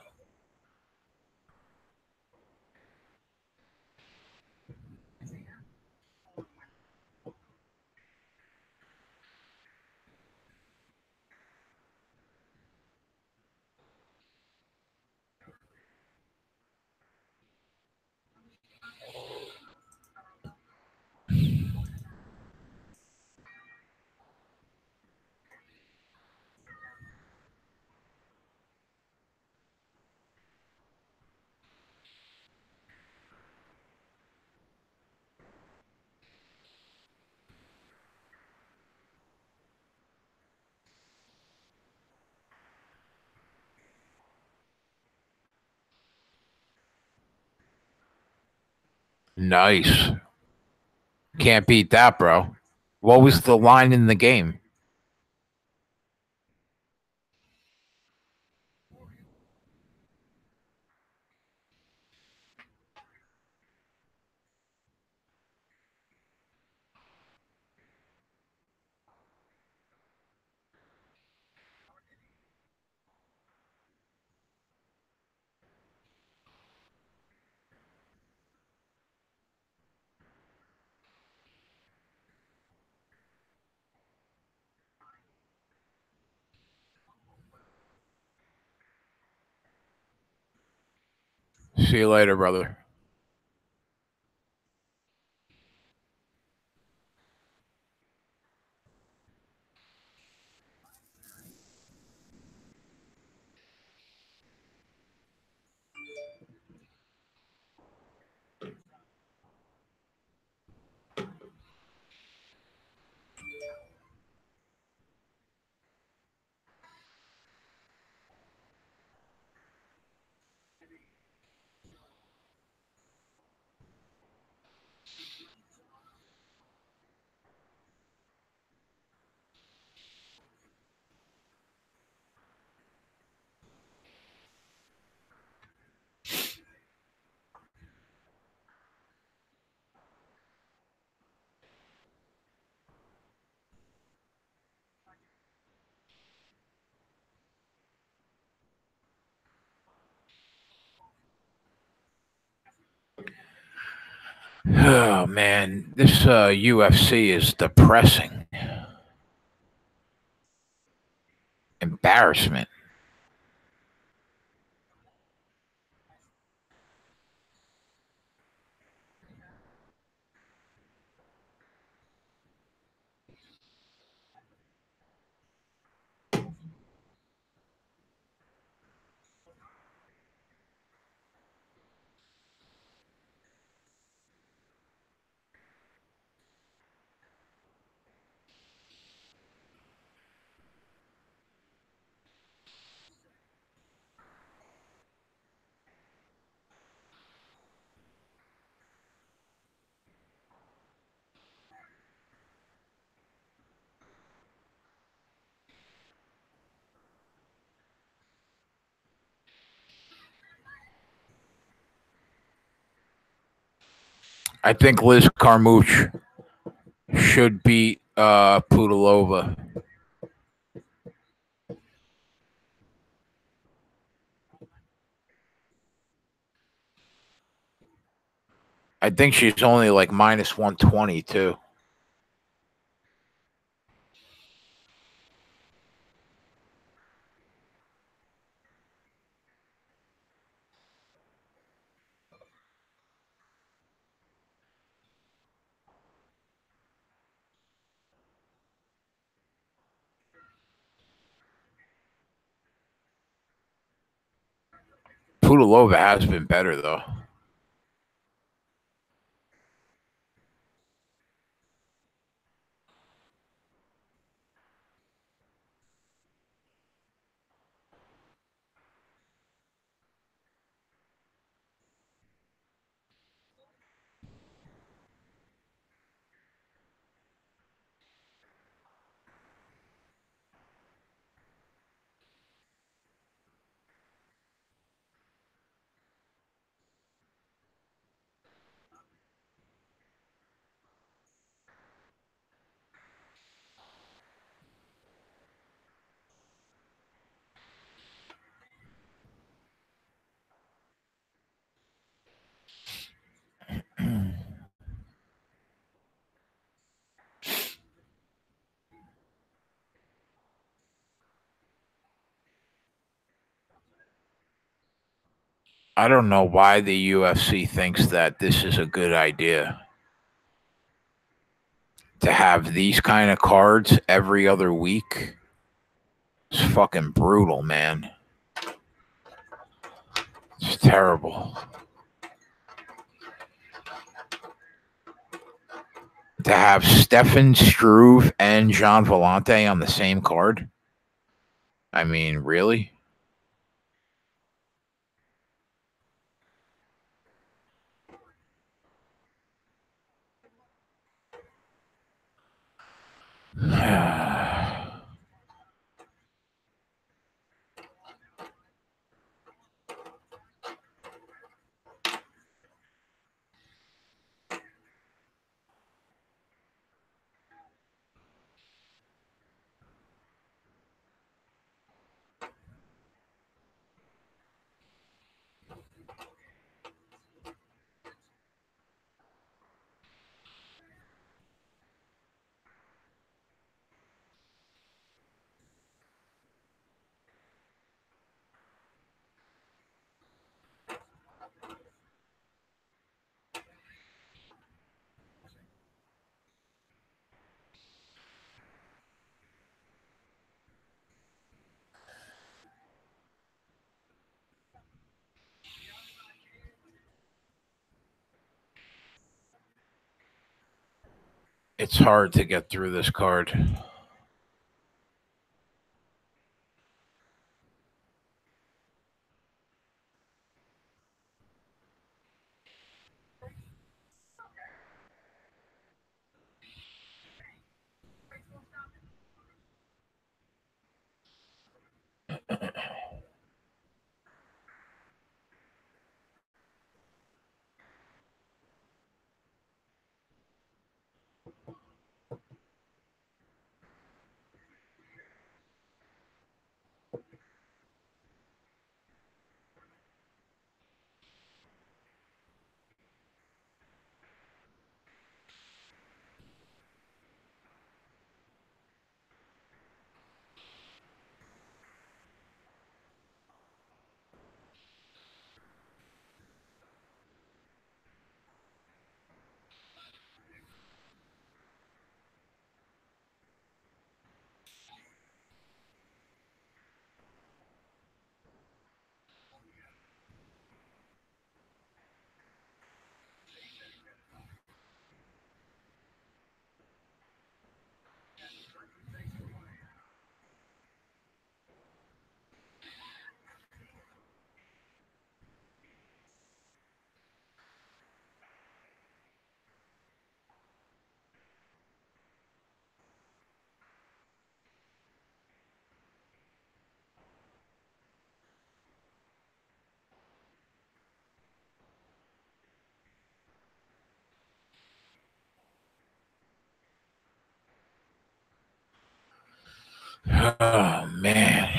[SPEAKER 1] Nice. Can't beat that, bro. What was the line in the game? See you later, brother. Oh man, this UFC is depressing. Embarrassment. I think Liz Carmouche should beat Pudilova. I think she's only like minus 120 too. Pudilova has been better though. I don't know why the UFC thinks that this is a good idea to have these kind of cards every other week. It's fucking brutal, man. It's terrible. To have Stefan Struve and Jean Vellante on the same card? I mean, really? It's hard to get through this card. Oh, man.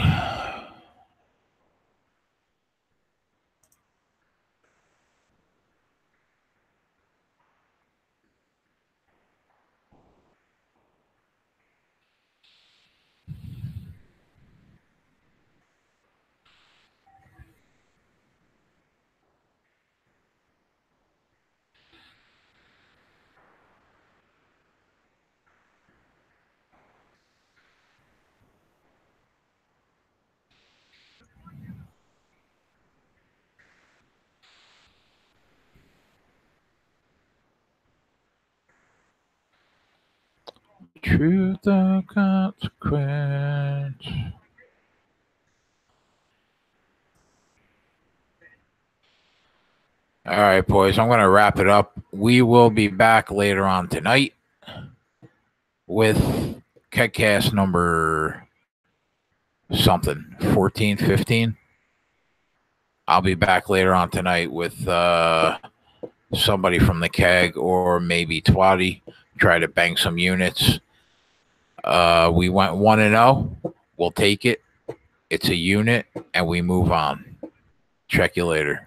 [SPEAKER 1] Truth or consequence. All right, boys, I'm going to wrap it up. We will be back later on tonight with KegCast number something, 14, 15. I'll be back later on tonight with somebody from the keg or maybe Twatty. Try to bang some units. We went 1-0. We'll take it. It's a unit, and we move on. Check you later.